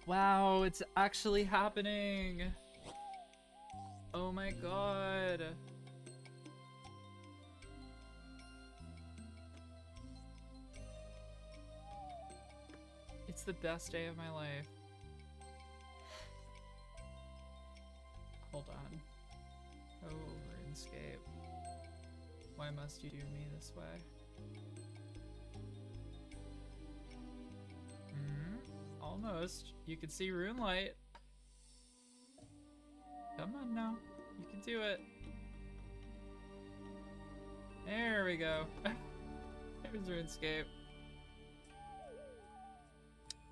Wow, it's actually happening. Oh my god. It's the best day of my life. Hold on. Oh, RuneScape. Why must you do me this way? Almost. You can see RuneLight. Come on now. You can do it. There we go. There's RuneScape.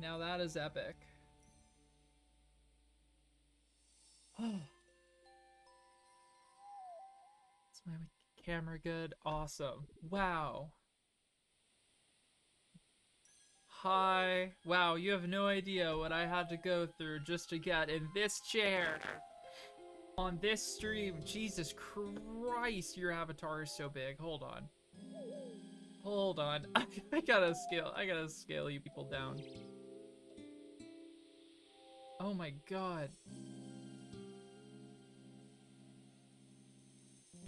Now that is epic. Oh. Is my camera good? Awesome. Wow. Hi. Wow, you have no idea what I had to go through just to get in this chair. On this stream. Jesus Christ, your avatar is so big. Hold on. Hold on. I gotta scale you people down. Oh my god.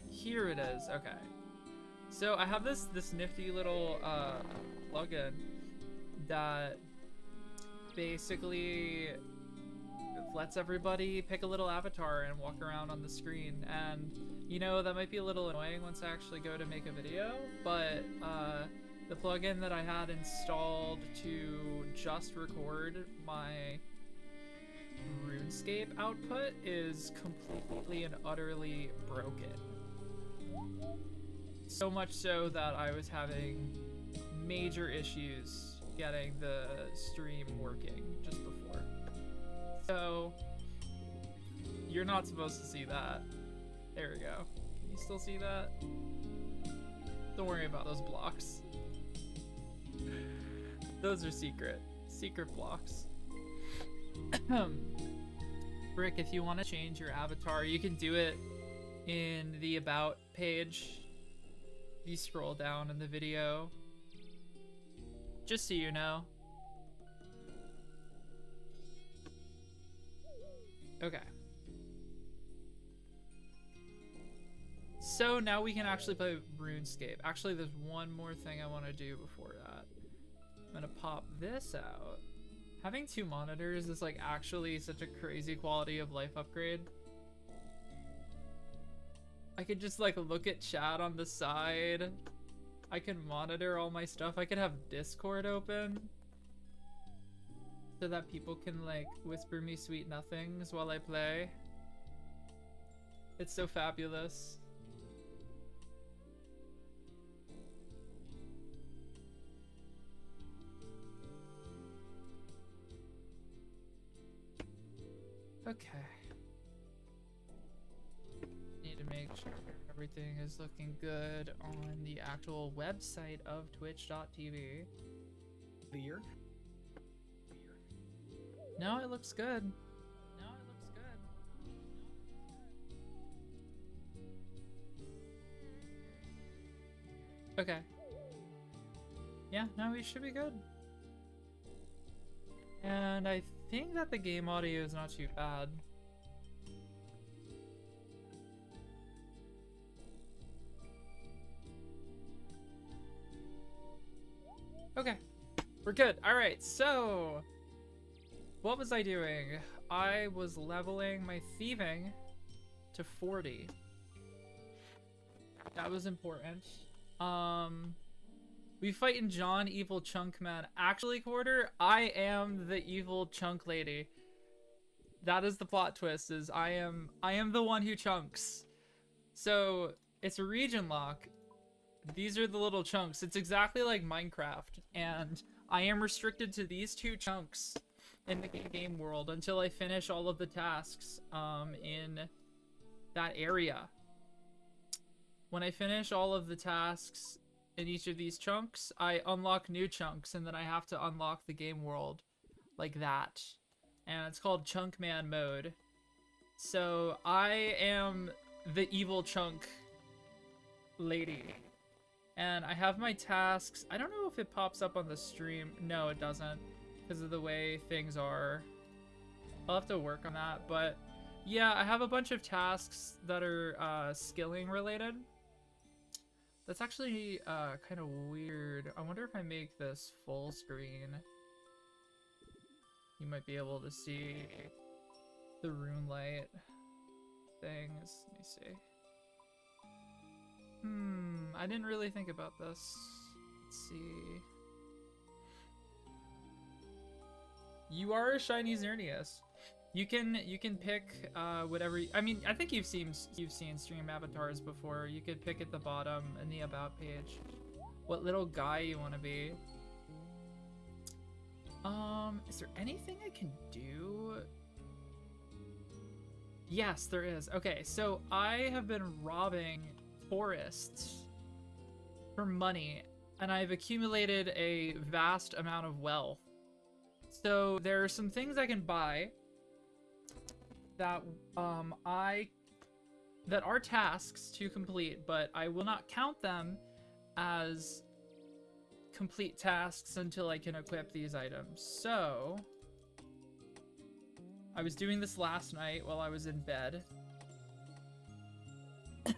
Here it is. Okay. So I have this nifty little plugin that basically lets everybody pick a little avatar and walk around on the screen. And you know, that might be a little annoying once I actually go to make a video, but the plugin that I had installed to just record my RuneScape output is completely and utterly broken. So much so that I was having major issues getting the stream working just before. So, you're not supposed to see that. There we go. You still see that? Don't worry about those blocks. Those are secret. Secret blocks. Brick, if you want to change your avatar, you can do it in the About page. If you scroll down in the video. Just so you know. Okay. So now we can actually play RuneScape. Actually, there's one more thing I want to do before that. I'm gonna pop this out. Having two monitors is like actually such a crazy quality of life upgrade. I could just like look at chat on the side. I can monitor all my stuff. I could have Discord open so that people can like whisper me sweet nothings while I play. It's so fabulous. Okay. Need to make sure everything is looking good on the actual website of twitch.tv. Clear. No, it looks good. Okay. Yeah, no, we should be good. And I think that the game audio is not too bad. Okay, we're good. All right, so what was I doing? I was leveling my thieving to 40. That was important. We fighting John, evil chunk man. Actually, Quarter, I am the evil chunk lady. That is the plot twist, is I am the one who chunks. So it's a region lock. These are the little chunks. It's exactly like Minecraft, and I am restricted to these two chunks in the game world until I finish all of the tasks in that area. When I finish all of the tasks in each of these chunks, I unlock new chunks, and then I have to unlock the game world like that. And it's called Chunk Man mode. So I am the evil chunk lady. And I have my tasks. I don't know if it pops up on the stream. No, it doesn't, because of the way things are I'll have to work on that, but yeah, I have a bunch of tasks that are skilling related. That's actually kind of weird. I wonder if I make this full screen. You might be able to see the rune light things. Let me see. I didn't really think about this. Let's see. You are a shiny Xerneas. You can pick whatever. I mean, I think you've seen stream avatars before. You could pick at the bottom in the about page what little guy you want to be. Is there anything I can do? Yes, there is. Okay, so I have been robbing tourists for money, and I've accumulated a vast amount of wealth. So there are some things I can buy that that are tasks to complete, but I will not count them as complete tasks until I can equip these items. So I was doing this last night while I was in bed.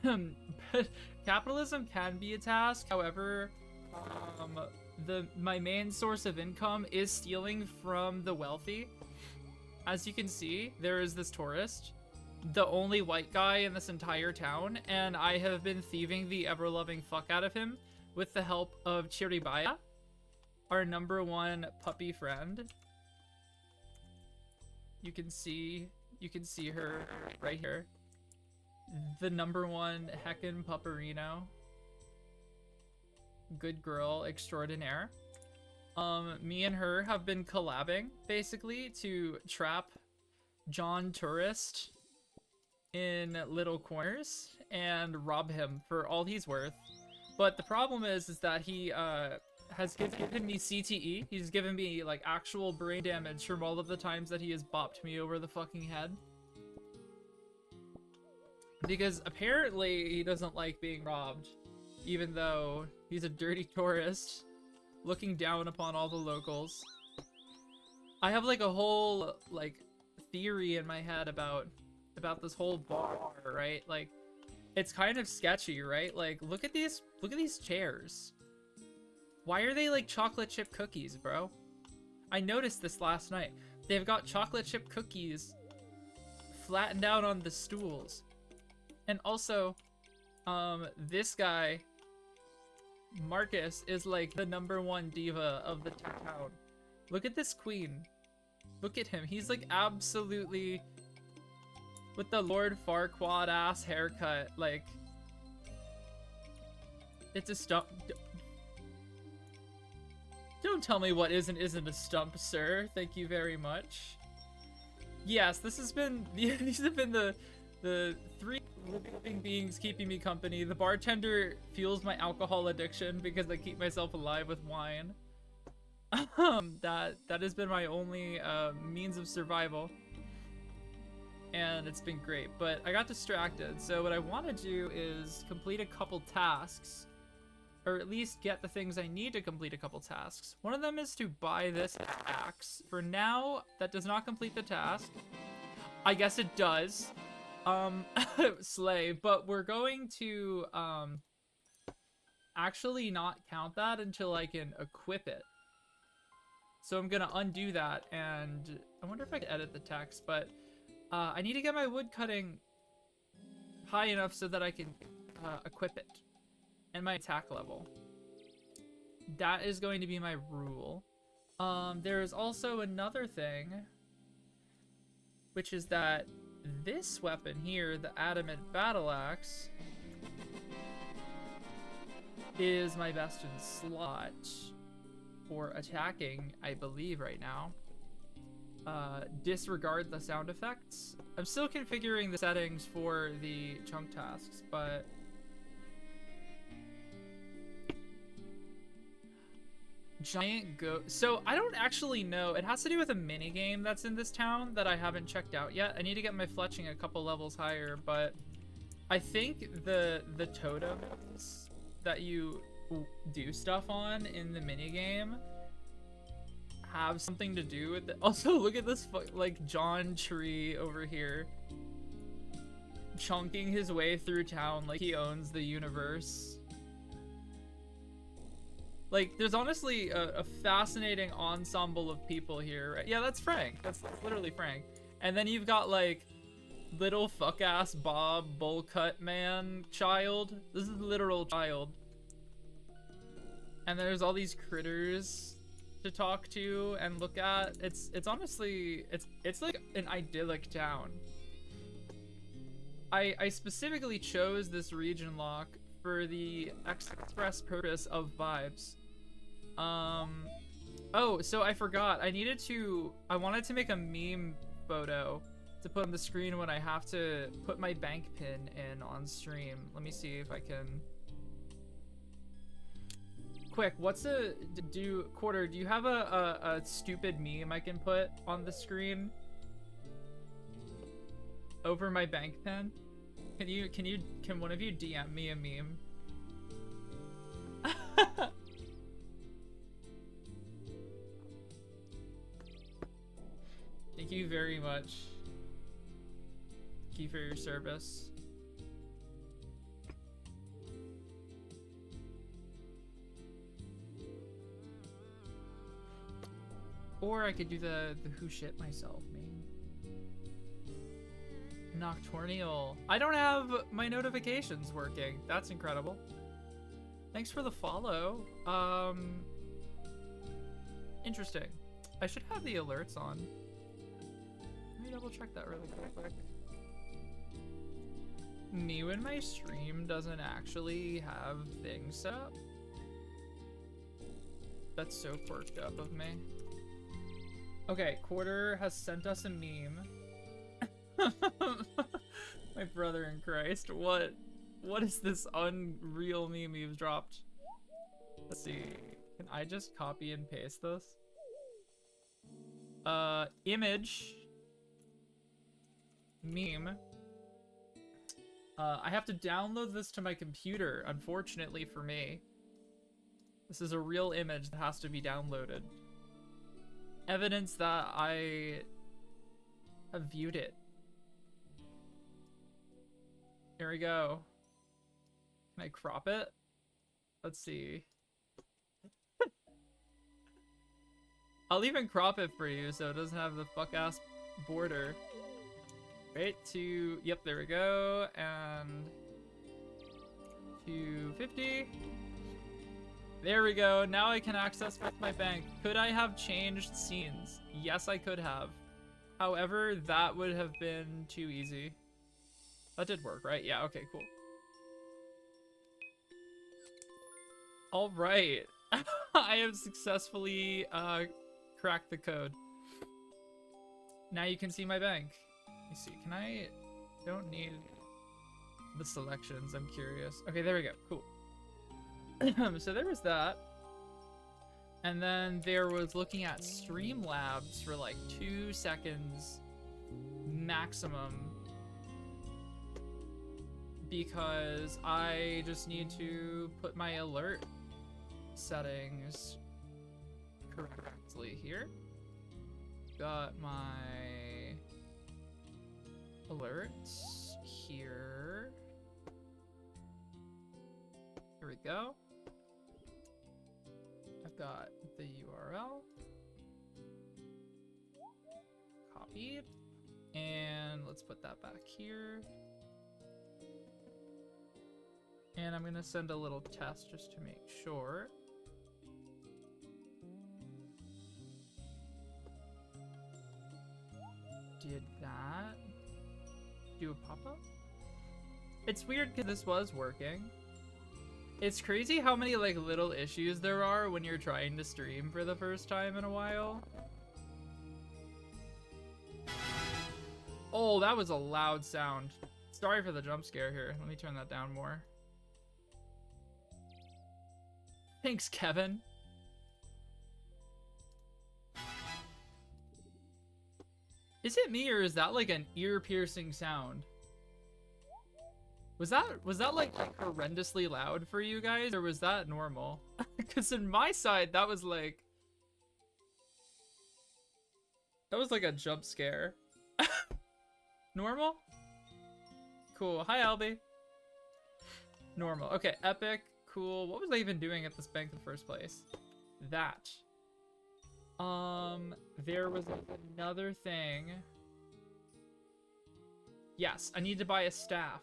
But capitalism can be a task. However, my main source of income is stealing from the wealthy. As you can see, there is this tourist, the only white guy in this entire town, and I have been thieving the ever-loving fuck out of him with the help of Chiribaya, our #1 puppy friend. You can see her right here. The #1 heckin' pupperino. Good girl extraordinaire. Me and her have been collabing, basically, to trap John Tourist in little corners and rob him for all he's worth. But the problem is that he has given me CTE. He's given me, like, actual brain damage from all of the times that he has bopped me over the fucking head. Because apparently he doesn't like being robbed, even though he's a dirty tourist looking down upon all the locals. I have, like, a whole, like, theory in my head about this whole bar, right? Like, it's kind of sketchy, right? Like, look at these chairs. Why are they like chocolate chip cookies, bro? I noticed this last night. They've got chocolate chip cookies flattened out on the stools. And also, this guy, Marcus, is like the #1 diva of the town. Look at this queen. Look at him. He's like absolutely with the Lord Farquaad ass haircut. Like, it's a stump. Don't tell me what isn't a stump, sir. Thank you very much. Yes, these have been the 3 living beings keeping me company. The bartender fuels my alcohol addiction because I keep myself alive with wine. That has been my only means of survival, and it's been great. But I got distracted, so what I want to do is complete a couple tasks, or at least get the things I need to complete a couple tasks. One of them is to buy this axe. For now, that does not complete the task. I guess it does. Slay, but we're going to actually not count that until I can equip it. So I'm gonna undo that, and I wonder if I can edit the text, but I need to get my wood cutting high enough so that I can equip it. And my attack level. That is going to be my rule. There is also another thing, which is that this weapon here, the Adamant Battle Axe, is my best in slot for attacking, I believe, right now. Disregard the sound effects. I'm still configuring the settings for the chunk tasks, but giant goat. So I don't actually know. It has to do with a mini game that's in this town that I haven't checked out yet. I need to get my fletching a couple levels higher, but I think the totems that you do stuff on in the mini game have something to do with it. Also, look at this like John Tree over here, chunking his way through town like he owns the universe. Like, there's honestly a fascinating ensemble of people here, right? Yeah, that's Frank. That's literally Frank. And then you've got like little fuck ass Bob Bullcut Man child. This is literal child. And there's all these critters to talk to and look at. It's honestly it's like an idyllic town. I specifically chose this region lock for the express purpose of vibes. Oh, so I forgot. I wanted to make a meme photo to put on the screen when I have to put my bank pin in on stream. Let me see if I can. Quick, Quarter, do you have a stupid meme I can put on the screen over my bank pin? Can one of you DM me a meme? Thank you very much. Thank you for your service. Or I could do the who shit myself meme. Nocturnal. I don't have my notifications working. That's incredible. Thanks for the follow. Interesting. I should have the alerts on. Let me double check that really quick. Me when my stream doesn't actually have things set up. That's so quirked up of me. Okay, Quarter has sent us a meme. My brother in Christ, what is this unreal meme you've dropped? Let's see. Can I just copy and paste this? Image. Meme. I have to download this to my computer, unfortunately for me. This is a real image that has to be downloaded. Evidence that I have viewed it. Here we go. Can I crop it? Let's see. I'll even crop it for you so it doesn't have the fuck ass border. Right to, yep, there we go. And 250. There we go. Now I can access my bank. Could I have changed scenes? Yes, I could have. However, that would have been too easy. That did work, right? Yeah, okay, cool. All right. I have successfully cracked the code. Now you can see my bank. Let me see. Can I... Don't need the selections. I'm curious. Okay, there we go. Cool. So there was that. And then there was looking at Streamlabs for like 2 seconds maximum. Because I just need to put my alert settings correctly here. Got my alerts here. Here we go. I've got the URL copied, and let's put that back here. And I'm gonna send a little test just to make sure. Did that do a pop-up? It's weird because this was working. It's crazy how many like little issues there are when you're trying to stream for the first time in a while. Oh, that was a loud sound. Sorry for the jump scare here. Let me turn that down more. Thanks, Kevin. Is it me or is that like an ear-piercing sound? Was that like horrendously loud for you guys, or was that normal? Because in my side, that was like... That was like a jump scare. Normal? Cool. Hi, Albie. Normal. Okay, epic. Cool. What was I even doing at this bank in the first place? That. There was another thing. Yes, I need to buy a staff.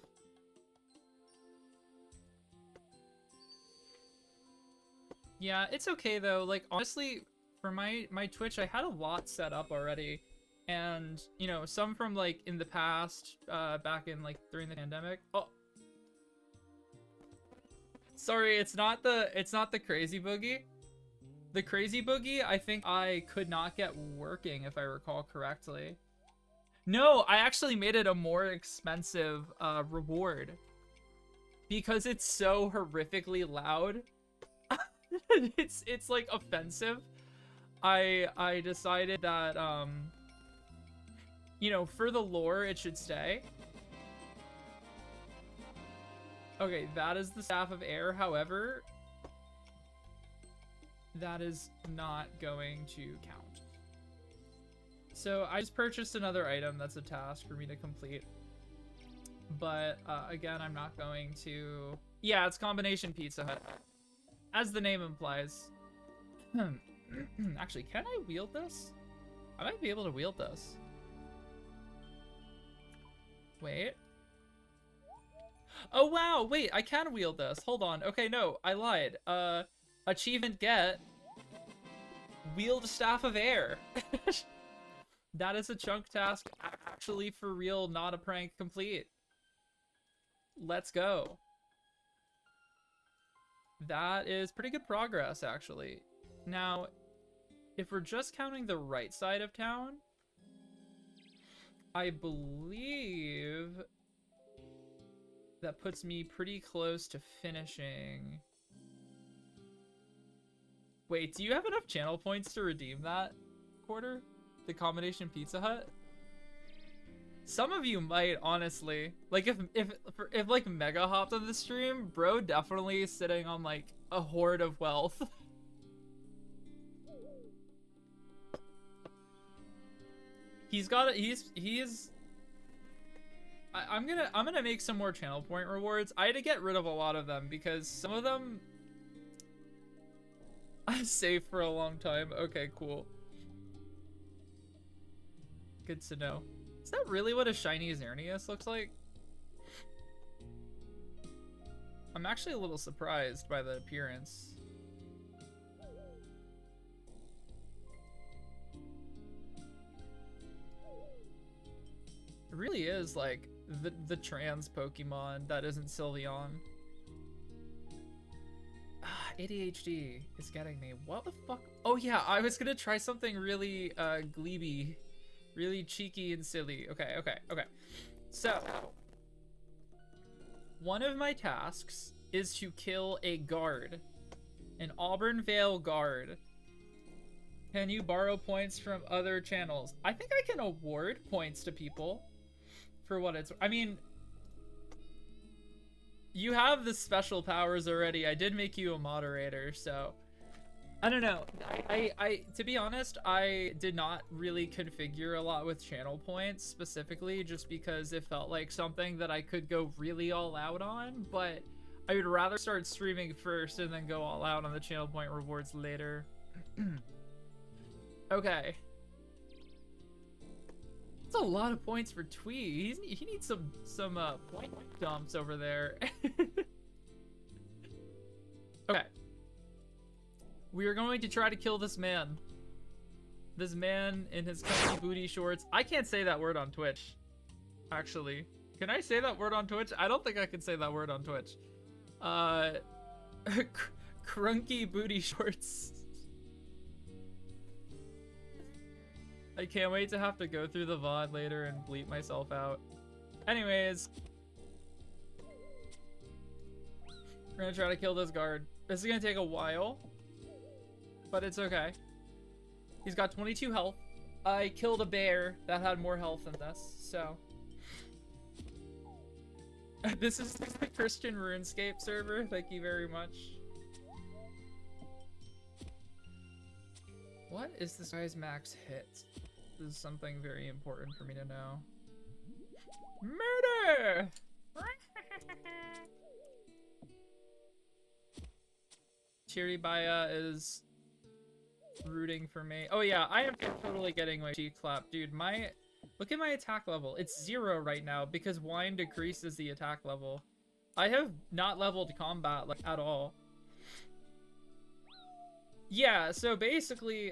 Yeah, it's okay though. Like, honestly, for my Twitch, I had a lot set up already. And, you know, some from, like, in the past, back in, like, during the pandemic. Oh. Sorry, it's not the crazy boogie. The crazy boogie, I think I could not get working, if I recall correctly. No, I actually made it a more expensive, reward. Because it's so horrifically loud. It's like offensive. I decided that you know, for the lore it should stay. Okay, that is the Staff of Air. However, that is not going to count. So I just purchased another item that's a task for me to complete. But again, I'm not going to. Yeah, it's combination Pizza Hut. As the name implies. Actually, can I wield this? I might be able to wield this. Wait. Oh wow, wait, I can wield this. Hold on. Okay, no, I lied. Achievement get. Wield Staff of Air. That is a chunk task, actually for real, not a prank complete. Let's go. That is pretty good progress, actually. Now, if we're just counting the right side of town, I believe that puts me pretty close to finishing. Wait, do you have enough channel points to redeem that quarter? The combination Pizza Hut? Some of you might, honestly. Like, if like Mega hopped on the stream, bro definitely sitting on, like, a hoard of wealth. I'm gonna make some more channel point rewards. I had to get rid of a lot of them because some of them I saved for a long time. Okay, cool. Good to know. Is that really what a shiny Xerneas looks like? I'm actually a little surprised by the appearance. It really is like the trans Pokemon that isn't Sylveon. ADHD is getting me. What the fuck? Oh yeah, I was gonna try something really gleeby. Really cheeky and silly. Okay. So, one of my tasks is to kill a guard. An Auburn Vale guard. Can you borrow points from other channels? I think I can award points to people for what it's... I mean, you have the special powers already. I did make you a moderator, so... I don't know. I to be honest, I did not really configure a lot with channel points specifically just because it felt like something that I could go really all out on, but I would rather start streaming first and then go all out on the channel point rewards later. Okay. That's a lot of points for Twee. He needs some point dumps over there. Okay. We are going to try to kill this man. This man in his comfy booty shorts. I can't say that word on Twitch. Actually. Can I say that word on Twitch? I don't think I can say that word on Twitch. Crunky booty shorts. I can't wait to have to go through the VOD later and bleep myself out. Anyways. We're gonna try to kill this guard. This is gonna take a while. But it's okay. He's got 22 health. I killed a bear that had more health than this, so. This is the Christian RuneScape server. Thank you very much. What is this guy's max hit? is something very important for me to know. Murder! Chiribaya is rooting for me. Oh yeah, I am totally getting my cheek clap. Dude, look at my attack level. It's 0 right now because wine decreases the attack level. I have not leveled combat like at all. Yeah, so basically,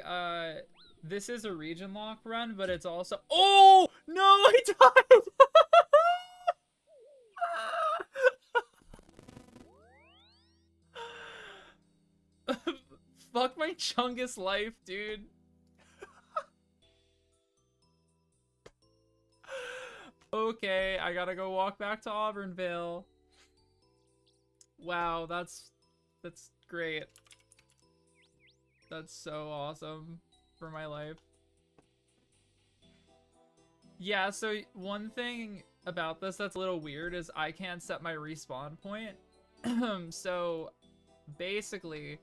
this is a region lock run, but it's also— Oh! No, I died! Fuck my Chungus life, dude. Okay, I gotta go walk back to Auburnvale. Wow, that's great. That's so awesome for my life. Yeah, so one thing about this that's a little weird is I can't set my respawn point. So basically,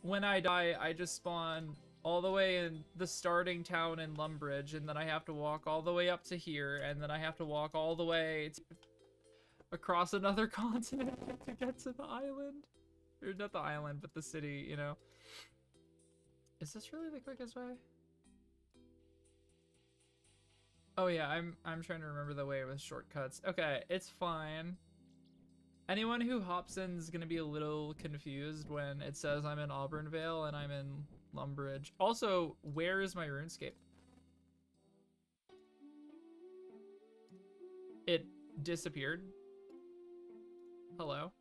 when I die, I just spawn all the way in the starting town in Lumbridge, and then I have to walk all the way up to here, and then I have to walk all the way across another continent to get to the island. Or not the island, but the city, you know. Is this really the quickest way? Oh yeah, I'm trying to remember the way with shortcuts. Okay, it's fine. Anyone who hops in is gonna be a little confused when it says I'm in Auburnvale and I'm in Lumbridge. Also, where is my RuneScape? It disappeared. Hello?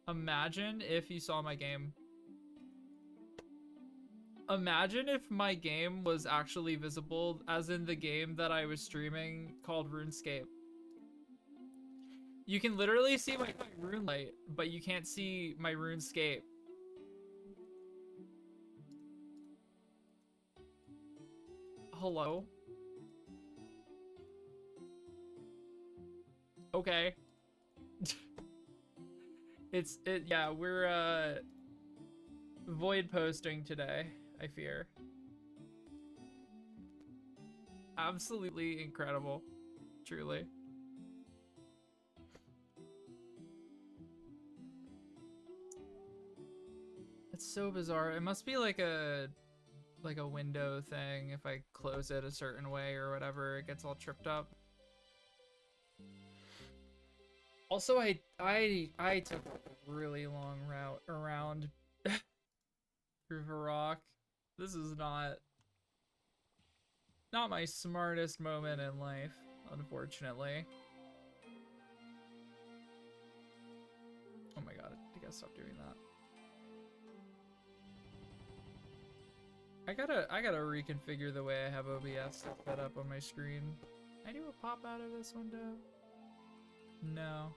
Imagine if you saw my game. Imagine if my game was actually visible, as in the game that I was streaming called RuneScape. You can literally see my rune light, but you can't see my RuneScape. Hello? Okay. Yeah, we're void posting today, I fear. Absolutely incredible. Truly. It's so bizarre. It must be like a window thing. If I close it a certain way or whatever, it gets all tripped up. Also, I took a really long route around through Varrock. This is not my smartest moment in life, unfortunately. Oh my god, I gotta stop doing that. I gotta reconfigure the way I have OBS set up on my screen. Can I do a pop out of this window? No.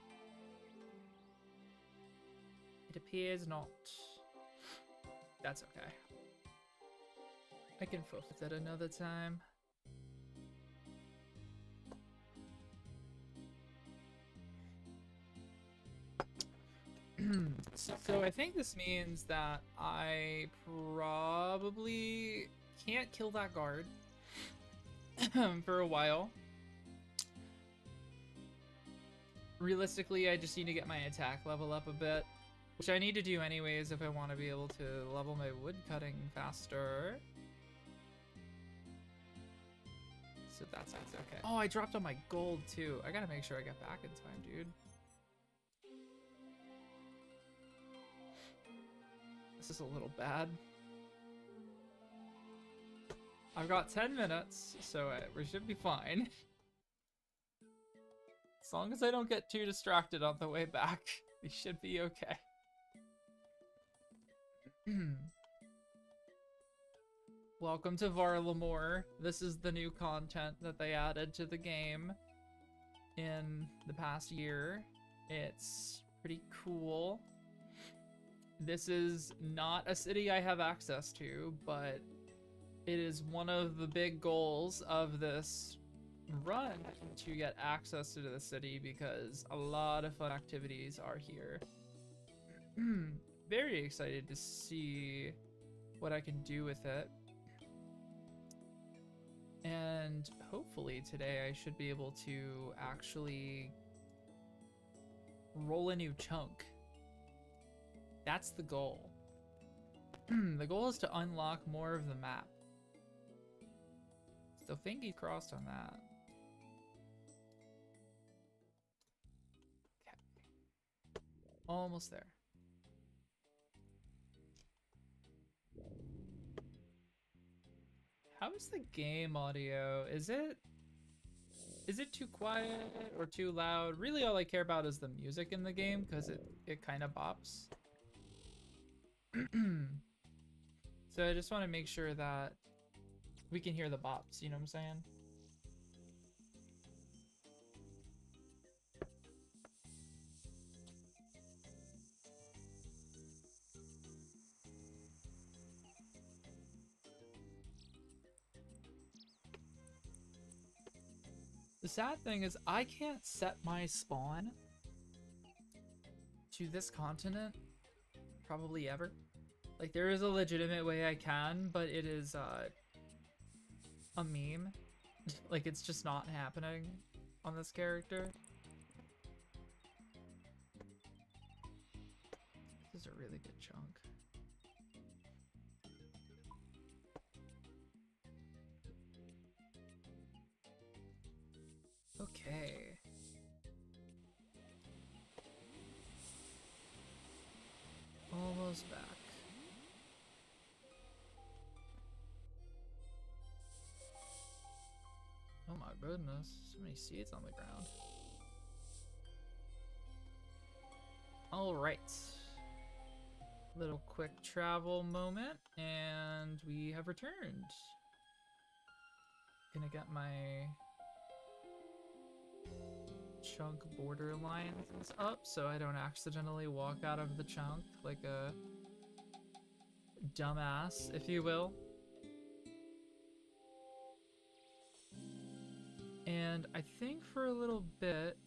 It appears not. That's okay. I can fuck with it another time. So I think this means that I probably can't kill that guard for a while. Realistically, I just need to get my attack level up a bit, which I need to do anyways if I want to be able to level my wood cutting faster. So that's okay. Oh, I dropped all my gold too. I gotta make sure I get back in time, dude. This is a little bad. I've got 10 minutes, so we should be fine. As long as I don't get too distracted on the way back, we should be okay. Welcome to Varlamore. This is the new content that they added to the game in the past year. It's pretty cool. This is not a city I have access to, but it is one of the big goals of this run to get access to the city because a lot of fun activities are here. Very excited to see what I can do with it. And hopefully today I should be able to actually roll a new chunk. That's the goal. The goal is to unlock more of the map. So fingers crossed on that. Okay. Almost there. How is the game audio? Is it too quiet or too loud? Really all I care about is the music in the game because it kind of bops. So I just want to make sure that we can hear the bops, you know what I'm saying? The sad thing is I can't set my spawn to this continent probably ever. Like there is a legitimate way I can, but it is a meme. Like it's just not happening on this character. This is a really good chunk. Okay. Almost back. Oh my goodness, so many seeds on the ground. Alright. Little quick travel moment, and we have returned. Gonna get my chunk border lines up so I don't accidentally walk out of the chunk like a dumbass, if you will. And I think for a little bit,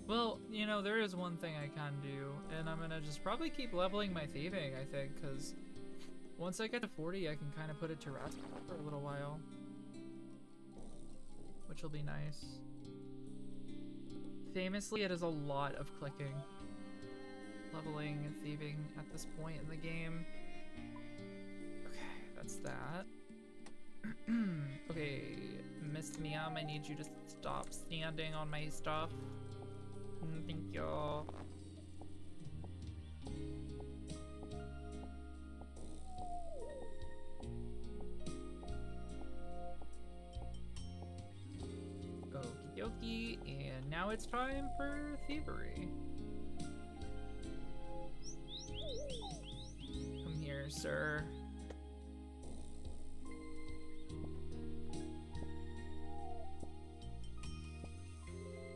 well, you know, there is one thing I can do, and I'm gonna just probably keep leveling my thieving, I think, because once I get to 40, I can kind of put it to rest for a little while, which will be nice. Famously, it is a lot of clicking, leveling and thieving at this point in the game. Okay, that's that. Okay, Miss Miam, I need you to stop standing on my stuff. Thank you. Okie dokie, and now it's time for thievery. Come here, sir.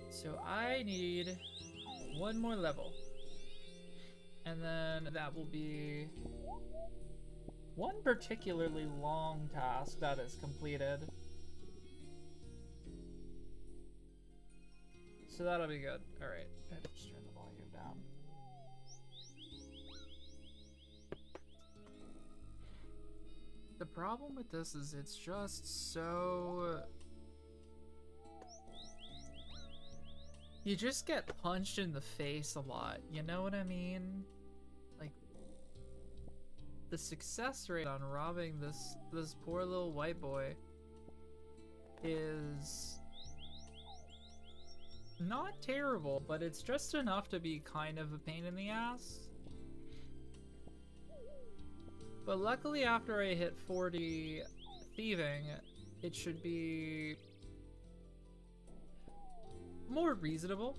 So I need one more level. And then that will be one particularly long task that is completed. So that'll be good. Alright, just turn the volume down. The problem with this is it's just so... You just get punched in the face a lot, you know what I mean? Like, the success rate on robbing this poor little white boy is not terrible, but it's just enough to be kind of a pain in the ass. But luckily after I hit 40 thieving, it should be more reasonable.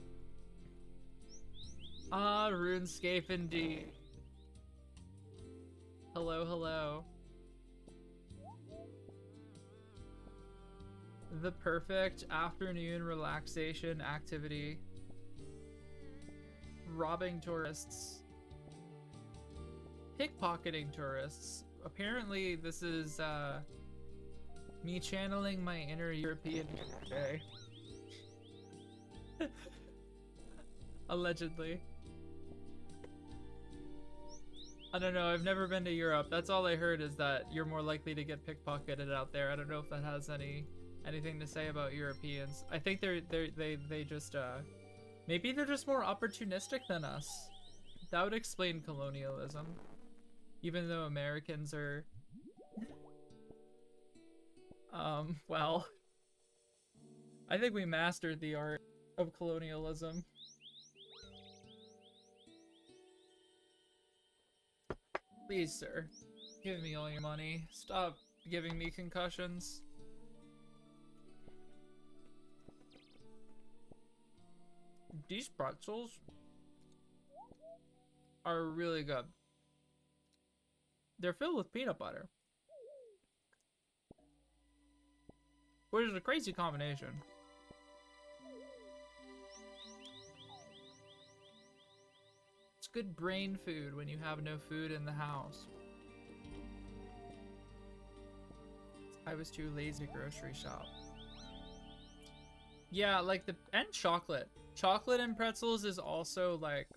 Ah, RuneScape indeed. Hello, hello. The perfect afternoon relaxation activity. Robbing tourists. Pickpocketing tourists. Apparently this is me channeling my inner European today. Allegedly. I don't know. I've never been to Europe. That's all I heard is that you're more likely to get pickpocketed out there. I don't know if that has anything to say about Europeans. I think they just maybe they're just more opportunistic than us. That would explain colonialism. Even though Americans are well, I think we mastered the art of colonialism. Please, sir, give me all your money. Stop giving me concussions. These pretzels are really good. They're filled with peanut butter, which is a crazy combination. It's good brain food when you have no food in the house. I was too lazy to grocery shop. Yeah, like and chocolate. Chocolate and pretzels is also like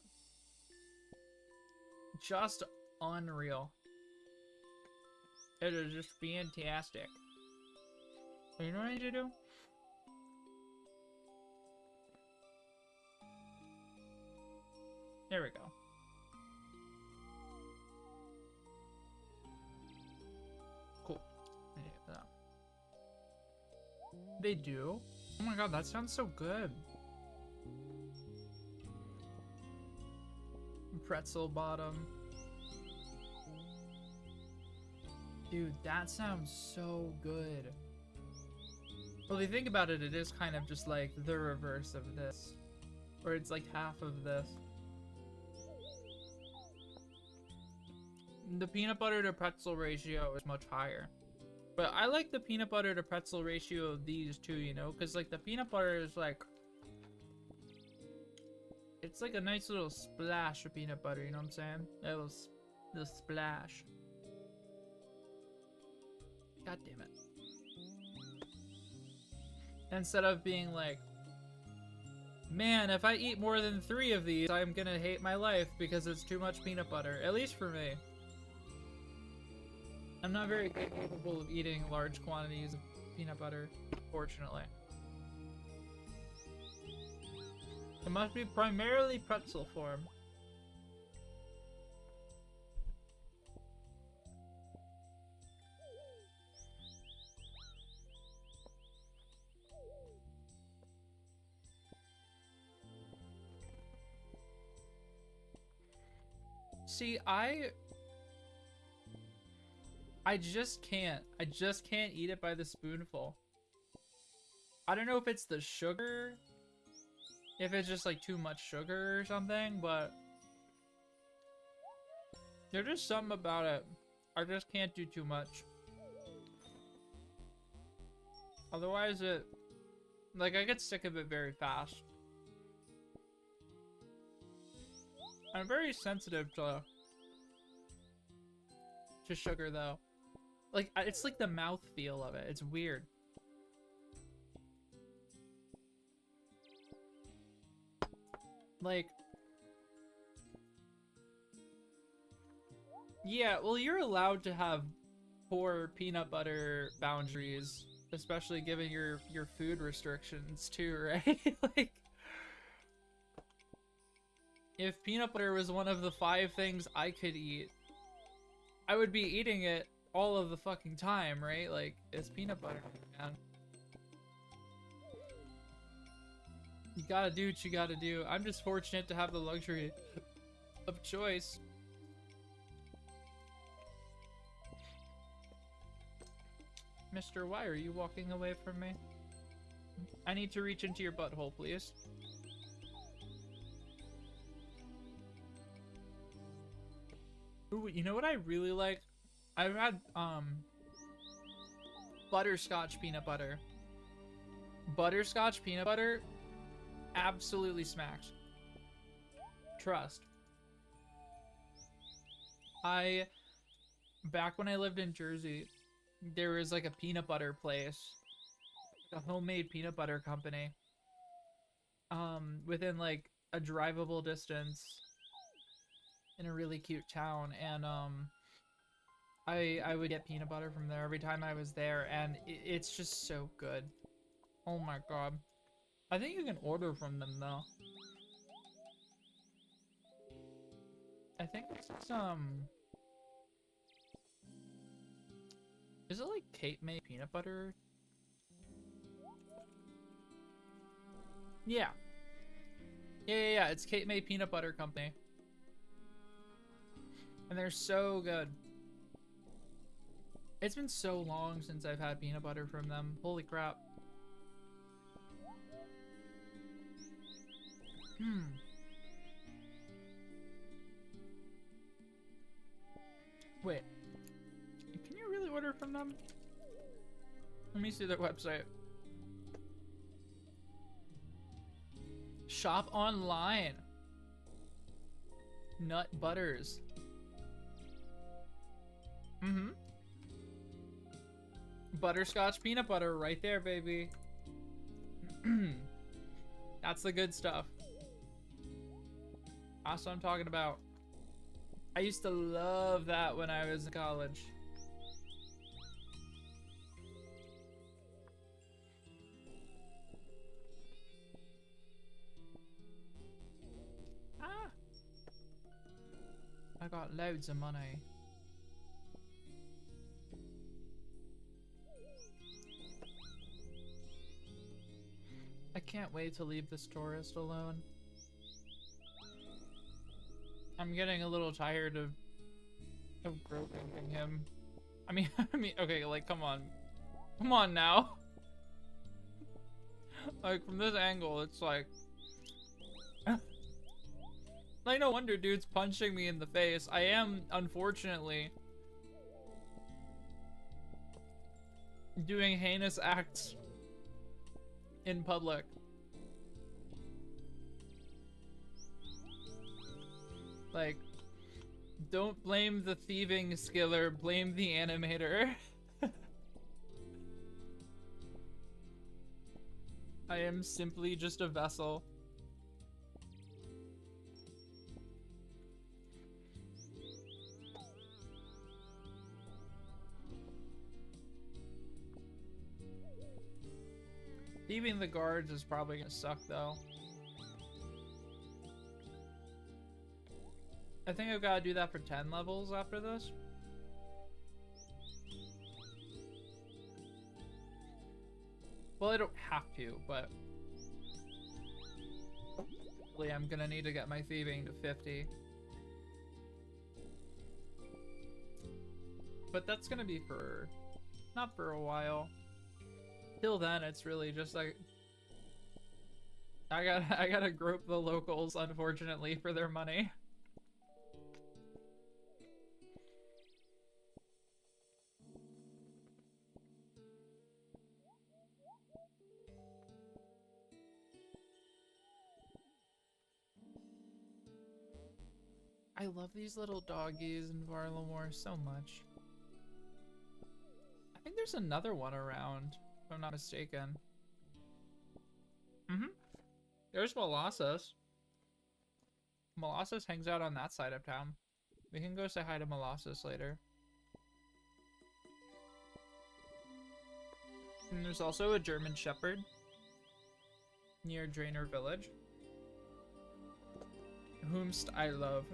just unreal. It is just fantastic. You know what I need to do? There we go. Cool. I need that. They do? Oh my god, that sounds so good. Pretzel bottom. Dude, that sounds so good. Well, if you think about it, it is kind of just like the reverse of this. Or it's like half of this. The peanut butter to pretzel ratio is much higher. But I like the peanut butter to pretzel ratio of these two, you know? Because like the peanut butter is like... It's like a nice little splash of peanut butter, you know what I'm saying? A little splash. God damn it. Instead of being like, man, if I eat more than 3 of these, I'm gonna hate my life because it's too much peanut butter. At least for me. I'm not very capable of eating large quantities of peanut butter, fortunately. It must be primarily pretzel form. See, I just can't. I just can't eat it by the spoonful. I don't know if it's the sugar, if it's just like too much sugar or something, but there's just something about it. I just can't do too much. Otherwise it, like, I get sick of it very fast. I'm very sensitive to sugar though. Like, it's like the mouth feel of it. It's weird. Like, yeah, well, you're allowed to have poor peanut butter boundaries, especially given your food restrictions too, right? Like, if peanut butter was one of the 5 things I could eat, I would be eating it all of the fucking time, right? Like, it's peanut butter, man. You gotta do what you gotta do. I'm just fortunate to have the luxury of choice. Mister, why are you walking away from me? I need to reach into your butthole, please. Ooh, you know what I really like? I've had, butterscotch peanut butter. Butterscotch peanut butter absolutely smacks. Trust. Back when I lived in Jersey, there was like a peanut butter place, a homemade peanut butter company, within like a drivable distance. in a really cute town, and I would get peanut butter from there every time I was there, and it's just so good. Oh my god. I think you can order from them though. I think it's is it like Cape May peanut butter? Yeah. Yeah, it's Cape May Peanut Butter Company. And they're so good. It's been so long since I've had peanut butter from them. Holy crap. Wait. Can you really order from them? Let me see their website. Shop online. Nut butters. Butterscotch peanut butter right there, baby. That's the good stuff. That's what I'm talking about. I used to love that when I was in college. Ah! I got loads of money. I can't wait to leave this tourist alone. I'm getting a little tired of groping him. I mean, okay, like, come on. Come on now. Like, from this angle, it's like... like, no wonder dude's punching me in the face. I am, unfortunately, doing heinous acts in public. Like, don't blame the thieving skiller, blame the animator. I am simply just a vessel. Thieving the guards is probably gonna suck though. I think I've got to do that for 10 levels after this. Well, I don't have to, but hopefully I'm gonna need to get my thieving to 50. But that's gonna be for, not for a while. Till then, it's really just like, I gotta grope the locals, unfortunately, for their money. I love these little doggies in Varlamore so much. I think there's another one around, if I'm not mistaken. There's Molossus. Molossus hangs out on that side of town. We can go say hi to Molossus later. And there's also a German Shepherd near Drainer Village, whomst I love,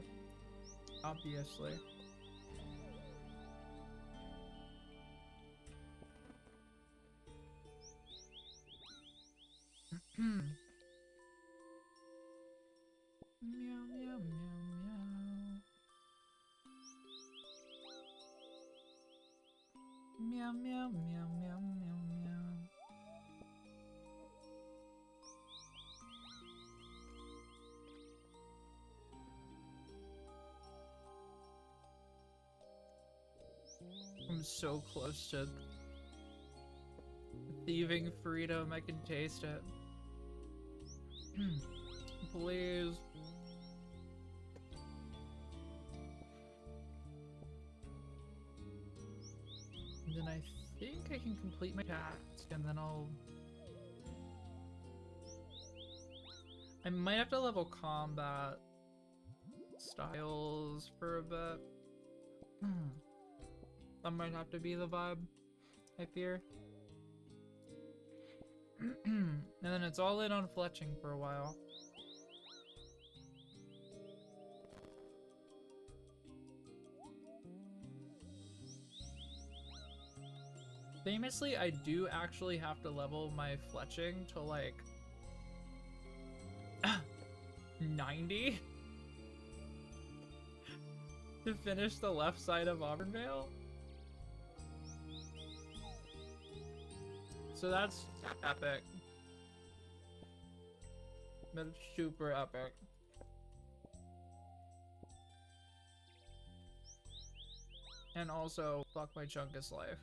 obviously. Meow, meow, meow, meow. Meow, meow, meow, meow, meow, meow. I'm so close to thieving freedom, I can taste it. Please. And then I think I can complete my task, and then I might have to level combat styles for a bit. That might have to be the vibe, I fear. And then it's all in on fletching for a while. Famously, I do actually have to level my fletching to like 90 to finish the left side of Auburndale. So that's epic. That's super epic. And also, fuck my chunkus life.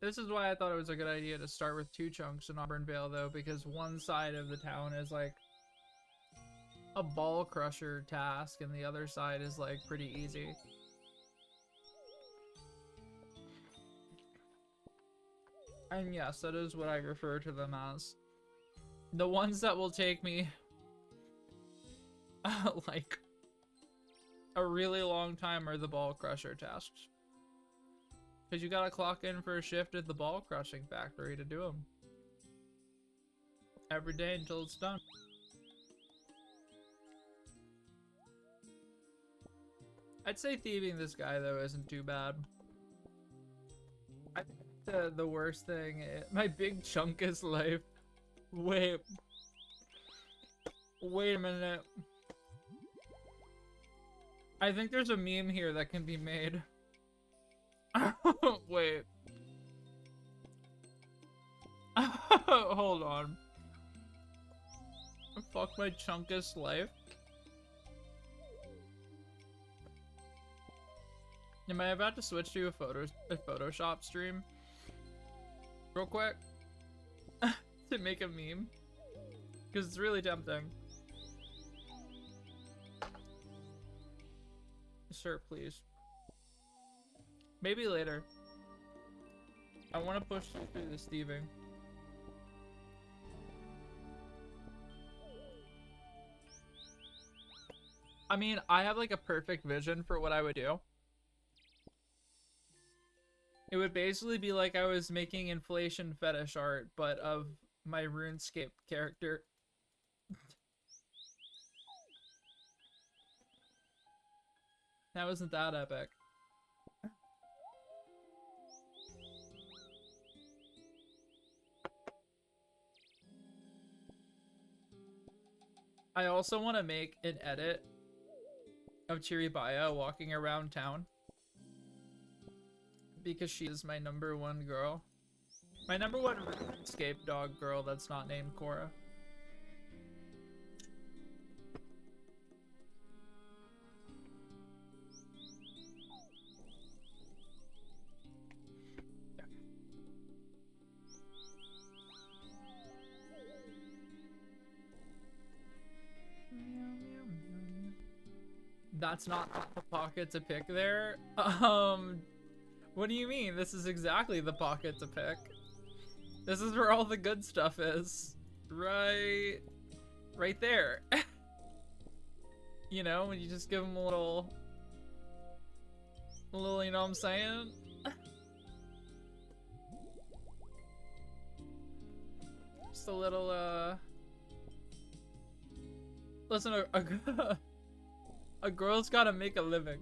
This is why I thought it was a good idea to start with 2 chunks in Auburndale, though, because one side of the town is like a ball crusher task, and the other side is like pretty easy. And yes, that is what I refer to them as. The ones that will take me like a really long time are the ball crusher tasks. Because you gotta clock in for a shift at the ball crushing factory to do them. Every day until it's done. I'd say thieving this guy, though, isn't too bad. I think the worst thing is my big chunkus life. Wait a minute. I think there's a meme here that can be made. Wait. Hold on. Fuck my chunkus life. Am I about to switch to a Photoshop stream? Real quick. To make a meme. Because it's really tempting. Sir, please. Maybe later. I want to push through this thieving. I mean, I have like a perfect vision for what I would do. It would basically be like I was making inflation fetish art, but of my RuneScape character. That wasn't that epic. I also want to make an edit of Chiribaya walking around town. Because she is my #1 girl. My #1 RuneScape dog girl that's not named Cora. That's not the pocket to pick there. What do you mean? This is exactly the pocket to pick. This is where all the good stuff is. Right there. You know, when you just give them a little, you know what I'm saying? Just a little, listen, a girl's gotta make a living.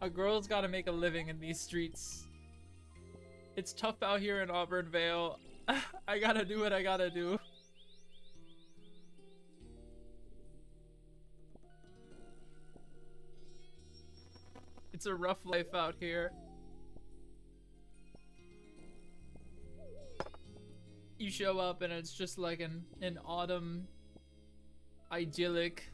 A girl's gotta make a living in these streets. It's tough out here in Auburn Vale. I gotta do what I gotta do. It's a rough life out here. You show up and it's just like an autumn idyllic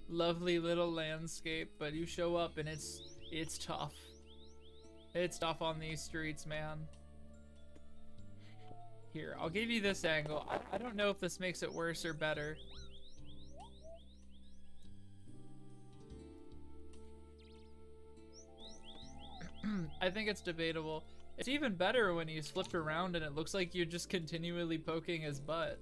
lovely little landscape, but you show up and it's tough. It's tough on these streets, man. Here, I'll give you this angle. I don't know if this makes it worse or better. I think it's debatable. It's even better when he's flipped around and it looks like you're just continually poking his butt.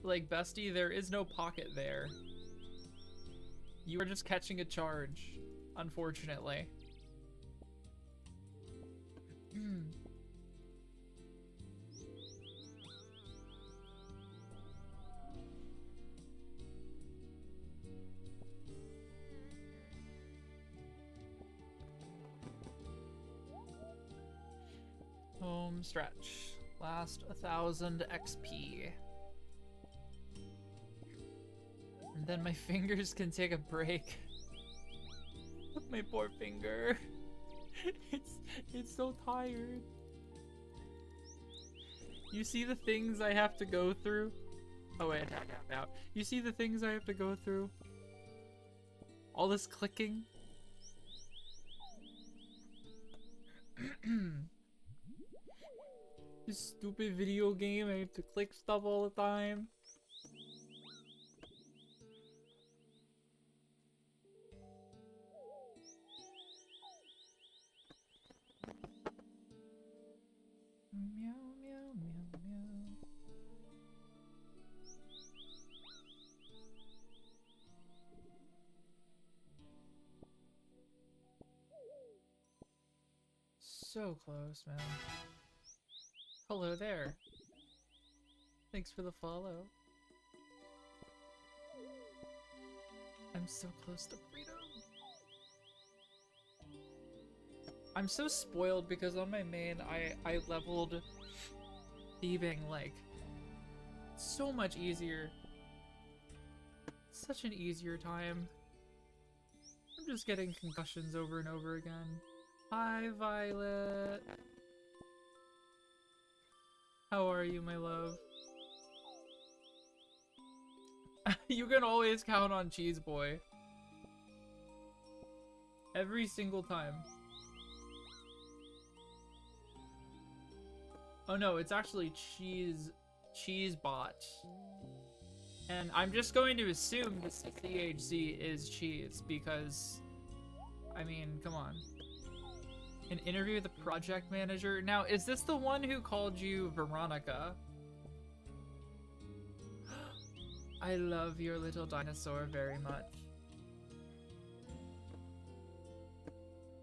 Like, bestie, there is no pocket there. You are just catching a charge, unfortunately. Home stretch. Last 1,000 XP. And then my fingers can take a break. My poor finger. It's so tired. You see the things I have to go through? Oh wait, I'm out. You see the things I have to go through? All this clicking? This stupid video game, I have to click stuff all the time. Meow, meow, meow, meow. So close, man. Hello there. Thanks for the follow. I'm so close to freedom. I'm so spoiled because on my main, I leveled thieving like so much easier. Such an easier time. I'm just getting concussions over and over again. Hi, Violet. How are you, my love? You can always count on Cheese Boy. Every single time. Oh no, it's actually Cheesebot. And I'm just going to assume the CHZ is cheese because, I mean, come on. An interview with the project manager. Now, is this the one who called you Veronica? I love your little dinosaur very much.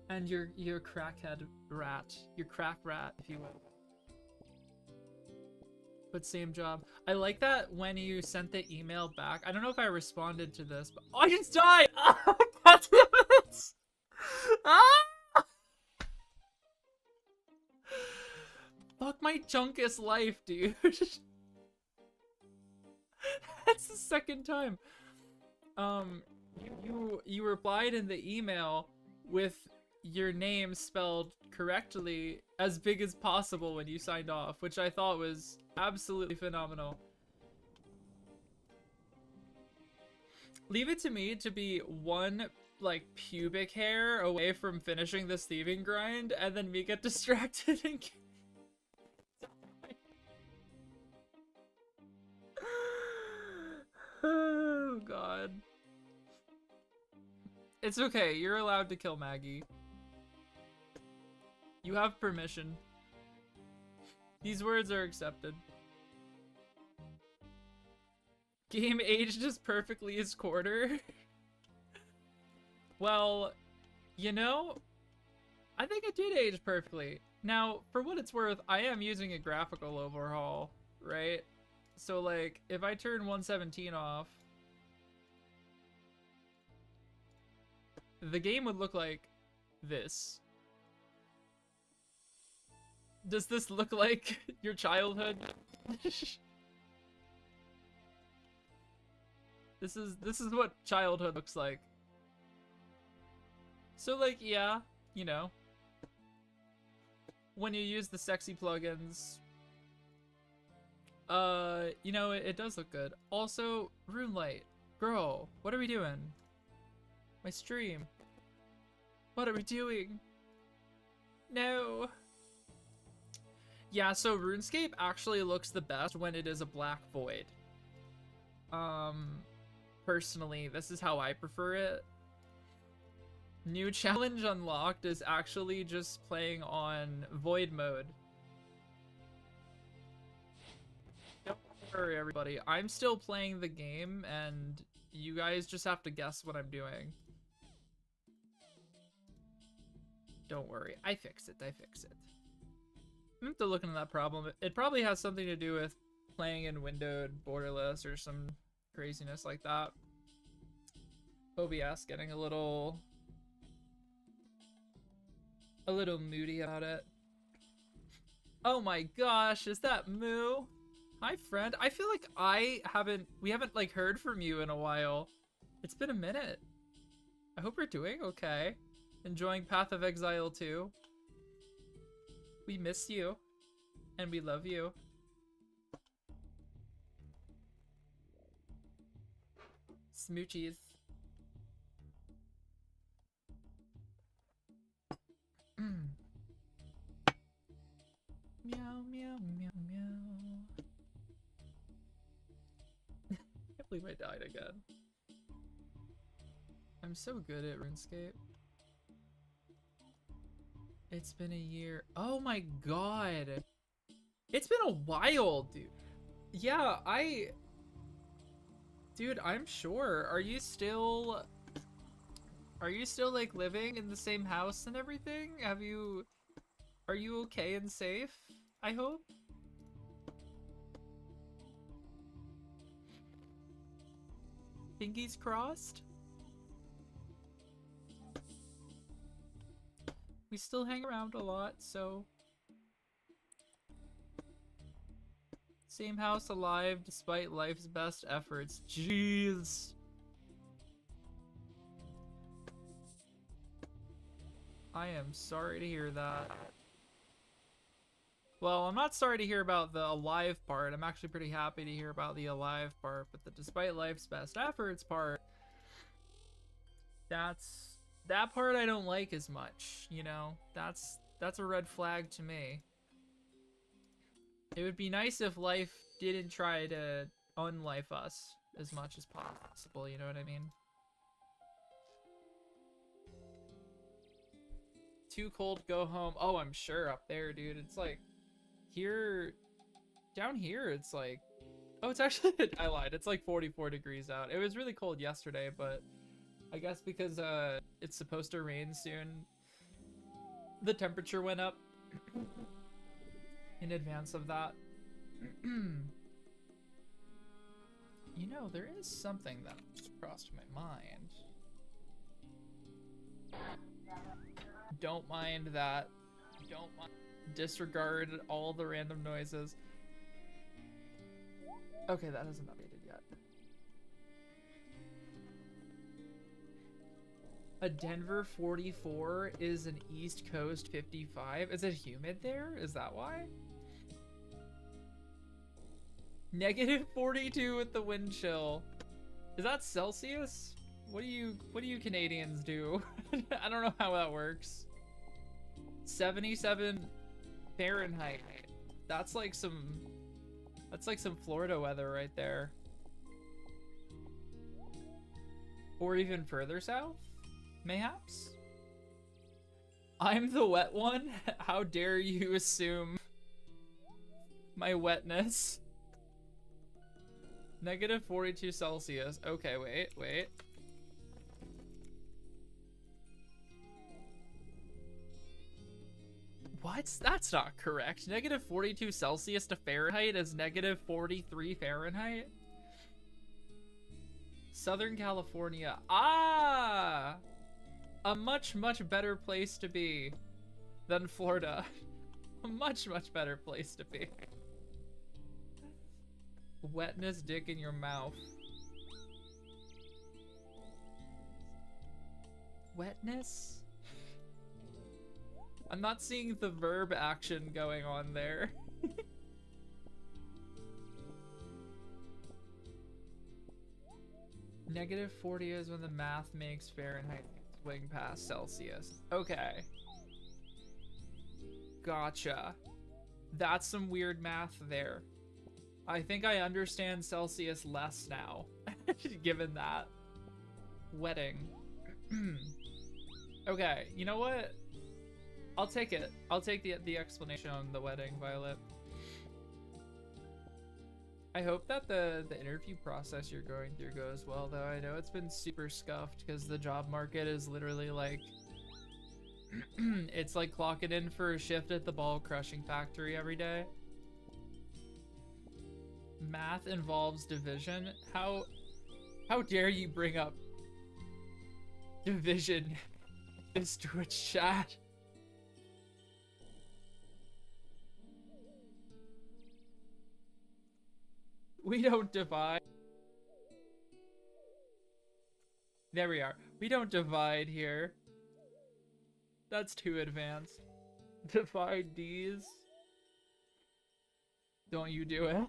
And your crackhead rat. Your crack rat, if you will. But same job. I like that when you sent the email back. I don't know if I responded to this, but oh, I just died! Oh, God damn it! Ah! Fuck my chunkus life, dude. That's the second time. You replied in the email with your name spelled correctly as big as possible when you signed off, which I thought was absolutely phenomenal. Leave it to me to be one, like, pubic hair away from finishing this thieving grind, and then me get distracted and get... Oh, God. It's okay, you're allowed to kill Maggie. You have permission. These words are accepted. Game aged as perfectly as quarter. Well, you know, I think it did age perfectly. Now, for what it's worth, I am using a graphical overhaul, right? So, like, if I turn 117 off, the game would look like this. Does this look like your childhood? This is what childhood looks like. So, like, yeah, you know, when you use the sexy plugins, you know, it does look good. Also, RuneLight, girl, what are we doing? My stream. What are we doing? No. Yeah, so RuneScape actually looks the best when it is a black void. Personally, this is how I prefer it. New challenge unlocked is actually just playing on void mode. Don't worry, everybody. I'm still playing the game, and you guys just have to guess what I'm doing. Don't worry. I fix it. I fix it. I have to look into that problem. It probably has something to do with playing in windowed borderless or some craziness like that. OBS getting a little moody about it. Oh my gosh, is that Moo? Hi friend. I feel like we haven't like heard from you in a while. It's been a minute. I hope you're doing okay. Enjoying Path of Exile 2. We miss you. And we love you. Smoochies. Meow, meow, meow, meow. I can't believe I died again. I'm so good at RuneScape. It's been a year. Oh my god. It's been a while, dude. Yeah, Dude, I'm sure. Are you still like living in the same house and everything? Are you okay and safe? I hope. Pinkies crossed? We still hang around a lot, so... Same house alive despite life's best efforts. Jeez. I am sorry to hear that. Well, I'm not sorry to hear about the alive part. I'm actually pretty happy to hear about the alive part, but the despite life's best efforts part, that part I don't like as much, you know? That's a red flag to me. It would be nice if life didn't try to unlife us as much as possible, you know what I mean? Too cold, go home. Oh, I'm sure up there, dude. It's like, here, down here, it's like, oh, it's actually, I lied. It's like 44 degrees out. It was really cold yesterday, but I guess because it's supposed to rain soon, the temperature went up in advance of that. You know, there is something that just crossed my mind. Don't mind that. Don't mind. Disregard all the random noises. Okay, that hasn't updated yet. A Denver 44 is an East Coast 55. Is it humid there? Is that why? Negative 42 with the wind chill. Is that Celsius? What do you Canadians do? I don't know how that works. 77 Fahrenheit. That's like some Florida weather right there. Or even further south, mayhaps? I'm the wet one? How dare you assume my wetness? Negative 42 Celsius. Okay, wait. What? That's not correct. Negative 42 Celsius to Fahrenheit is negative 43 Fahrenheit? Southern California. Ah! A much, much better place to be than Florida. A much, much better place to be. Wetness dick in your mouth. Wetness? I'm not seeing the verb action going on there. Negative 40 is when the math makes Fahrenheit swing past Celsius. Okay. Gotcha. That's some weird math there. I think I understand Celsius less now, given that. Wedding. Okay, you know what? I'll take it. I'll take the explanation on the wedding, Violet. I hope that the interview process you're going through goes well, though. I know it's been super scuffed because the job market is literally like... it's like clocking in for a shift at the ball crushing factory every day. Math involves division. How dare you bring up division in this Twitch chat? We don't divide. There we are. We don't divide here. That's too advanced. Divide D's. Don't you do it.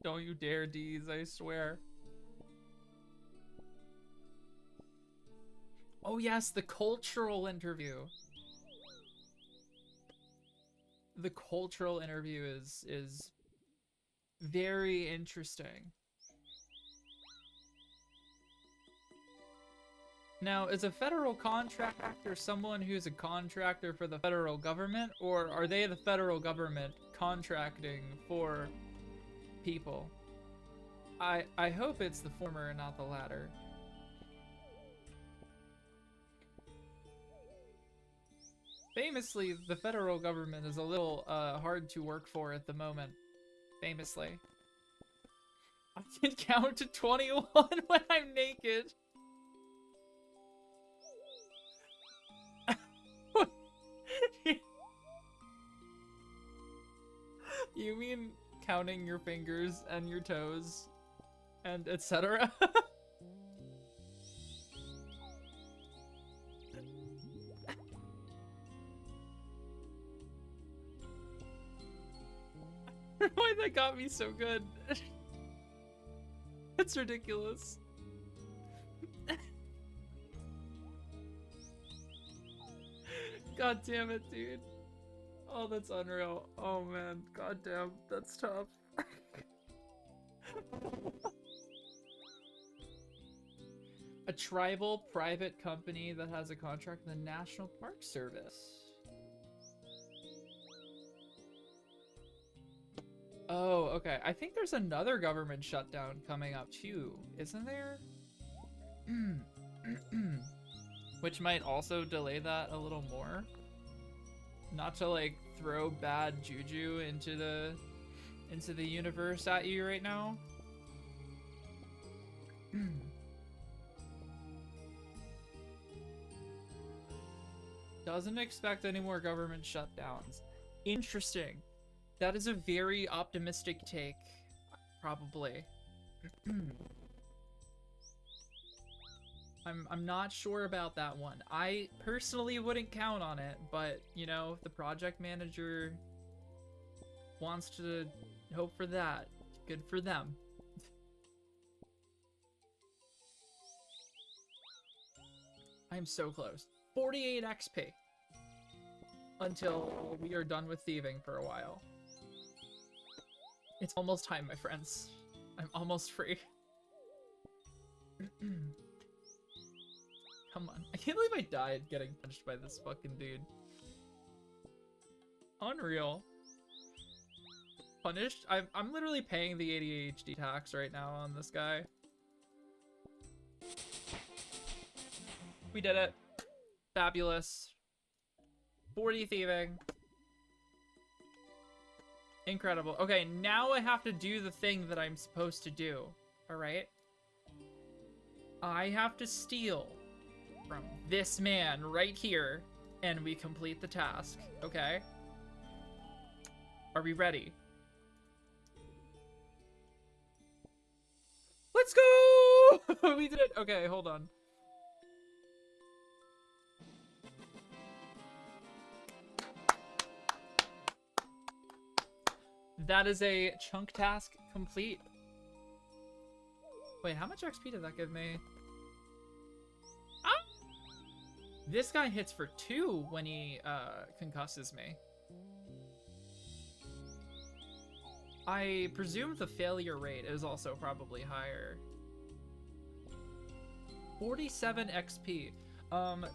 Don't you dare D's, I swear. Oh yes, the cultural interview. The cultural interview is very interesting. Now, is a federal contractor someone who's a contractor for the federal government, or are they the federal government contracting for people? I hope it's the former and not the latter. Famously, the federal government is a little hard to work for at the moment. Famously. I can count to 21 when I'm naked. You mean counting your fingers and your toes and etc.? Why that got me so good? That's ridiculous. God damn it, dude. Oh, that's unreal. Oh man, god damn, that's tough. A tribal private company that has a contract with the National Park Service. Oh, okay. I think there's another government shutdown coming up too, isn't there? Which might also delay that a little more. Not to like throw bad juju into the universe at you right now. Doesn't expect any more government shutdowns. Interesting. That is a very optimistic take, probably. I'm not sure about that one. I personally wouldn't count on it, but you know, if the project manager wants to hope for that, good for them. I'm so close. 48 XP until we are done with thieving for a while. It's almost time, my friends. I'm almost free. Come on. I can't believe I died getting punched by this fucking dude. Unreal. Punished? I'm literally paying the ADHD tax right now on this guy. We did it. Fabulous. 40 thieving. Incredible. Okay, now I have to do the thing that I'm supposed to do. Alright? I have to steal from this man right here, and we complete the task. Okay? Are we ready? Let's go! We did it! Okay, hold on. That is a chunk task complete. Wait, how much XP did that give me? Ah! This guy hits for 2 when he concusses me. I presume the failure rate is also probably higher. 47 XP.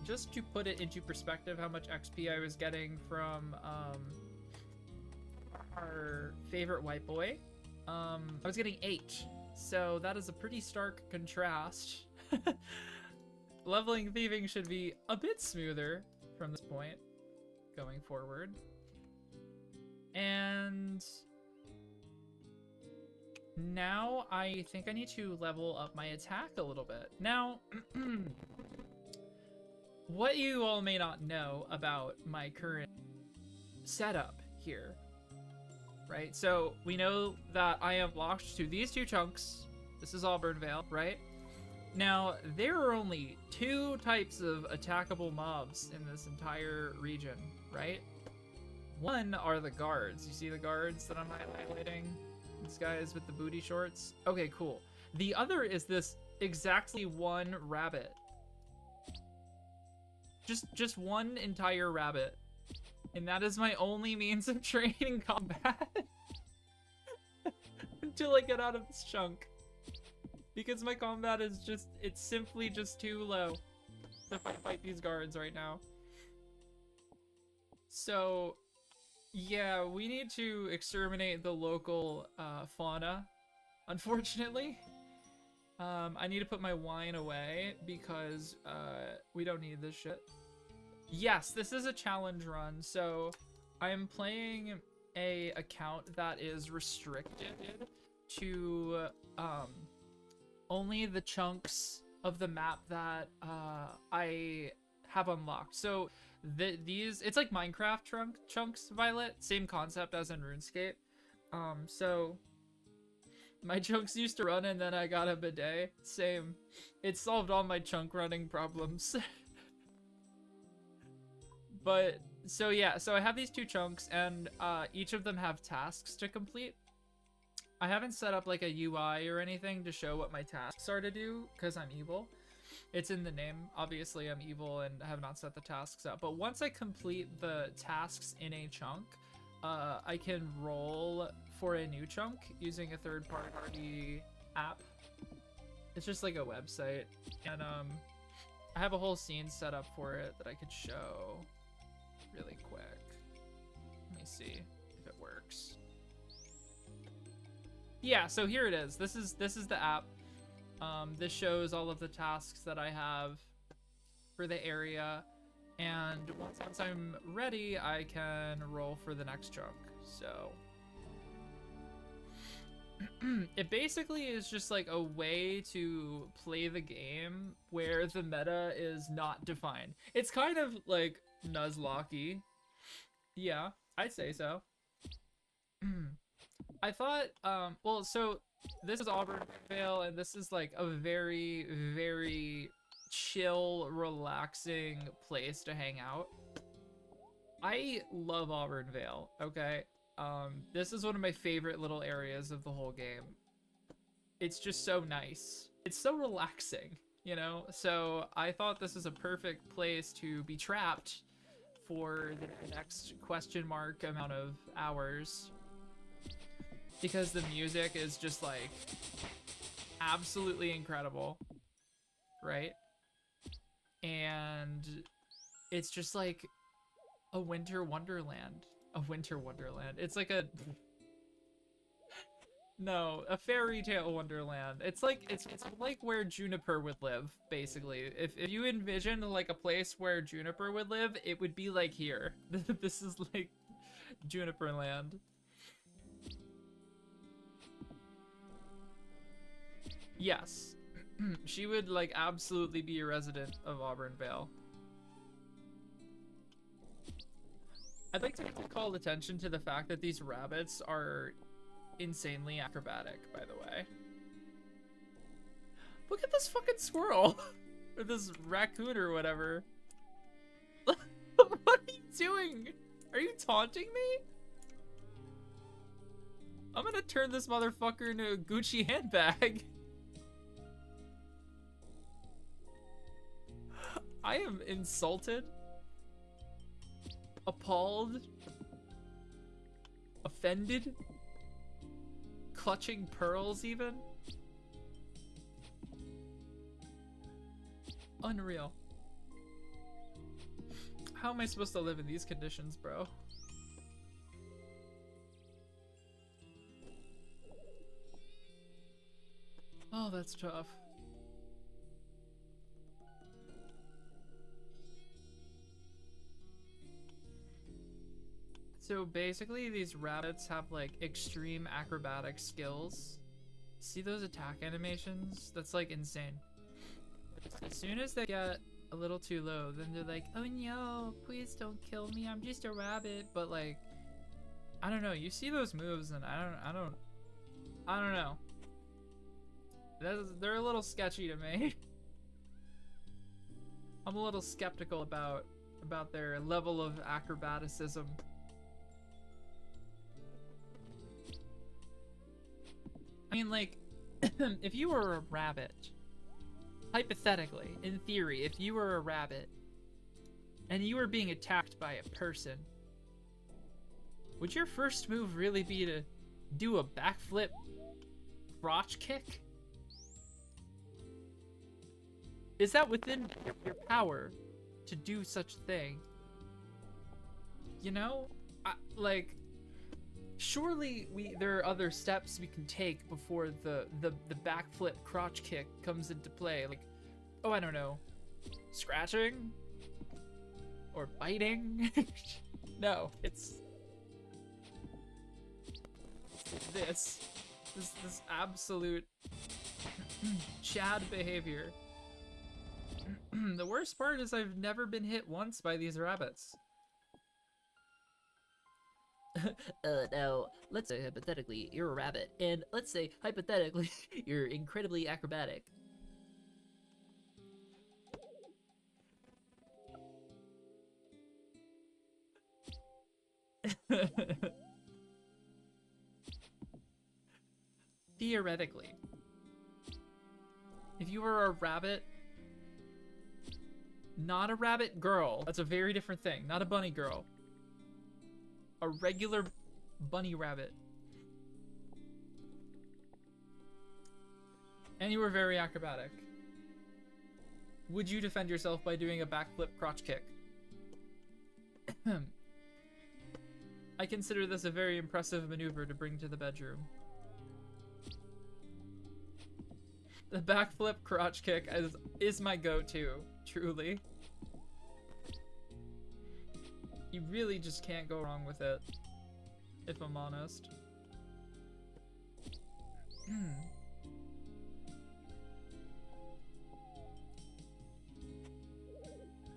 Just to put it into perspective, how much XP I was getting from our favorite white boy. I was getting 8. So that is a pretty stark contrast. Leveling thieving should be a bit smoother from this point going forward. And now I think I need to level up my attack a little bit. Now, what you all may not know about my current setup here, right? So we know that I am locked to these 2 chunks. This is Auburnvale, right? Now, there are only 2 types of attackable mobs in this entire region, right? One are the guards. You see the guards that I'm highlighting? These guys with the booty shorts? Okay, cool. The other is this exactly 1 rabbit. Just 1 entire rabbit. And that is my only means of training combat. Until I get out of this chunk. Because my combat is just, it's simply just too low to fight these guards right now. So, yeah, we need to exterminate the local fauna, unfortunately. I need to put my wine away because we don't need this shit. Yes, this is a challenge run, so I'm playing a account that is restricted to only the chunks of the map that I have unlocked. So these, it's like Minecraft chunks, Violet, same concept as in RuneScape. So my chunks used to run and then I got a bidet. Same. It solved all my chunk running problems. But so yeah, so I have these 2 chunks and each of them have tasks to complete. I haven't set up like a UI or anything to show what my tasks are to do because I'm evil. It's in the name. Obviously, I'm evil and have not set the tasks up. But once I complete the tasks in a chunk, I can roll for a new chunk using a third-party app. It's just like a website. And I have a whole scene set up for it that I could show really quick. Let me see if it works. Yeah, so here it is. This is the app. This shows all of the tasks that I have for the area, and once I'm ready, I can roll for the next chunk. So it basically is just like a way to play the game where the meta is not defined. It's kind of like Nuzlocke. Yeah, I'd say so. I thought, well, so this is Auburnvale, and this is like a very, very chill, relaxing place to hang out. I love Auburnvale, okay? This is one of my favorite little areas of the whole game. It's just so nice. It's so relaxing, you know? So I thought this is a perfect place to be trapped for the next question mark amount of hours. Because the music is just like absolutely incredible, right? And it's just like a winter wonderland. A winter wonderland. It's like a no, a fairy tale wonderland. It's like where Juniper would live, basically. If you envision like a place where Juniper would live, it would be like here. This is like Juniper land. Yes, she would like absolutely be a resident of Auburnvale. I'd like to call attention to the fact that these rabbits are insanely acrobatic, by the way. Look at this fucking squirrel! Or this raccoon or whatever. What are you doing? Are you taunting me? I'm gonna turn this motherfucker into a Gucci handbag. I am insulted, appalled, offended. clutching pearls even? Unreal. How am I supposed to live in these conditions, bro? Oh, that's tough. So basically these rabbits have like extreme acrobatic skills. See those attack animations? That's like insane. As soon as they get a little too low, then they're like, oh no, please don't kill me, I'm just a rabbit. But like, I don't know, you see those moves and I don't know. They're a little sketchy to me. I'm a little skeptical about their level of acrobaticism. I mean, like, if you were a rabbit, hypothetically, in theory, if you were a rabbit and you were being attacked by a person, would your first move really be to do a backflip crotch kick? Is that within your power to do such a thing? You know? Like, surely there are other steps we can take before the backflip crotch kick comes into play. Like, oh, I don't know, scratching or biting. No, it's this absolute Chad behavior. The worst part is I've never been hit once by these rabbits. Now, let's say hypothetically you're a rabbit, and let's say hypothetically you're incredibly acrobatic. Theoretically, if you were a rabbit, not a rabbit girl, that's a very different thing, not a bunny girl, a regular bunny rabbit, and you were very acrobatic, would you defend yourself by doing a backflip crotch kick? I consider this a very impressive maneuver to bring to the bedroom. The backflip crotch kick is my go-to, truly. You really just can't go wrong with it, if I'm honest. I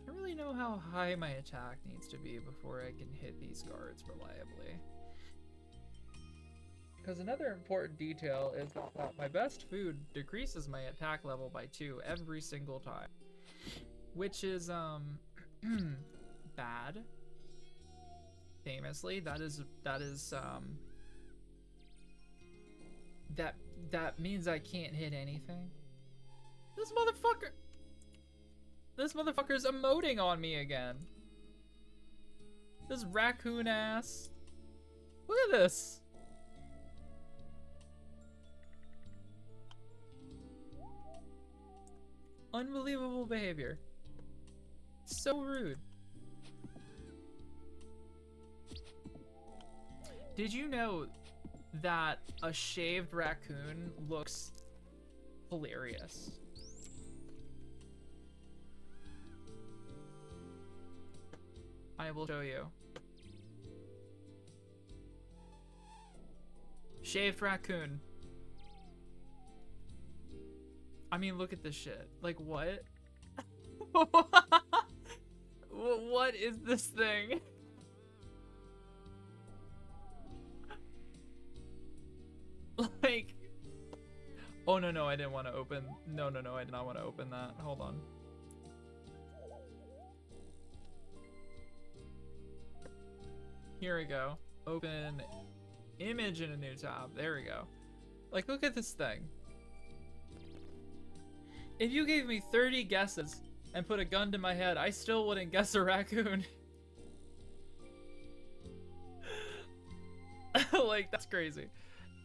don't really know how high my attack needs to be before I can hit these guards reliably. Because another important detail is that my best food decreases my attack level by 2 every single time. Which is, bad. Famously, that means I can't hit anything. This motherfucker's emoting on me again. This raccoon ass. Look at this. Unbelievable behavior. So rude. Did you know that a shaved raccoon looks hilarious? I will show you. Shaved raccoon. I mean, look at this shit. Like, what? What is this thing? Like, oh no, I didn't want to open. No, I did not want to open that. Hold on. Here we go. Open image in a new tab. There we go. Like, look at this thing. If you gave me 30 guesses and put a gun to my head, I still wouldn't guess a raccoon. Like, that's crazy.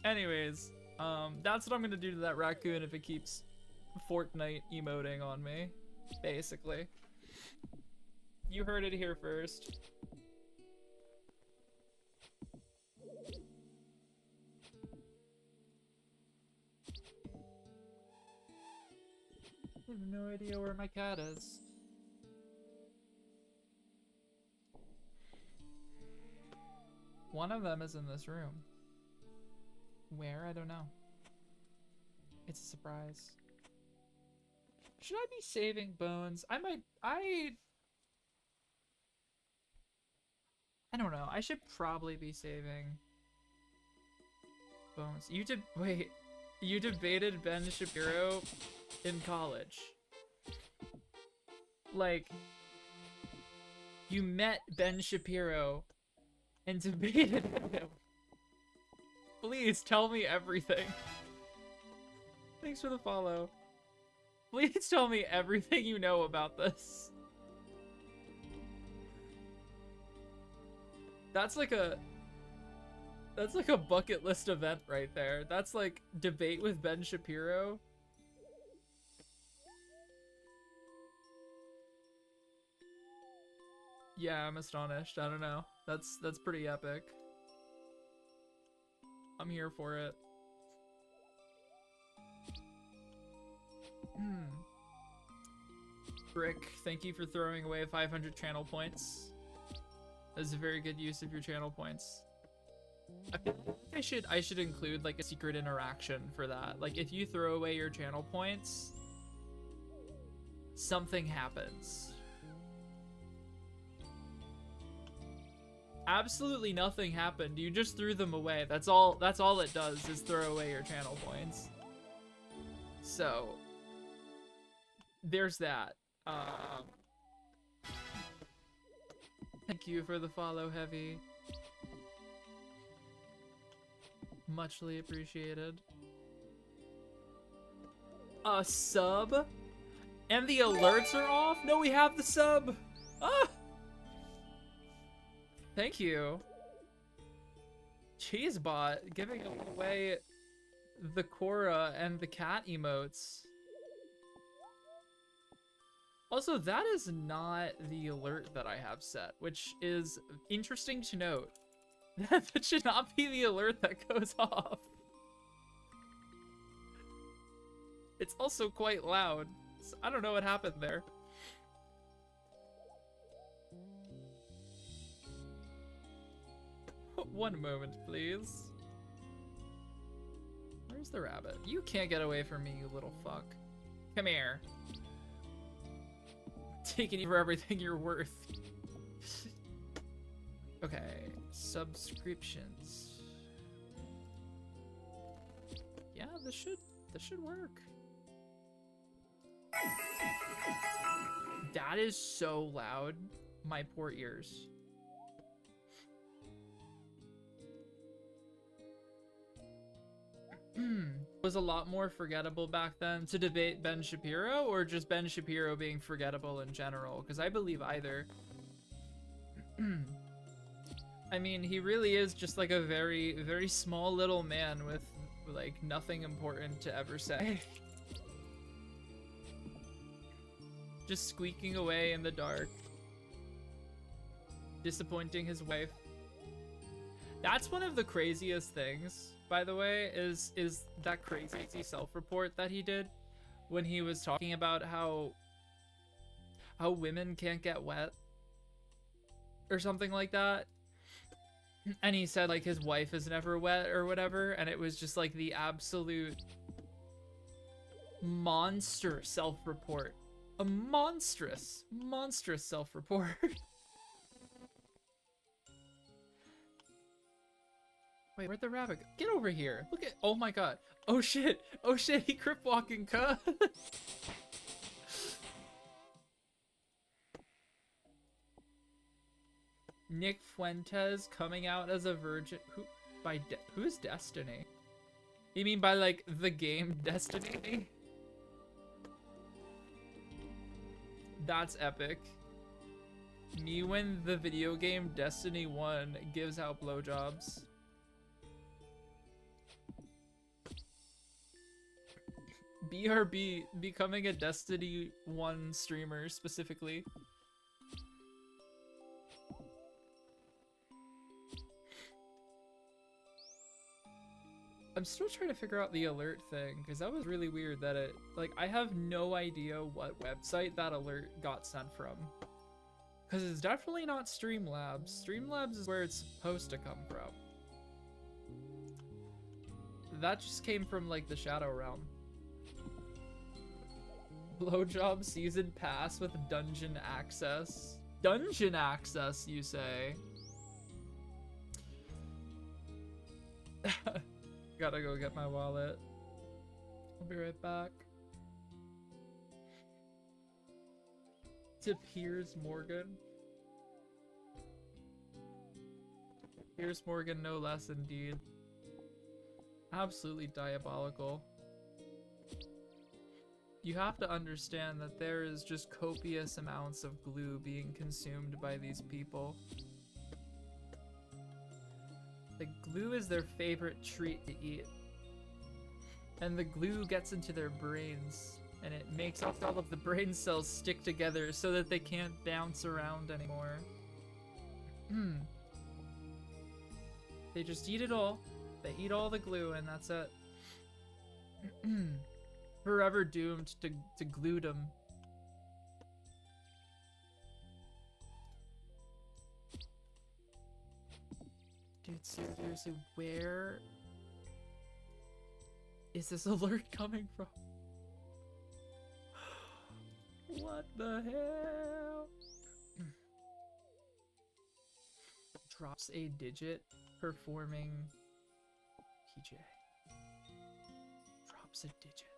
Anyways, that's what I'm gonna do to that raccoon if it keeps Fortnite emoting on me, basically. You heard it here first. I have no idea where my cat is. One of them is in this room. Where? I don't know. It's a surprise. Should I be saving bones? I don't know. I should probably be saving bones. Wait. You debated Ben Shapiro in college. Like, you met Ben Shapiro and debated him. Please tell me everything. Thanks for the follow. Please tell me everything you know about this. That's like a bucket list event right there. That's like debate with Ben Shapiro. Yeah, I'm astonished. I don't know. That's pretty epic. I'm here for it. Brick, thank you for throwing away 500 channel points. That's a very good use of your channel points. I feel like I should include like a secret interaction for that. Like if you throw away your channel points, something happens. Absolutely nothing happened. You just threw them away. That's all it does is throw away your channel points. So there's that. Thank you for the follow, Heavy. Muchly appreciated. A sub? And the alerts are off? No, we have the sub! Ah! Thank you. Cheesebot giving away the Cora and the cat emotes. Also, that is not the alert that I have set, which is interesting to note. That should not be the alert that goes off. It's also quite loud, so I don't know what happened there. One moment, please. Where's the rabbit? You can't get away from me, you little fuck. Come here. Taking you for everything you're worth. Okay, subscriptions. Yeah, this should work. That is so loud. My poor ears. Was a lot more forgettable back then to debate Ben Shapiro, or just Ben Shapiro being forgettable in general? Because I believe either. I mean, he really is just like a very, very small little man with like nothing important to ever say. Just squeaking away in the dark. Disappointing his wife. That's one of the craziest things, by the way, is that crazy self-report that he did when he was talking about how women can't get wet or something like that. And he said like his wife is never wet or whatever, and it was just like the absolute monster self-report. A monstrous self-report. Wait, where'd the rabbit go? Get over here. Look at, oh my god. Oh shit, he crip walking, cuh. Nick Fuentes coming out as a virgin. Who's Destiny? You mean by like the game Destiny? That's epic. Me when the video game Destiny 1 gives out blowjobs. BRB, becoming a Destiny 1 streamer specifically. I'm still trying to figure out the alert thing, because that was really weird that it, like, I have no idea what website that alert got sent from. Because it's definitely not Streamlabs. Streamlabs is where it's supposed to come from. That just came from, like, the Shadow Realm. Blowjob season pass with dungeon access. Dungeon access, you say? Gotta go get my wallet. I'll be right back. To Piers Morgan. Piers Morgan, no less indeed. Absolutely diabolical. You have to understand that there is just copious amounts of glue being consumed by these people. The glue is their favorite treat to eat. And the glue gets into their brains, and it makes all of the brain cells stick together so that they can't bounce around anymore. They just eat it all. They eat all the glue, and that's it. Forever doomed to gluedom. Dude, seriously, where is this alert coming from? What the hell? Drops a digit performing PJ. Drops a digit.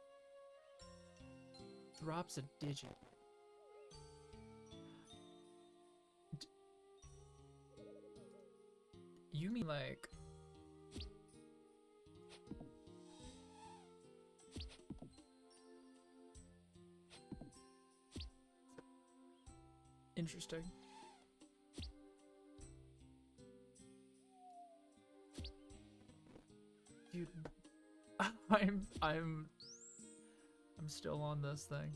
Drops a digit. You mean like... Interesting. Dude, I'm still on this thing.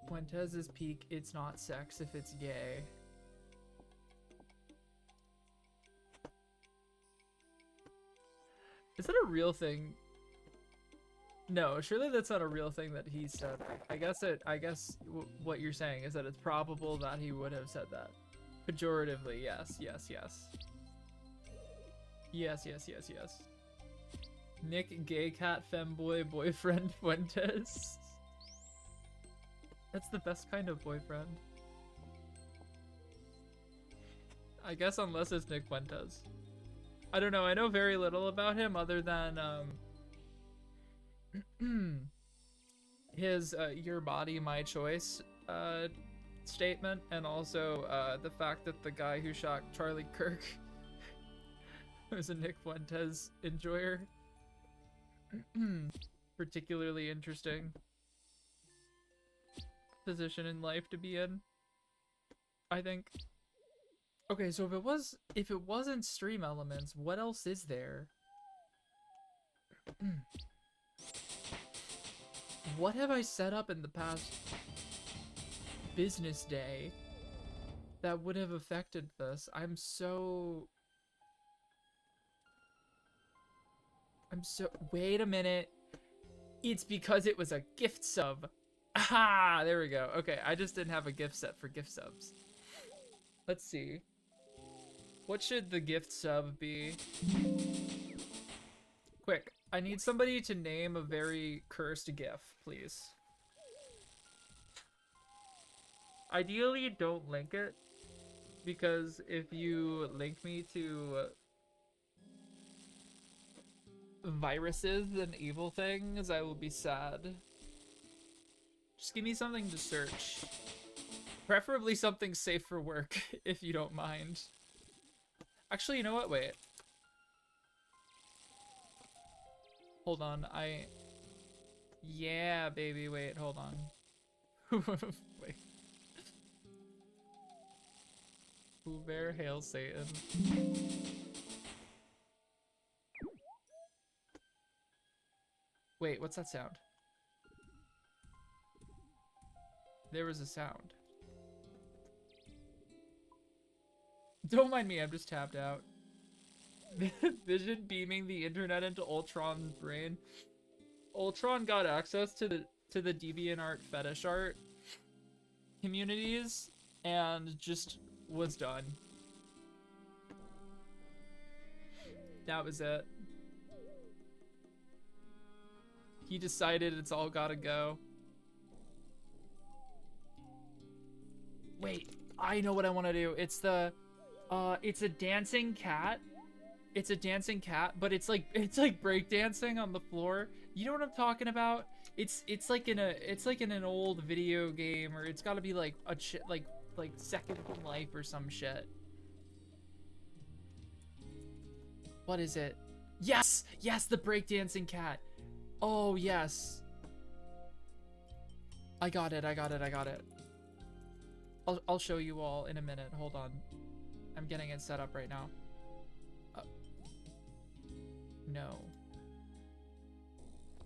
Fuentes' peak, it's not sex if it's gay. Is that a real thing? No, surely that's not a real thing that he said. I guess what you're saying is that it's probable that he would have said that. Pejoratively, yes, yes, yes. Yes, yes, yes, yes. Nick gay cat femboy boyfriend Fuentes. That's the best kind of boyfriend. I guess unless it's Nick Fuentes. I don't know, I know very little about him other than his your body my choice statement, and also the fact that the guy who shot Charlie Kirk was a Nick Fuentes enjoyer. Particularly interesting position in life to be in, I think. Okay, so if it wasn't stream elements, what else is there? What have I set up in the past business day that would have affected this? I'm so... Wait a minute. It's because it was a gift sub. Ah, there we go. Okay, I just didn't have a gift set for gift subs. Let's see. What should the gift sub be? Quick, I need somebody to name a very cursed GIF, please. Ideally, don't link it, because if you link me to viruses and evil things, I will be sad. Just give me something to search. Preferably something safe for work, if you don't mind. Actually, you know what? Wait. Hold on, Yeah, baby, wait, hold on. Wait. Uber, hail Satan. Wait, what's that sound? There was a sound. Don't mind me, I'm just tapped out. Vision beaming the internet into Ultron's brain. Ultron got access to the DeviantArt fetish art communities and just was done. That was it. He decided it's all gotta go. Wait, I know what I want to do. It's the, it's a dancing cat. It's a dancing cat, but it's like breakdancing on the floor. You know what I'm talking about? It's like in an old video game, or it's got to be like a like Second Life or some shit. What is it? Yes, yes, the breakdancing cat. Oh yes. I got it. I'll show you all in a minute. Hold on. I'm getting it set up right now. No.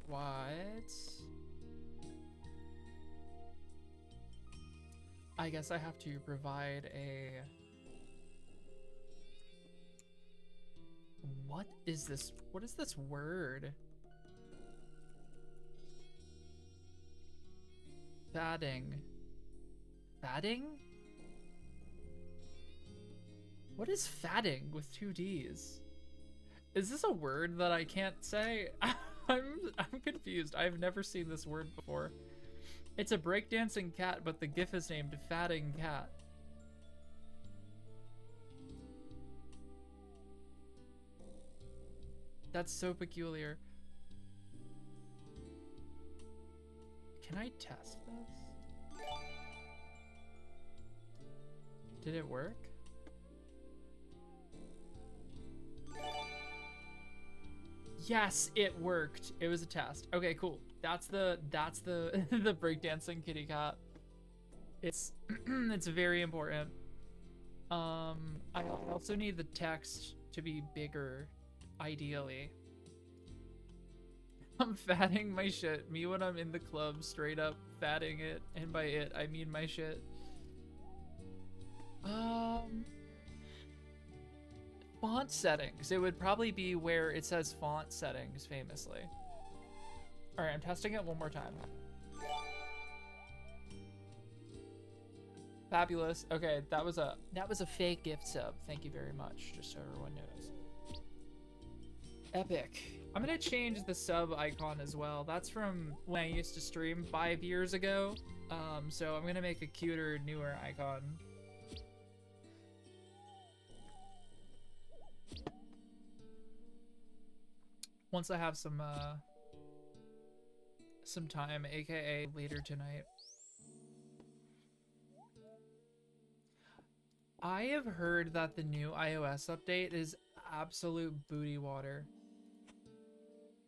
What? I guess I have to provide a... What is this? What is this word? Fatting. Fatting? What is fatting with 2 Ds? Is this a word that I can't say? I'm confused. I've never seen this word before. It's a breakdancing cat, but the GIF is named Fatting Cat. That's so peculiar. Can I test this? Did it work? Yes, it worked. It was a test. Okay, cool. That's the the breakdancing kitty cat. It's it's very important. I also need the text to be bigger, ideally. I'm fatting my shit. Me when I'm in the club, straight up fatting it, and by it I mean my shit. Font settings. It would probably be where it says font settings, famously. Alright, I'm testing it one more time. Fabulous. Okay, that was a fake gift sub. Thank you very much, just so everyone knows. Epic. I'm gonna change the sub icon as well. That's from when I used to stream 5 years ago. So I'm gonna make a cuter, newer icon. Once I have some time, aka later tonight. I have heard that the new iOS update is absolute booty water.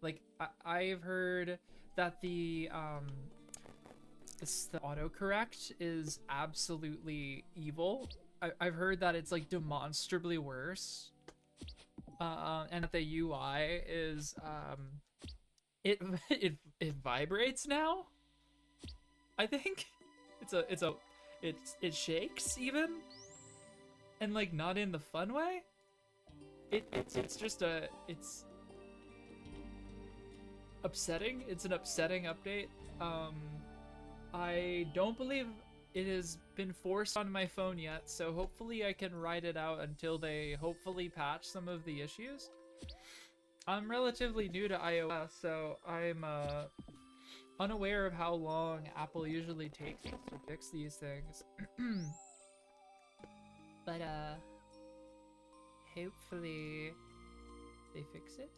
Like, I've heard that the autocorrect is absolutely evil. I've heard that it's like demonstrably worse. And that the UI is it vibrates now. I think it shakes even, and like not in the fun way. It's just it's upsetting. It's an upsetting update. I don't believe it has been forced on my phone yet, so hopefully I can ride it out until they hopefully patch some of the issues. I'm relatively new to iOS, so I'm unaware of how long Apple usually takes to fix these things. But hopefully they fix it.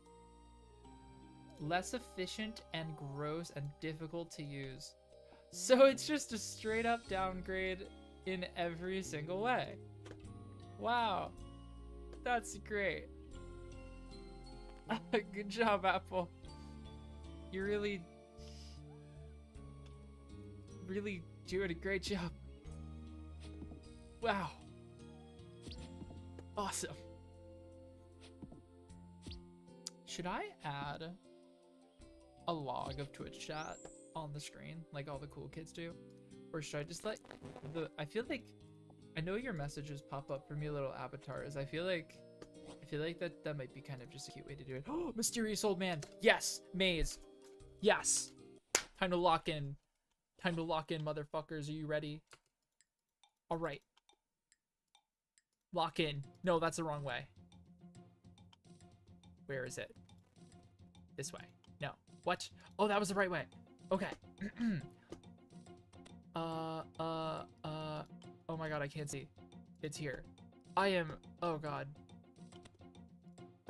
Less efficient and gross and difficult to use. So it's just a straight up downgrade in every single way. Wow. That's great. Good job, Apple. You're really doing a great job. Wow. Awesome. Should I add a log of Twitch chat on the screen like all the cool kids do? Or should I just let I feel like I know your messages pop up from your little avatars. I feel like that might be kind of just a cute way to do it. Oh, mysterious old man. Yes, maze. Yes. Time to lock in. Time to lock in, motherfuckers. Are you ready? All right. Lock in. No, that's the wrong way. Where is it? This way. No. What? Oh, that was the right way. Okay. Oh my god, I can't see. It's here. I am. Oh god.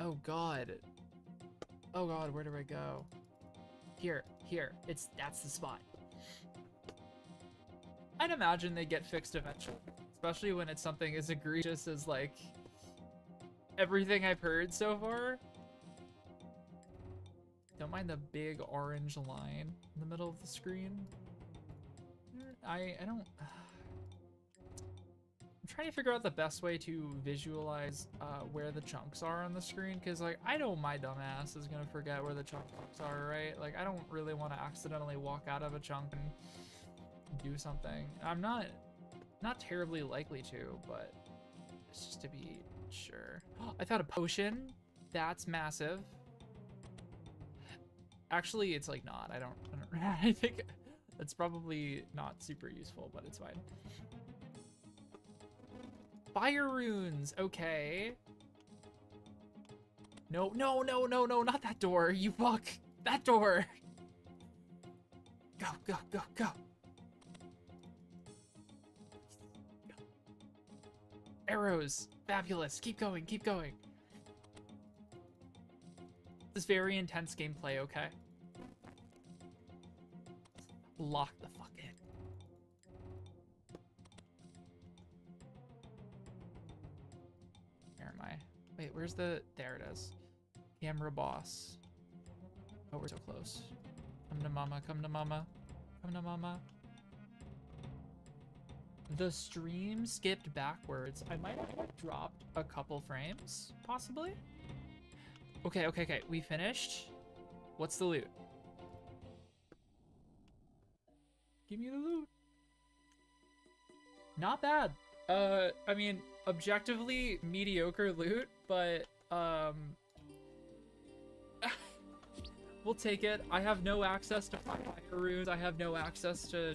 Oh god. Oh god, where do I go? Here. That's the spot. I'd imagine they get fixed eventually, especially when it's something as egregious as like everything I've heard so far. Don't mind the big orange line in the middle of the screen. I don't. I'm trying to figure out the best way to visualize where the chunks are on the screen, because like I know my dumb ass is gonna forget where the chunks are, right? Like I don't really want to accidentally walk out of a chunk and do something. I'm not terribly likely to, but it's just to be sure. I found a potion. That's massive. Actually, it's like not. I don't I think that's probably not super useful, but it's fine. Fire runes. Okay. No, not that door. You fuck. That door. Go. Arrows. Fabulous. Keep going. This is very intense gameplay, okay? Lock the fuck in. Where am I? Wait, where's the... There it is. Camera boss. Oh, we're so close. Come to mama. The stream skipped backwards. I might have dropped a couple frames, possibly? Okay. We finished. What's the loot? Give me the loot. Not bad. I mean, objectively mediocre loot, but we'll take it. I have no access to fire runes. I have no access to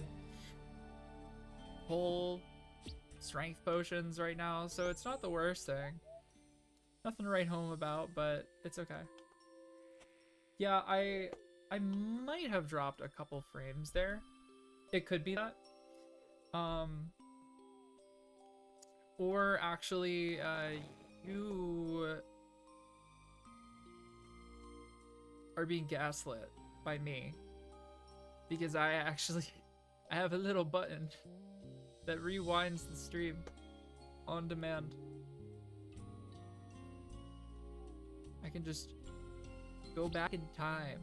whole strength potions right now, so it's not the worst thing. Nothing to write home about, but it's okay. Yeah, I might have dropped a couple frames there. It could be that. Or actually, you are being gaslit by me. Because I have a little button that rewinds the stream on demand. I can just go back in time.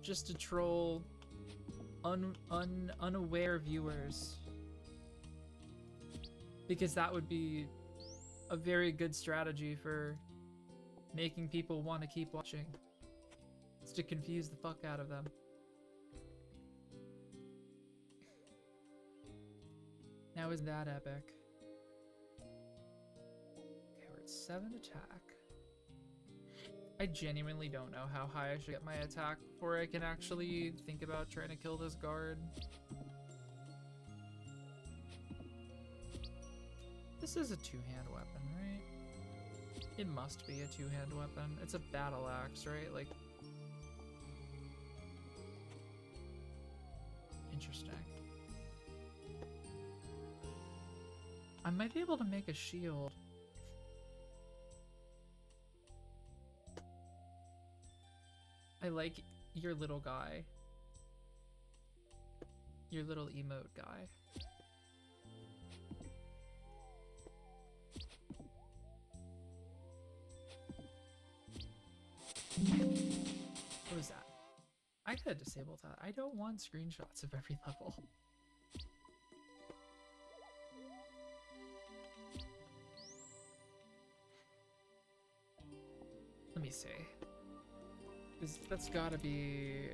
Just to troll unaware viewers. Because that would be a very good strategy for making people want to keep watching. It's to confuse the fuck out of them. Now isn't that epic? Okay, we're at 7 attack. I genuinely don't know how high I should get my attack before I can actually think about trying to kill this guard. This is a two-hand weapon, right? It must be a two-hand weapon. It's a battle axe, right? Like... Interesting. I might be able to make a shield. I like your little guy. Your little emote guy. What was that? I could have disabled that. I don't want screenshots of every level. Let me me see. That's gotta be...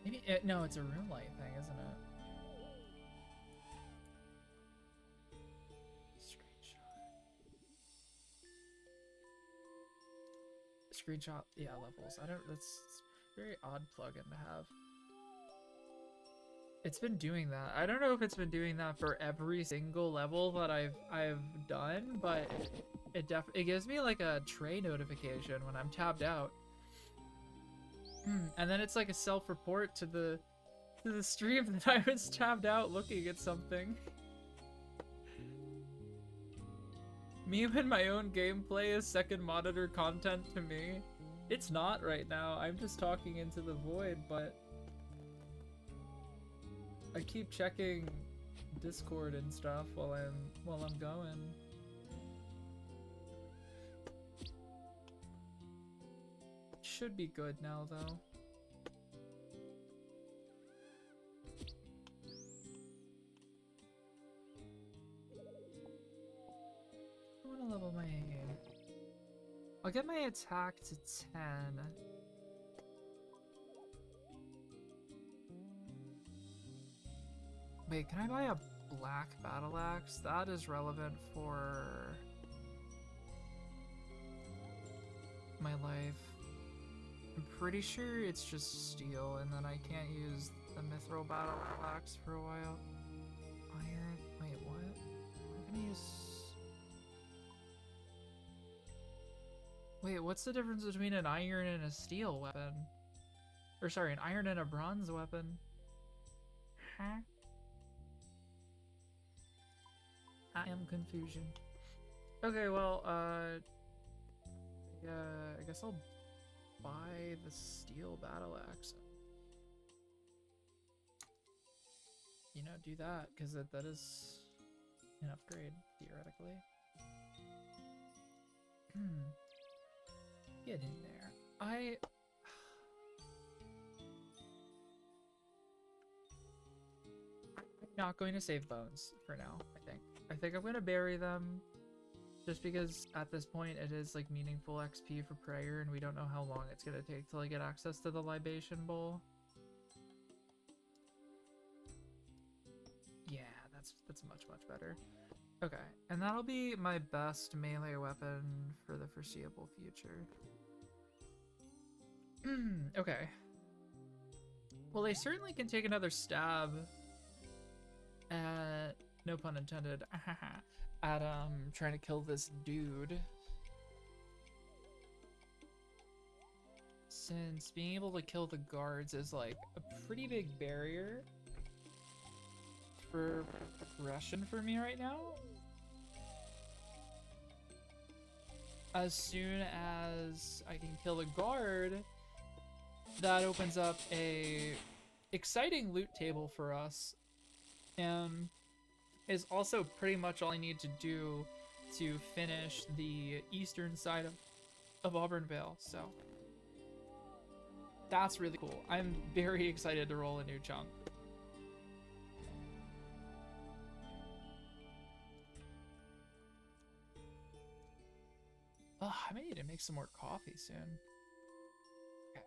Maybe... no, it's a rune light thing, isn't it? Screenshot, yeah, levels. I don't, that's a very odd plugin to have. It's been doing that. I don't know if it's been doing that for every single level that I've done, but it gives me like a tray notification when I'm tabbed out. And then it's like a self-report to the stream that I was tabbed out looking at something. Me when my own gameplay is second monitor content to me. It's not right now. I'm just talking into the void, but I keep checking Discord and stuff while I'm going. Should be good now though. I want to level my... I'll get my attack to 10. Wait, can I buy a black battle axe? That is relevant for my life. I'm pretty sure it's just steel, and then I can't use the mithril battle axe for a while. Iron... Wait, what? I'm gonna use... Wait, what's the difference between an iron and a steel weapon? Or sorry, an iron and a bronze weapon? Huh? I am confusion. Okay, well, yeah, I guess I'll buy the steel battle axe. You know, do that, because that is an upgrade, theoretically. Get in there. I'm not going to save bones for now, I think. I think I'm going to bury them just because at this point it is like meaningful XP for prayer and we don't know how long it's going to take till I get access to the libation bowl. Yeah, that's much better. Okay, and that'll be my best melee weapon for the foreseeable future. Okay. Well, they certainly can take another stab at, no pun intended, at trying to kill this dude. Since being able to kill the guards is like a pretty big barrier for progression for me right now. As soon as I can kill a guard, that opens up a exciting loot table for us, and is also pretty much all I need to do to finish the eastern side of Auburn-Vale, so that's really cool. I'm very excited to roll a new chunk. Oh, I may need to make some more coffee soon. Okay.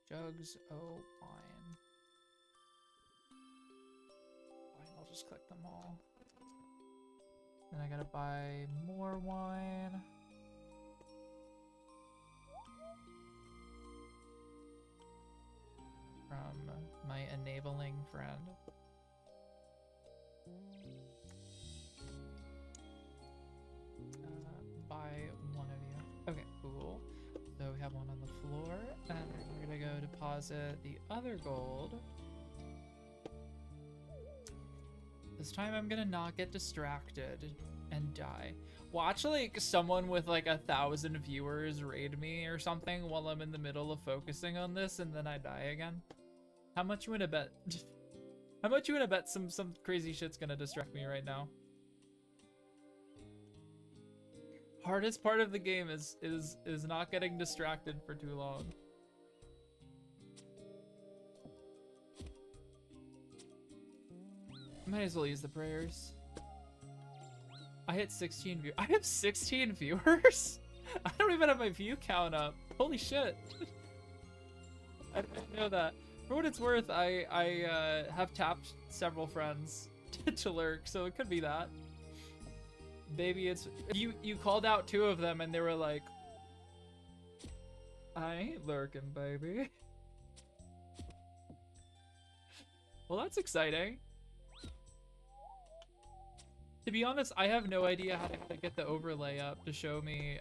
Jugs, wine. Fine, I'll just click them all. Then I gotta buy more wine. From my enabling friend. By one of you. Okay, cool. So we have one on the floor, and we're gonna go deposit the other gold. This time I'm gonna not get distracted and die. Watch like someone with like 1,000 viewers raid me or something while I'm in the middle of focusing on this, and then I die again. How much you wanna bet? How much you wanna bet some crazy shit's gonna distract me right now? Hardest part of the game is not getting distracted for too long. Might as well use the prayers. I hit 16 viewers. I have 16 viewers? I don't even have my view count up. Holy shit. I didn't know that. For what it's worth, I have tapped several friends to lurk, so it could be that. Maybe it's you called out 2 of them and they were like, I ain't lurking, baby. Well, that's exciting. To be honest, I have no idea how to get the overlay up to show me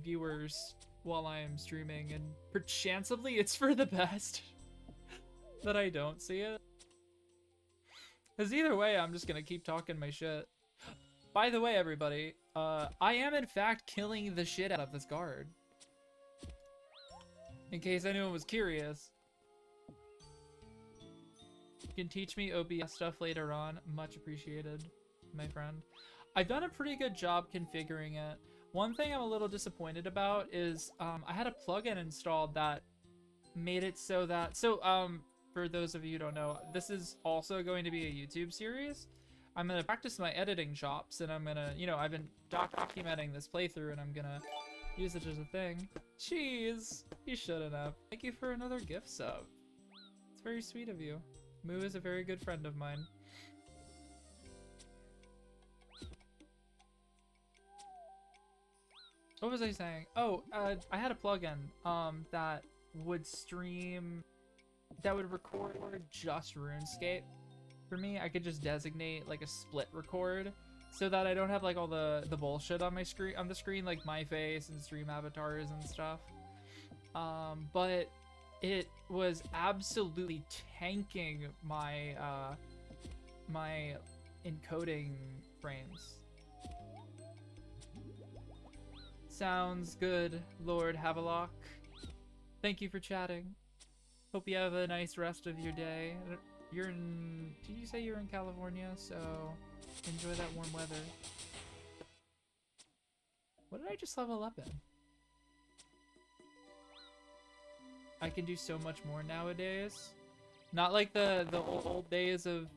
viewers while I'm streaming, and perchancedly it's for the best that I don't see it. Because either way, I'm just gonna keep talking my shit. By the way, everybody, I am in fact killing the shit out of this guard. In case anyone was curious. You can teach me OBS stuff later on. Much appreciated, my friend. I've done a pretty good job configuring it. One thing I'm a little disappointed about is I had a plugin installed that made it so that... for those of you who don't know, this is also going to be a YouTube series. I'm going to practice my editing chops, and I'm going to, you know, I've been documenting this playthrough, and I'm going to use it as a thing. Jeez, you shouldn't have. Thank you for another gift sub. It's very sweet of you. Moo is a very good friend of mine. What was I saying? Oh, I had a plugin that would stream, that would record just RuneScape for me. I could just designate like a split record so that I don't have like all the bullshit on my screen, on the screen, like my face and stream avatars and stuff. But it was absolutely tanking my my encoding frames. Sounds good, Lord Havelock. Thank you for chatting. Hope you have a nice rest of your day. You're in... Did you say you're in California? So enjoy that warm weather. What did I just level up in? I can do so much more nowadays. Not like the old days of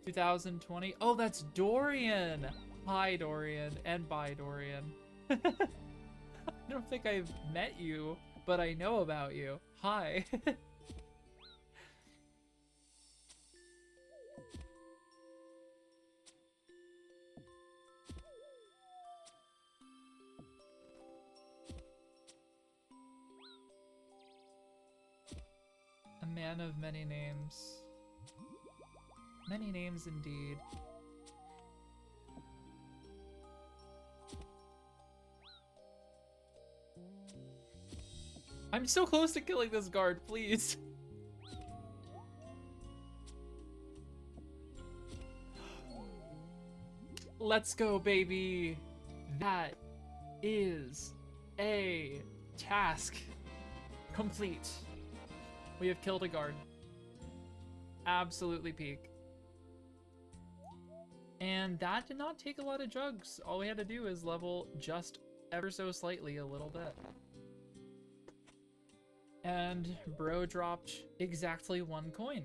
2020. Oh, that's Dorian! Hi, Dorian. And bye, Dorian. I don't think I've met you, but I know about you. Hi. A man of many names. Many names indeed. I'm so close to killing this guard, please. Let's go, baby. That is a task complete. We have killed a guard. Absolutely peak. And that did not take a lot of jugs. All we had to do is level just ever so slightly a little bit. And bro dropped exactly 1 coin.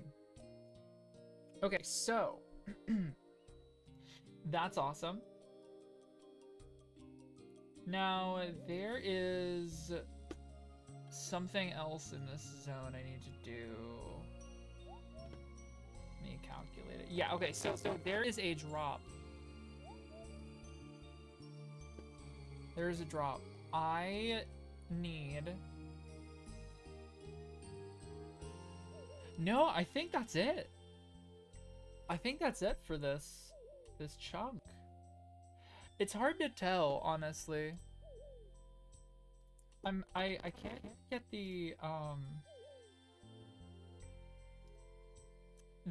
Okay, so that's awesome. Now there is something else in this zone I need to do. Let me calculate it. Yeah, okay, so there is a drop. There is a drop. I need... No, I think that's it. I think that's it for this chunk. It's hard to tell, honestly. I can't get the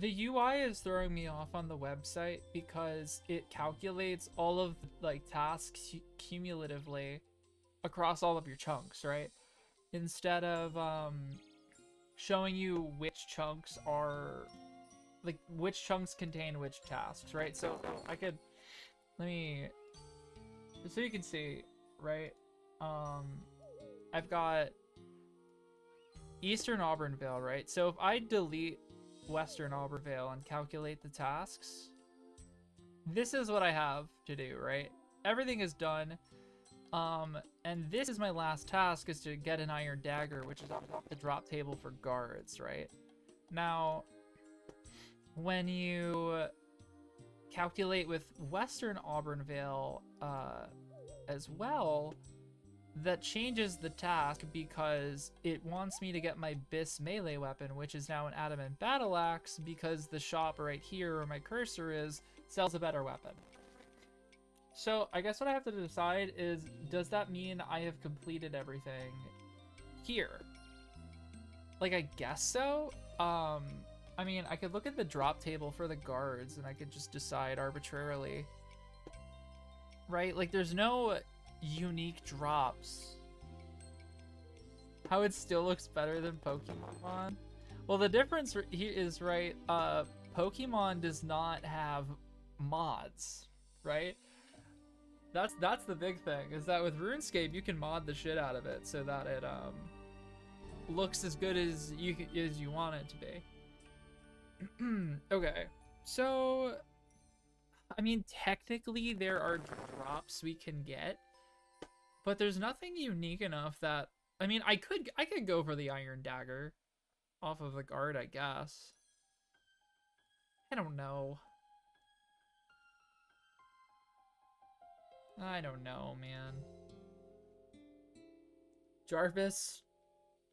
UI is throwing me off on the website because it calculates all of like tasks cumulatively across all of your chunks, right? Instead of showing you which chunks are like which chunks contain which tasks, right? So I could so you can see, right? I've got Eastern Auburnvale, right? So if I delete Western Auburnvale and calculate the tasks, this is what I have to do, right? Everything is done. And this is my last task, is to get an iron dagger, which is off the drop table for guards, right? Now, when you calculate with Western Auburn as well, that changes the task because it wants me to get my Bis melee weapon, which is now an adamant battle axe, because the shop right here where my cursor is sells a better weapon. So I guess what I have to decide is, does that mean I have completed everything here? Like, I guess so. I mean, I could look at the drop table for the guards and I could just decide arbitrarily. Right? Like, there's no unique drops. How it still looks better than Pokemon? Well, the difference here is, right, Pokemon does not have mods, right? That's the big thing, is that with RuneScape you can mod the shit out of it so that it looks as good as you want it to be. Okay, so I mean, technically there are drops we can get, but there's nothing unique enough that, I mean, I could go for the iron dagger off of the guard, I guess. I don't know. I don't know, man. Jarvis,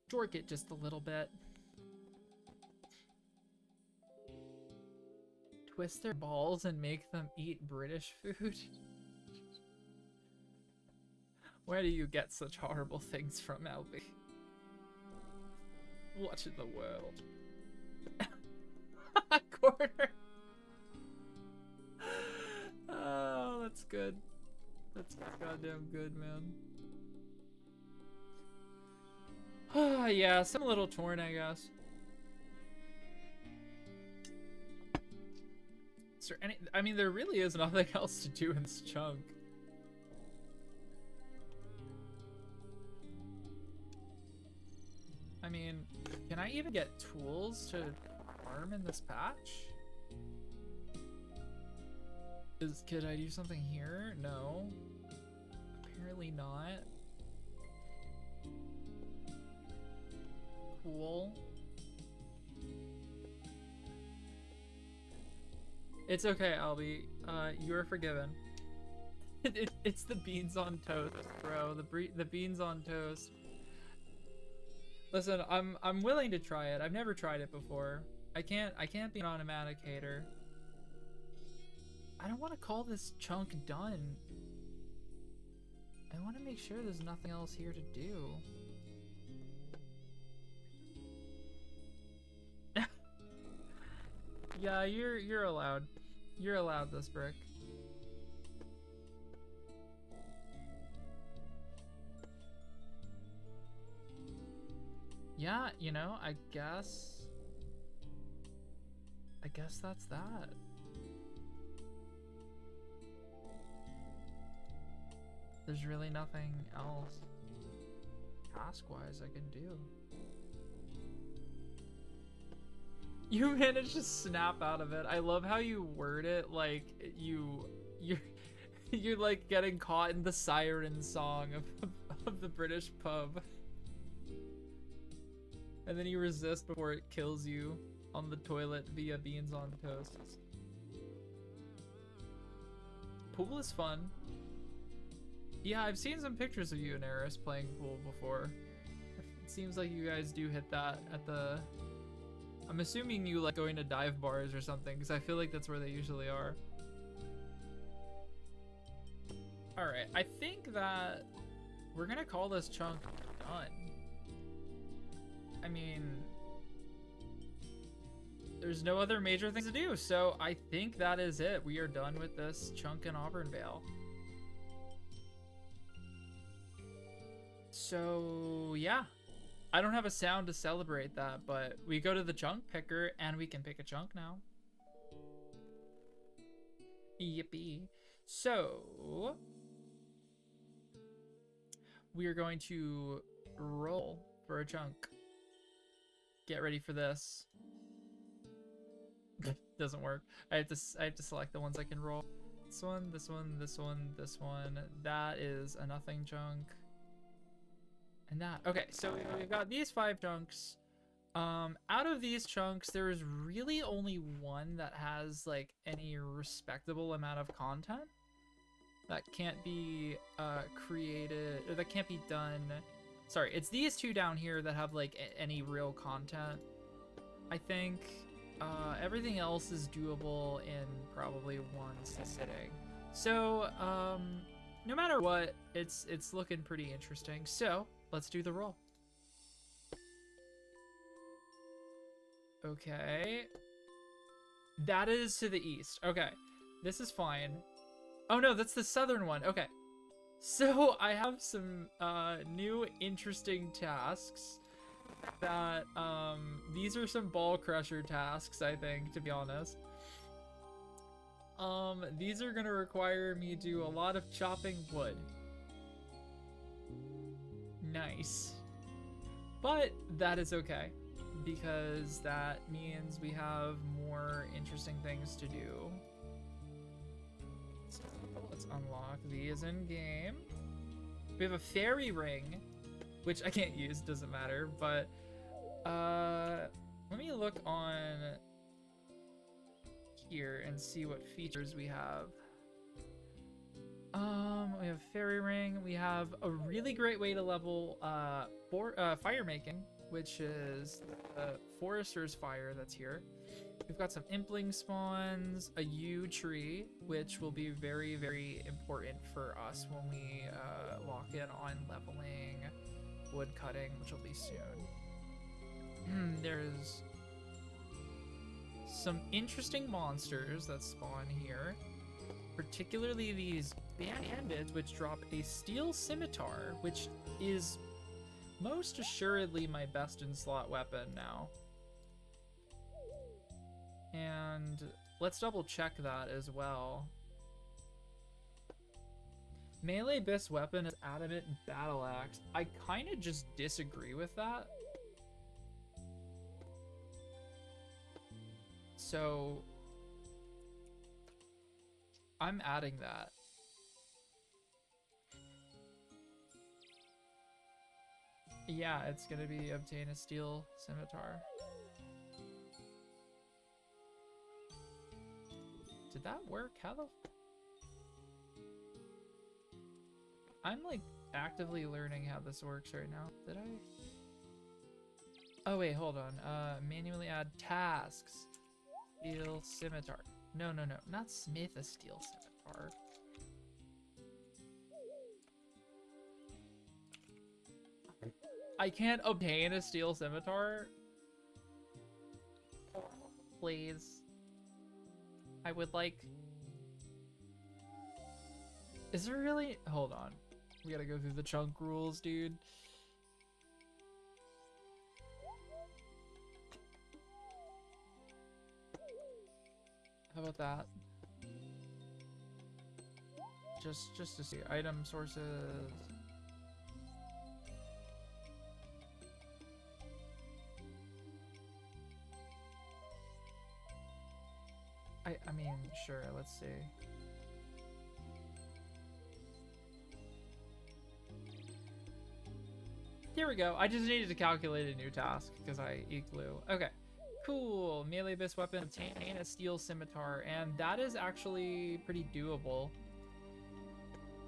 dork it just a little bit. Twist their balls and make them eat British food? Where do you get such horrible things from, Albie? What in the world? Quarter! Oh, that's good. That's goddamn good, man. Yeah, so I'm a little torn, I guess. Is there any? I mean, there really is nothing else to do in this chunk. I mean, can I even get tools to farm in this patch? Could I do something here? No. Apparently not. Cool. It's okay, Albie. You are forgiven. It's the beans on toast, bro. The beans on toast. Listen, I'm willing to try it. I've never tried it before. I can't be an automatic hater. I don't want to call this chunk done. I want to make sure there's nothing else here to do. Yeah, you're allowed. You're allowed this brick. Yeah, you know, I guess that's that. There's really nothing else task-wise I can do. You managed to snap out of it. I love how you word it like you're like getting caught in the siren song of the British pub. And then you resist before it kills you on the toilet via beans on toast. Pool is fun. Yeah, I've seen some pictures of you and Eris playing pool before. It seems like you guys do hit that at the... I'm assuming you like going to dive bars or something, because I feel like that's where they usually are. Alright, I think that we're gonna call this chunk done. I mean, there's no other major things to do, so I think that is it. We are done with this chunk in Auburndale. So, yeah. I don't have a sound to celebrate that, but we go to the chunk picker and we can pick a chunk now. Yippee. So, we are going to roll for a chunk. Get ready for this. Doesn't work. I have to select the ones I can roll. This one, this one, this one, this one. That is a nothing chunk. And that. Okay, so we've got these 5 chunks. Out of these chunks, there is really only one that has like any respectable amount of content that can't be created, or that can't be done. Sorry, it's these 2 down here that have like any real content. I think everything else is doable in probably one sitting. So no matter what, it's looking pretty interesting. So let's do the roll. Okay. That is to the east. Okay. This is fine. Oh no, that's the southern one. Okay. So I have some new interesting tasks that these are some ball crusher tasks, I think, to be honest. These are gonna require me to do a lot of chopping wood. Nice. But that is okay, because that means we have more interesting things to do. So let's unlock these in game. We have a fairy ring, which I can't use, doesn't matter, but let me look on here and see what features we have. We have fairy ring. We have a really great way to level fire making, which is the forester's fire that's here. We've got some impling spawns, a yew tree, which will be very, very important for us when we lock in on leveling wood cutting, which will be soon. There's some interesting monsters that spawn here, particularly these bandits, which drop a steel scimitar, which is most assuredly my best in slot weapon now. And let's double check that as well. Melee best weapon is adamant battle axe. I kind of just disagree with that. So I'm adding that. Yeah, it's gonna be obtain a steel scimitar. Did that work? How the... I'm like actively learning how this works right now. Did I? Oh wait, hold on. Manually add tasks. Steel scimitar. No, no, no. Not smith a steel scimitar. I can't obtain a steel scimitar? Please. I would like... Is there really... Hold on. We gotta go through the chunk rules, dude. How about that? Just to see. Item sources. I mean, sure, let's see. Here we go. I just needed to calculate a new task because I igloo. Okay, cool. Melee based weapon, obtain a steel scimitar, and that is actually pretty doable.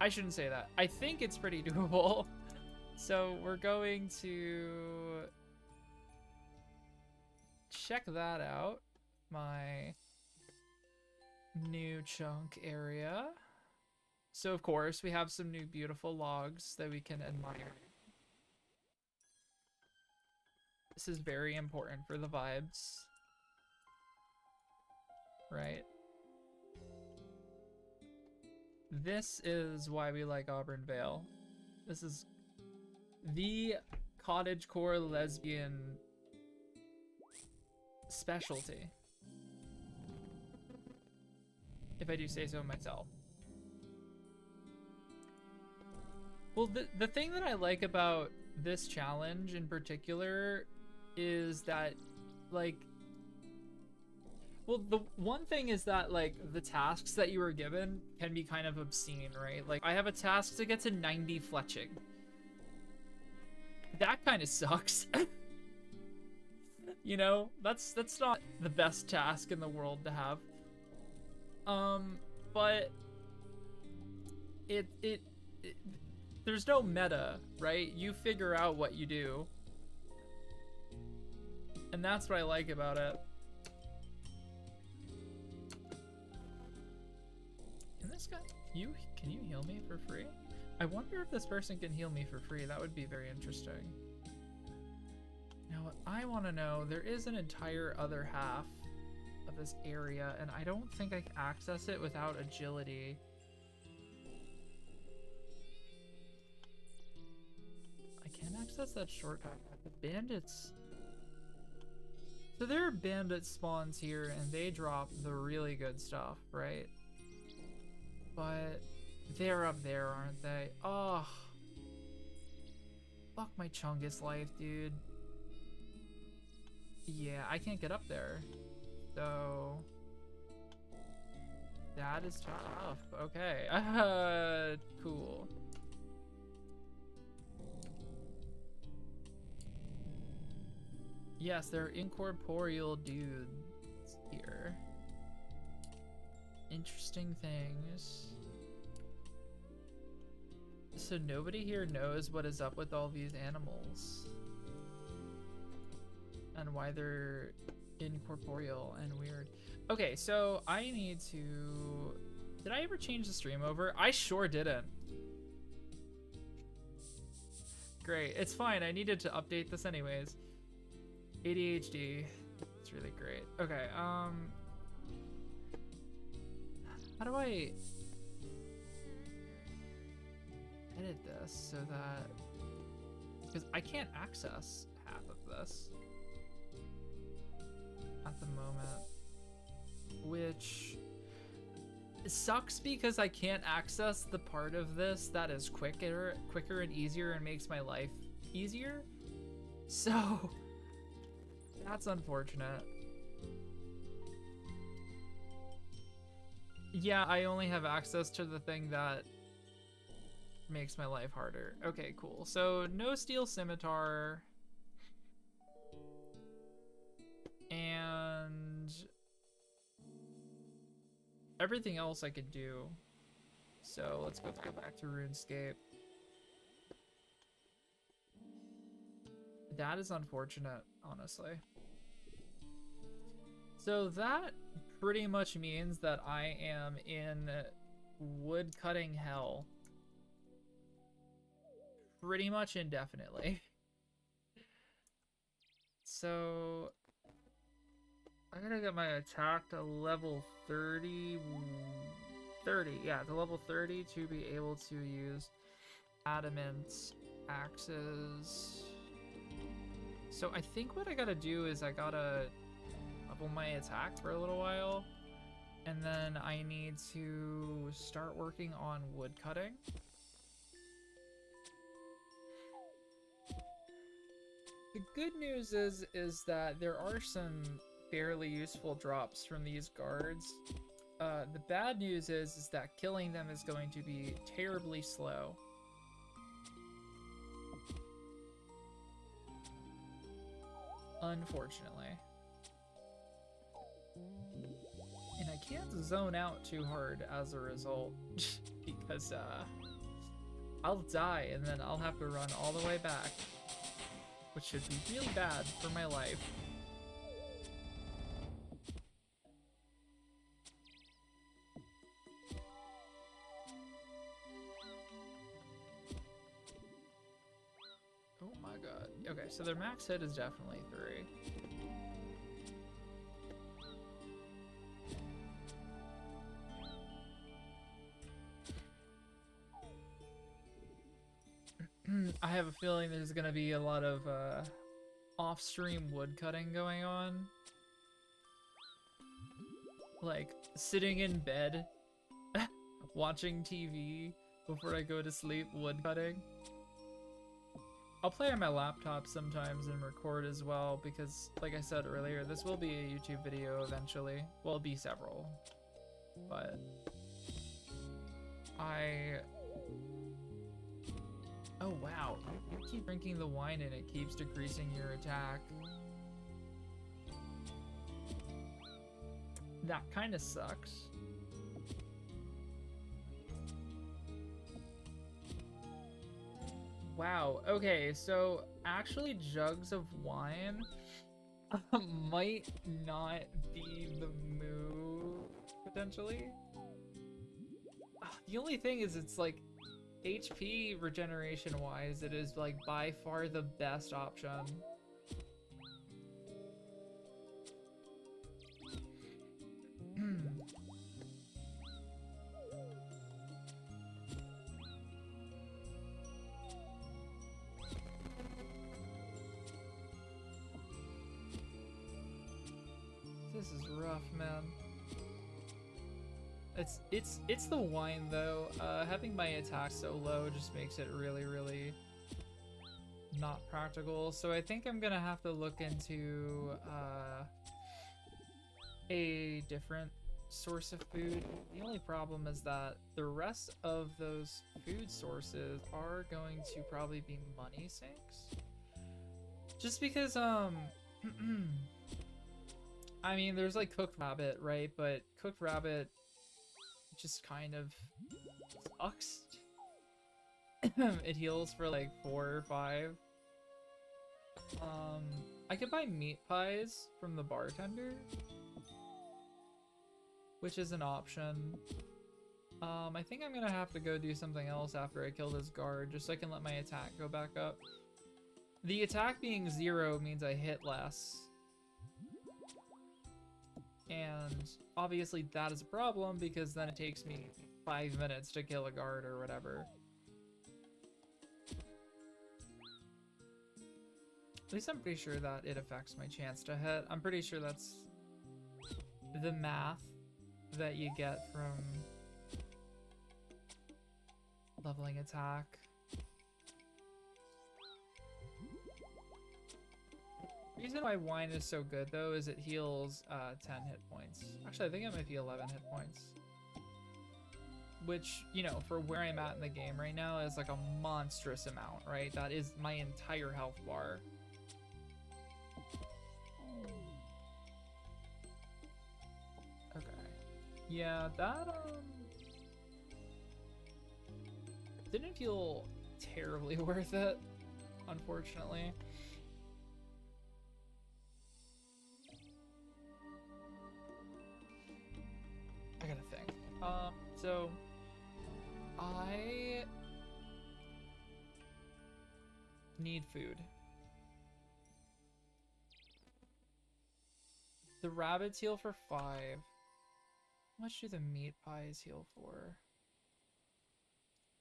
I shouldn't say that. I think it's pretty doable. So we're going to check that out. My new chunk area. So of course we have some new beautiful logs that we can admire. This is very important for the vibes, right? This is why we like Auburn Vale. This is the cottagecore lesbian specialty, if I do say so myself. Well, the thing that I like about this challenge in particular is that, like, Well, the one thing is that, like, the tasks that you were given can be kind of obscene, right? Like, I have a task to get to 90 fletching. That kind of sucks. You know, that's not the best task in the world to have. But it there's no meta, right? You figure out what you do. And that's what I like about it. Can this guy, can you heal me for free? I wonder if this person can heal me for free. That would be very interesting. Now what I want to know, there is an entire other half of this area, and I don't think I can access it without agility. I can't access that shortcut. The bandits. So there are bandit spawns here, and they drop the really good stuff, right? But they're up there, aren't they? Oh, fuck my Chungus life, dude. Yeah, I can't get up there. So that is tough. Okay. Cool. Yes, there are incorporeal dudes here. Interesting things. So nobody here knows what is up with all these animals and why they're incorporeal and weird. Okay, so I need to... Did I ever change the stream over? I sure didn't. Great, it's fine. I needed to update this anyways. ADHD. It's really great. Okay, how do I edit this so that... Because I can't access half of this at the moment, which sucks because I can't access the part of this that is quicker and easier and makes my life easier. So that's unfortunate. Yeah, I only have access to the thing that makes my life harder. Okay, cool. So no steel scimitar. And everything else I could do. So let's go back to RuneScape. That is unfortunate, honestly. So that pretty much means that I am in wood cutting hell. Pretty much indefinitely. So I gotta get my attack to level 30, yeah, to level 30 to be able to use adamant axes. So I think what I gotta do is I gotta level my attack for a little while, and then I need to start working on wood cutting. The good news is that there are some fairly useful drops from these guards. The bad news is that killing them is going to be terribly slow. Unfortunately. And I can't zone out too hard as a result, because I'll die and then I'll have to run all the way back, which should be really bad for my life. Oh my god. Okay, so their max hit is definitely 3. I have a feeling there's gonna be a lot of off-stream wood cutting going on. Like, sitting in bed, watching TV before I go to sleep, wood cutting. I'll play on my laptop sometimes and record as well because, like I said earlier, this will be a YouTube video eventually. Well, it'll be several, but oh wow, you keep drinking the wine and it keeps decreasing your attack. That kind of sucks. Wow, okay, so actually jugs of wine might not be the move, potentially. The only thing is it's like, HP regeneration wise, it is like by far the best option. This is rough, man. It's the wine though. Having my attack so low just makes it really not practical. So I think I'm gonna have to look into a different source of food. The only problem is that the rest of those food sources are going to probably be money sinks. Just because I mean, there's like cooked rabbit, right? But cooked rabbit just kind of sucks. It heals for like 4 or 5. I could buy meat pies from the bartender, which is an option. I think I'm gonna have to go do something else after I kill this guard, just so I can let my attack go back up. The attack being 0 means I hit less. And obviously that is a problem because then it takes me 5 minutes to kill a guard or whatever. At least I'm pretty sure that it affects my chance to hit. I'm pretty sure that's the math that you get from leveling attack. The reason why wine is so good though is it heals 10 hit points. Actually, I think it might be 11 hit points. Which, you know, for where I'm at in the game right now is like a monstrous amount, right? That is my entire health bar. Okay. Yeah, that didn't feel terribly worth it, unfortunately. I gotta think. So I need food. The rabbits heal for 5. How much do the meat pies heal for?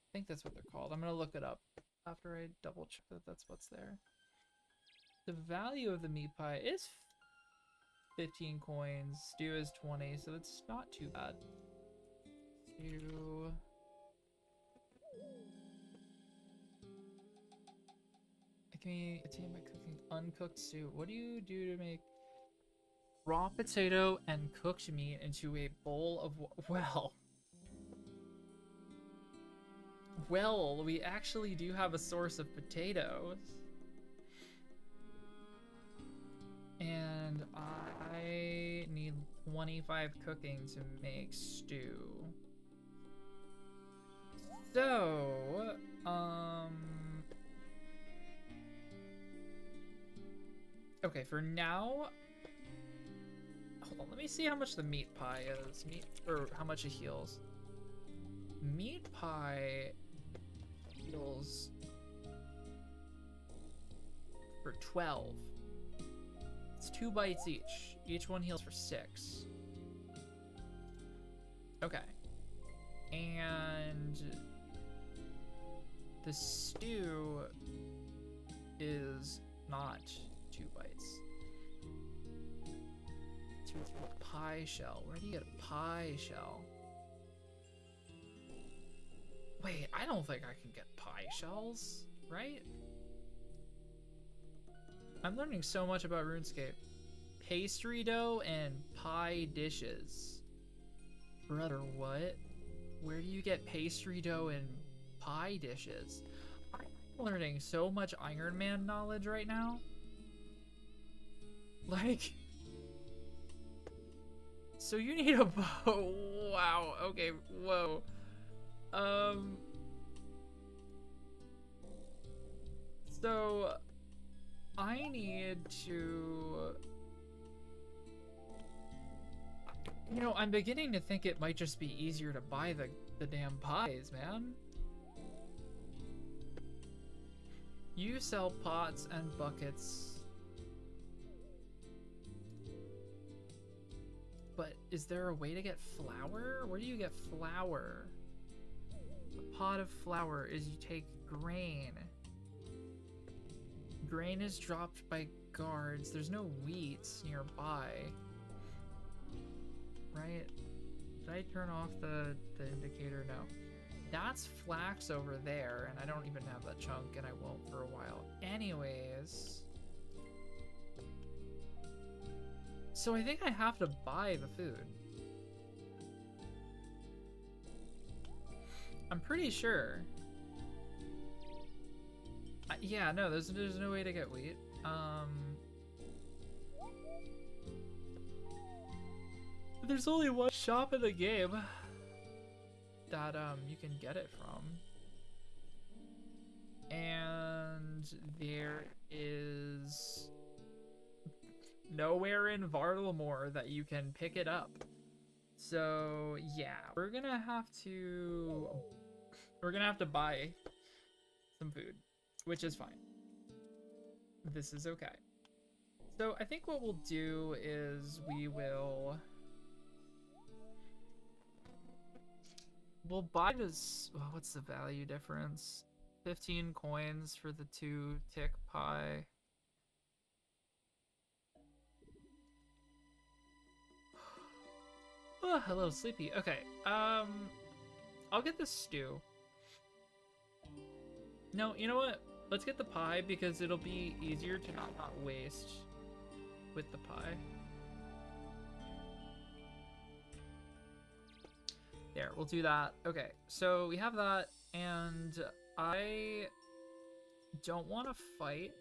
I think that's what they're called. I'm gonna look it up after I double check that that's what's there. The value of the meat pie is 15 coins. Stew is 20, so it's not too bad. Stew. I can attain by cooking uncooked stew. What do you do to make raw potato and cooked meat into a bowl of well, we actually do have a source of potatoes. And I need 25 cooking to make stew. So, okay, for now, hold on, let me see how much the meat pie is. Or how much it heals. Meat pie heals for 12. It's 2 bites each. Each one heals for 6. Okay. And the stew is not 2 bites. It's a pie shell. Where do you get a pie shell? Wait, I don't think I can get pie shells, right? I'm learning so much about RuneScape. Pastry dough and pie dishes. Brother, what? Where do you get pastry dough and pie dishes? I'm learning so much Iron Man knowledge right now. Like, so you need a bow. Wow, okay, whoa. So I need to, you know, I'm beginning to think it might just be easier to buy the damn pies, man. You sell pots and buckets. But is there a way to get flour? Where do you get flour? A pot of flour is you take grain. Grain is dropped by guards. There's no wheat nearby. Right? Did I turn off the indicator? No. That's flax over there, and I don't even have that chunk, and I won't for a while. Anyways. So I think I have to buy the food. I'm pretty sure. Yeah, no, there's no way to get wheat. There's only one shop in the game that you can get it from. And there is nowhere in Varlamore that you can pick it up. So yeah, we're gonna have to buy some food, which is fine. This is okay. So I think what we'll do is we'll buy this. Well, what's the value difference? 15 coins for the 2 tick pie. Oh, hello, sleepy. Okay, I'll get the stew. No, you know what? Let's get the pie because it'll be easier to not waste with the pie. There, we'll do that. Okay, so we have that, and I don't want to fight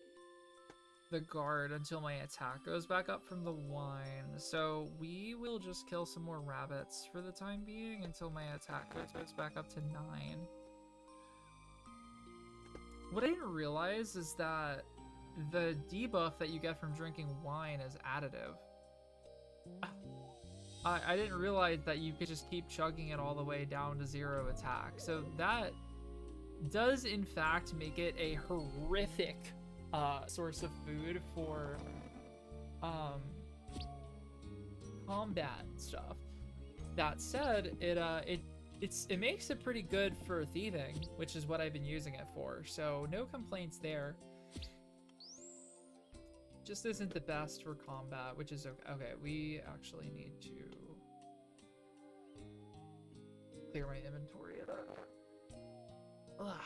the guard until my attack goes back up from the wine. So we will just kill some more rabbits for the time being until my attack goes back up to 9. What I didn't realize is that the debuff that you get from drinking wine is additive. I didn't realize that you could just keep chugging it all the way down to 0 attack. So that does in fact make it a horrific source of food for combat stuff. That said, it makes it pretty good for thieving, which is what I've been using it for. So no complaints there. Just isn't the best for combat, which is okay. Okay, we actually need to clear my inventory of that. Ugh.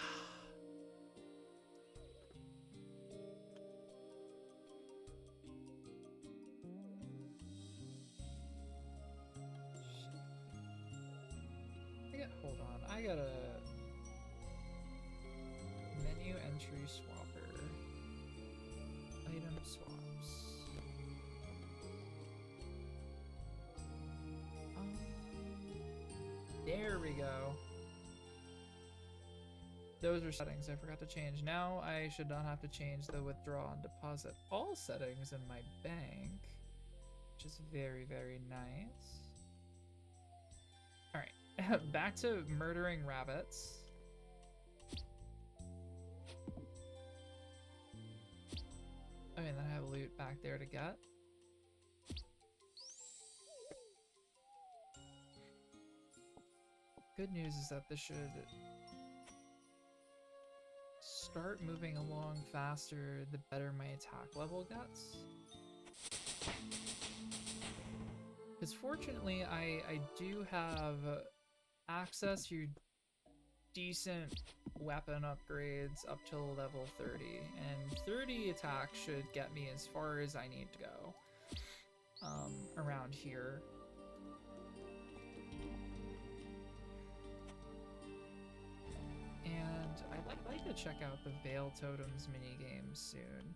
Hold on, I gotta menu entry swapper. Item swaps. There we go. Those are settings I forgot to change. Now I should not have to change the withdraw and deposit all settings in my bank, which is very, very nice. All right, back to murdering rabbits. Okay, and then I have loot back there to get. Good news is that this should start moving along faster the better my attack level gets. Because fortunately I do have access to decent weapon upgrades up till level 30, and 30 attack should get me as far as I need to go around here. And I'd like to check out the Veil Totems minigame soon.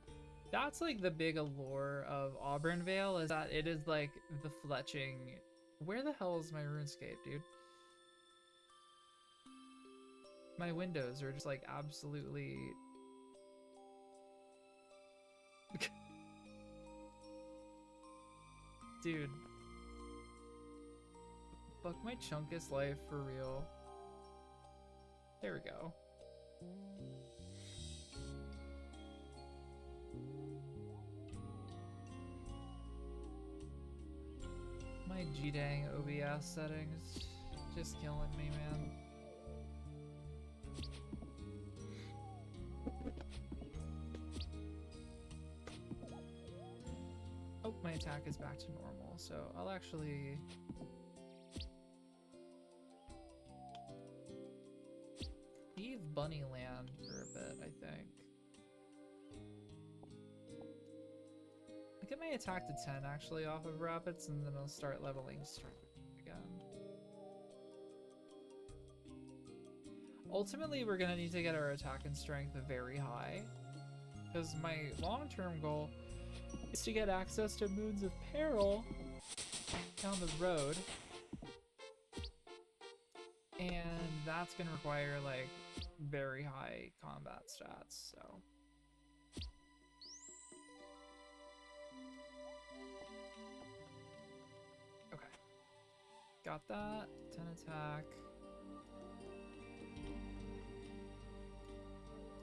That's like the big allure of Auburn Vale, is that it is like the fletching. Where the hell is my RuneScape, dude? My windows are just like absolutely... Dude. Fuck my Chunkus life for real. There we go. My G-dang OBS settings just killing me, man. Oh, my attack is back to normal, so I'll actually... leave Bunnyland for a bit, I think. I'll get my attack to 10 actually off of rabbits, and then I'll start leveling strength again. Ultimately, we're gonna need to get our attack and strength very high, because my long-term goal is to get access to Moons of Peril down the road, and that's gonna require like very high combat stats, so. Okay. Got that. 10 attack.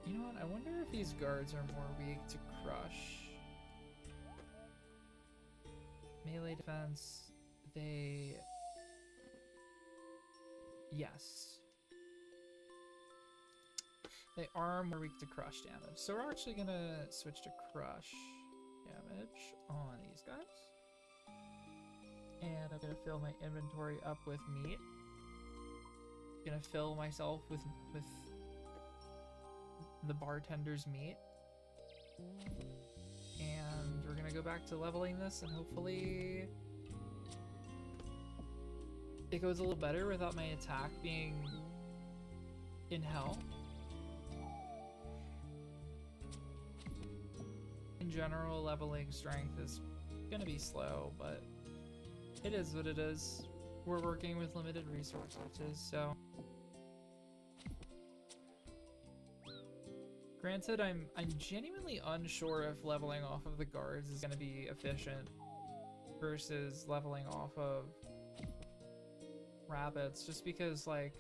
You know what? I wonder if these guards are more weak to crush. Melee defense. They... Yes. They are more weak to crush damage. So we're actually gonna switch to crush damage on these guys. And I'm gonna fill my inventory up with meat. Gonna fill myself with the bartender's meat. And we're gonna go back to leveling this, and hopefully it goes a little better without my attack being in hell. In general, leveling strength is gonna be slow, but it is what it is. We're working with limited resources, so. Granted, I'm genuinely unsure if leveling off of the guards is gonna be efficient versus leveling off of rabbits, just because like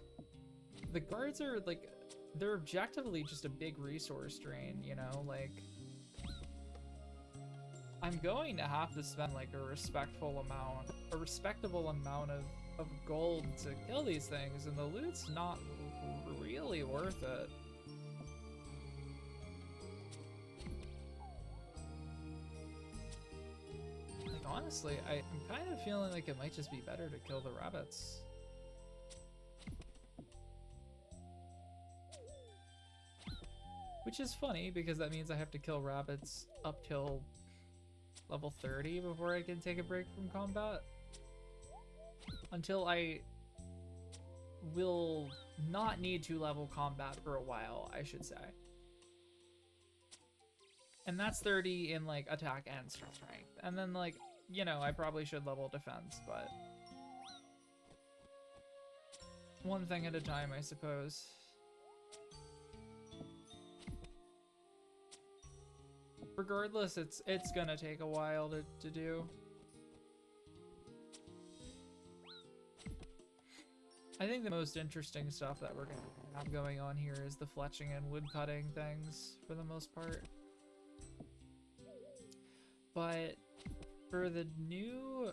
the guards are like, they're objectively just a big resource drain, you know, like I'm going to have to spend like a respectable amount of gold to kill these things, and the loot's not really worth it. Like honestly, I'm kind of feeling like it might just be better to kill the rabbits. Which is funny, because that means I have to kill rabbits up till level 30 before I can take a break from combat. Until I will not need to level combat for a while, I should say. And that's 30 in like attack and strength. And then like, you know, I probably should level defense, but one thing at a time, I suppose. Regardless, it's gonna take a while to do. I think the most interesting stuff that we're gonna have going on here is the fletching and woodcutting things, for the most part. But for the new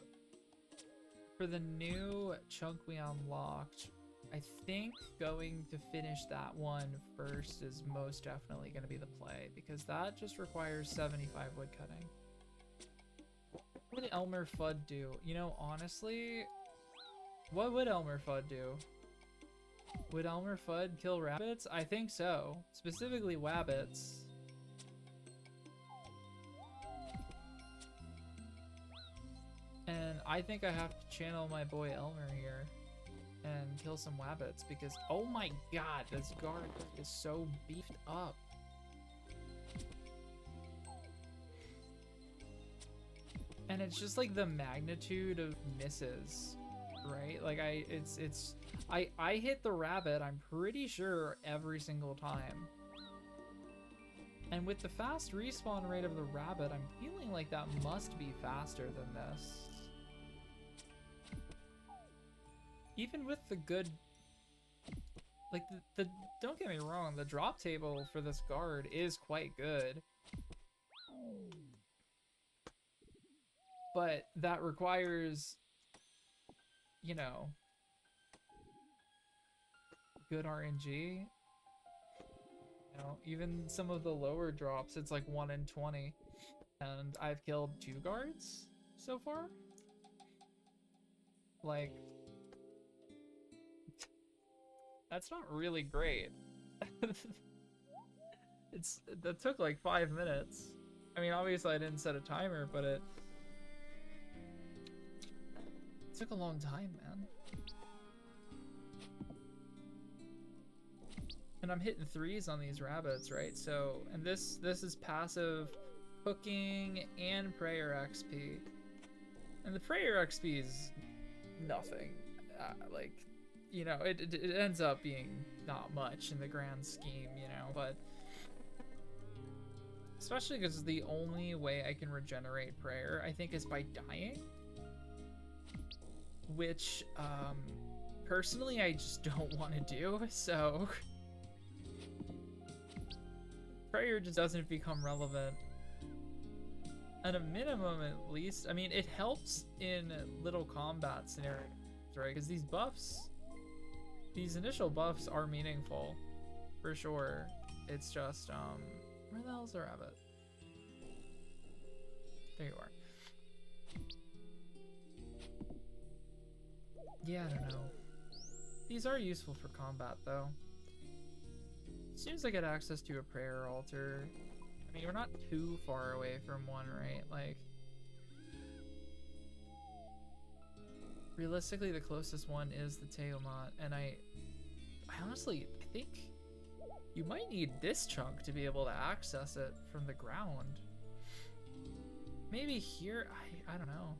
chunk we unlocked, I think going to finish that one first is most definitely going to be the play, because that just requires 75 wood cutting. What would Elmer Fudd do? You know, honestly, what would Elmer Fudd do? Would Elmer Fudd kill rabbits? I think so. Specifically wabbits. And I think I have to channel my boy Elmer here and kill some wabbits because, oh my god, this guard is so beefed up. And it's just like the magnitude of misses, right? Like I hit the rabbit, I'm pretty sure, every single time. And with the fast respawn rate of the rabbit, I'm feeling like that must be faster than this. Even with the good, like the don't get me wrong, the drop table for this guard is quite good. But that requires, you know, good RNG. You know, even some of the lower drops, it's like 1 in 20. And I've killed 2 guards so far. Like, that's not really great. That took like 5 minutes. I mean, obviously I didn't set a timer, but it took a long time, man. And I'm hitting 3s on these rabbits, right? So, and this is passive cooking and prayer XP. And the prayer XP is nothing. Like, you know, it ends up being not much in the grand scheme, you know, but especially because the only way I can regenerate prayer, I think, is by dying. Which, personally, I just don't want to do, so prayer just doesn't become relevant. At a minimum, at least. I mean, it helps in little combat scenarios, right? Because these buffs, these initial buffs are meaningful, for sure. It's just, where the hell's the rabbit? There you are. Yeah, I don't know. These are useful for combat, though. As soon as I get access to a prayer altar, I mean, we're not too far away from one, right? Like, realistically, the closest one is the Teomat, and I honestly, I think you might need this chunk to be able to access it from the ground. Maybe here, I don't know.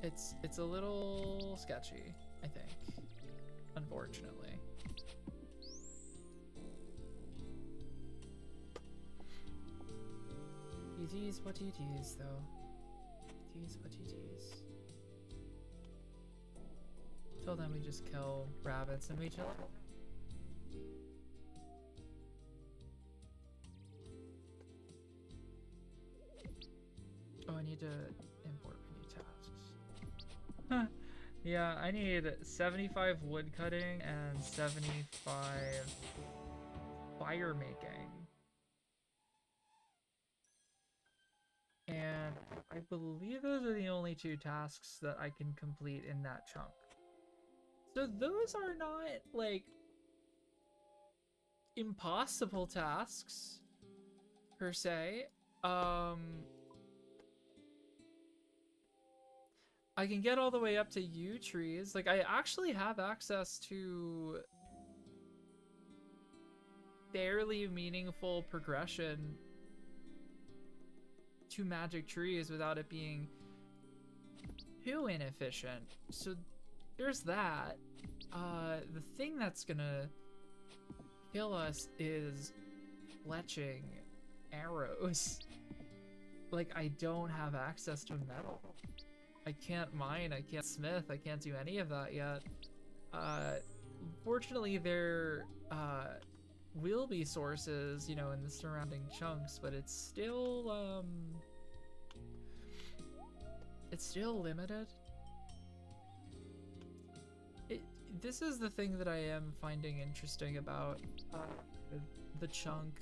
It's a little sketchy, I think, unfortunately. TTs, what TTs though? TTs, what TTs? Till then we just kill rabbits and we chill. Oh, I need to import new tasks. Yeah, I need 75 wood cutting and 75 fire making. And I believe those are the only 2 tasks that I can complete in that chunk. So those are not, like, impossible tasks, per se. I can get all the way up to yew trees. Like, I actually have access to fairly meaningful progression to magic trees without it being too inefficient. So there's that. The thing that's gonna kill us is fletching arrows. Like, I don't have access to metal. I can't mine, I can't smith, I can't do any of that yet. Fortunately, there will be sources, you know, in the surrounding chunks, but it's still limited. This is the thing that I am finding interesting about the chunk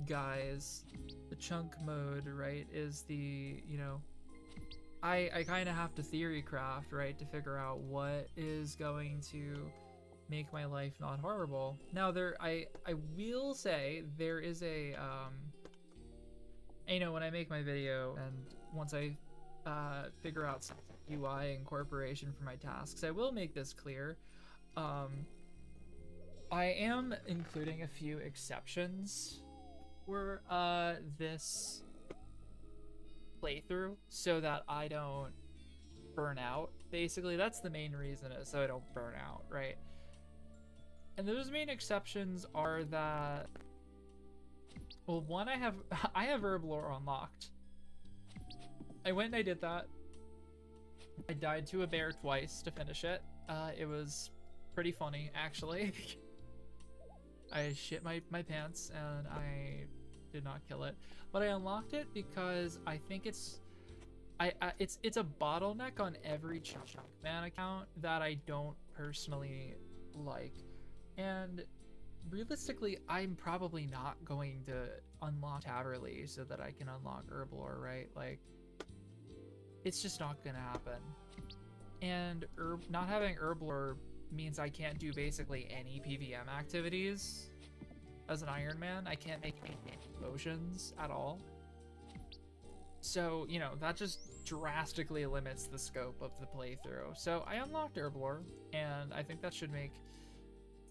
guys. The chunk mode, right, is the, you know, I kind of have to theory craft, right, to figure out what is going to make my life not horrible. Now I will say there is a you know, when I make my video and once I figure out some UI incorporation for my tasks, I will make this clear. I am including a few exceptions for this playthrough so that I don't burn out. Basically, that's the main reason, is so I don't burn out, right? And those main exceptions are that, well, one, I have herb lore unlocked. I went and I did that. I died to a bear twice to finish it. It was pretty funny, actually. I shit my pants and I did not kill it, but I unlocked it because I think it's a bottleneck on every Chunkman account that I don't personally like. And realistically, I'm probably not going to unlock Taverly so that I can unlock Herblore, right? Like, it's just not gonna happen. And not having Herblore means I can't do basically any PVM activities as an Iron Man. I can't make any potions at all. So, you know, that just drastically limits the scope of the playthrough. So I unlocked Herblore, and I think that should make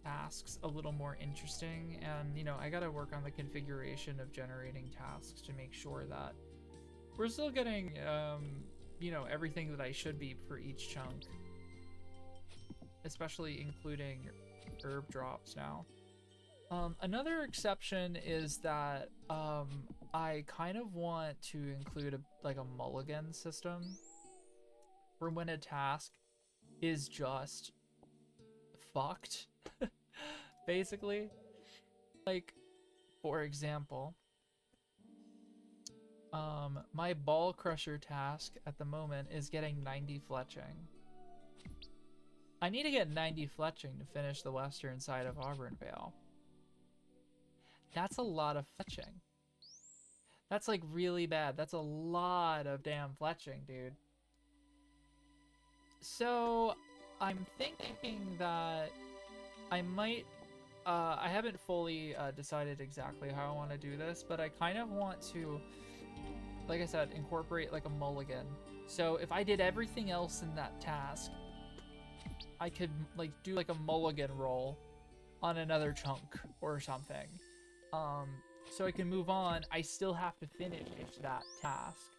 tasks a little more interesting. And, you know, I gotta work on the configuration of generating tasks to make sure that we're still getting, you know, everything that I should be for each chunk, especially including herb drops now. Another exception is that I kind of want to include a mulligan system for when a task is just fucked, basically. Like, for example, my ball crusher task at the moment is getting 90 fletching. I need to get 90 fletching to finish the western side of Auburnvale. That's a lot of fletching. That's like really bad. That's a lot of damn fletching, dude. So I'm thinking that I might, I haven't fully decided exactly how I want to do this, but I kind of want to, like I said, incorporate like a mulligan. So if I did everything else in that task, I could like do like a mulligan roll on another chunk or something. So I can move on. I still have to finish that task,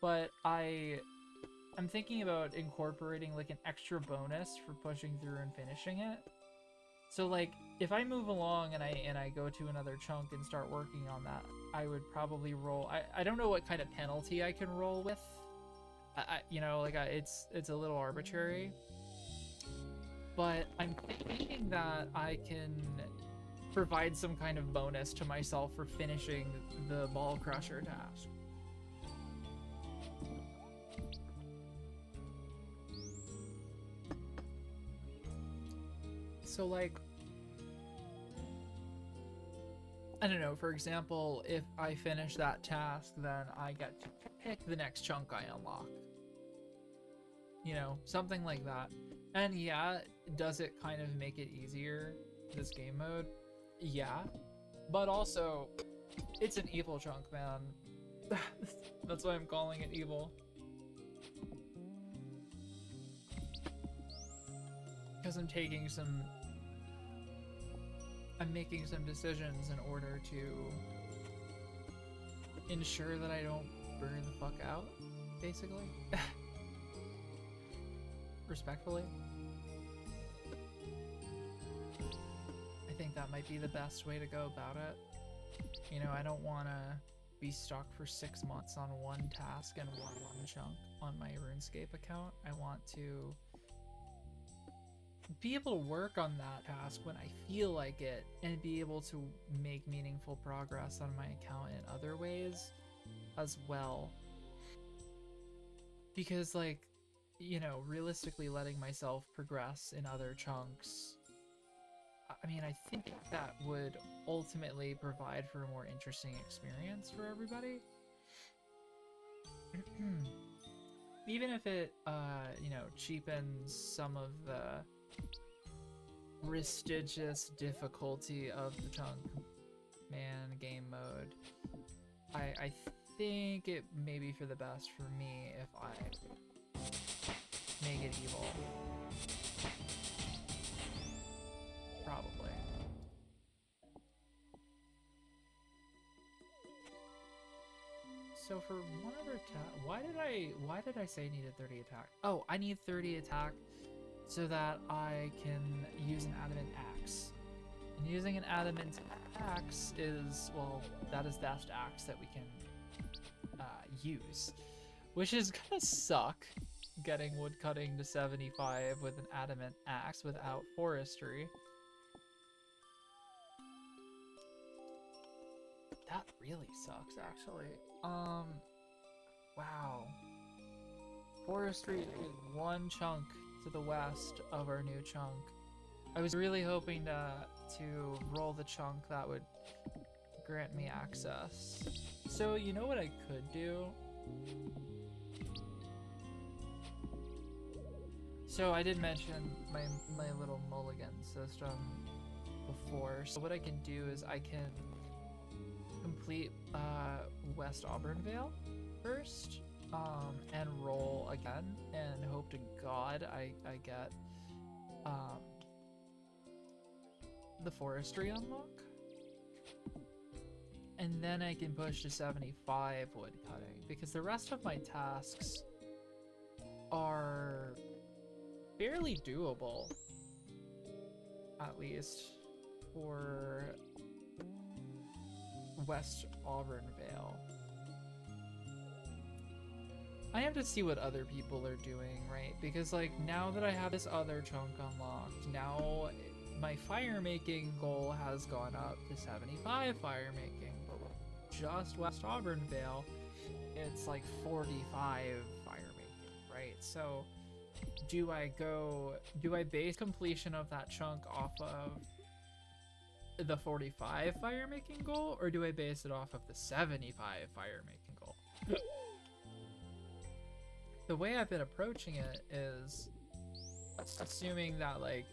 but I'm thinking about incorporating like an extra bonus for pushing through and finishing it. So like if I move along and I go to another chunk and start working on that, I would probably roll. I don't know what kind of penalty I can roll with. You know, like it's a little arbitrary. But I'm thinking that I can provide some kind of bonus to myself for finishing the ball crusher task. So like, I don't know, for example, if I finish that task, then I get to pick the next chunk I unlock. You know, something like that. And yeah, does it kind of make it easier, this game mode? Yeah, but also, it's an evil chunk, man. That's why I'm calling it evil. Because I'm making some decisions in order to ensure that I don't burn the fuck out, basically. Respectfully. I think that might be the best way to go about it. You know, I don't want to be stuck for 6 months on one task and one chunk on my RuneScape account. I want to be able to work on that task when I feel like it and be able to make meaningful progress on my account in other ways as well. Because, like, you know, realistically letting myself progress in other chunks, I mean, I think that would ultimately provide for a more interesting experience for everybody. even if it, you know, cheapens some of the prestigious difficulty of the chunk man game mode, I think it may be for the best for me if I make it evil. Probably. So for one other attack, why did I say needed 30 attack? Oh, I need 30 attack so that I can use an adamant axe. And using an adamant axe is, well, that is the best axe that we can use, which is gonna suck, getting woodcutting to 75 with an adamant axe without forestry. That really sucks, actually. Wow. Forestry is one chunk to the west of our new chunk. I was really hoping to roll the chunk that would grant me access. So you know what I could do? So I did mention my little mulligan system before. So what I can do is I can complete West Auburnvale first, and roll again, and hope to God I get the forestry unlock, and then I can push to 75 wood cutting, because the rest of my tasks are fairly doable, at least for West Auburnvale. I have to see what other people are doing, right? Because like now that I have this other chunk unlocked, now my fire making goal has gone up to 75 fire making, but with just West Auburnvale, it's like 45 fire making, right? So do I base completion of that chunk off of the 45 fire making goal, or do I base it off of the 75 fire making goal? The way I've been approaching it is assuming that, like,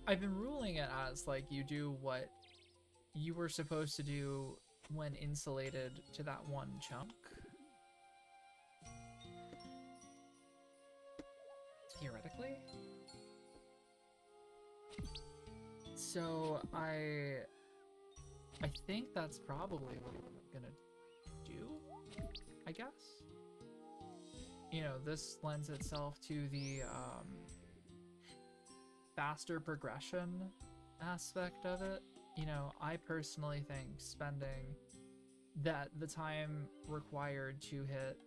I've been ruling it as like you do what you were supposed to do when insulated to that one chunk. Theoretically. So I think that's probably what I'm gonna do, I guess. You know, this lends itself to the faster progression aspect of it. You know, I personally think spending the time required to hit,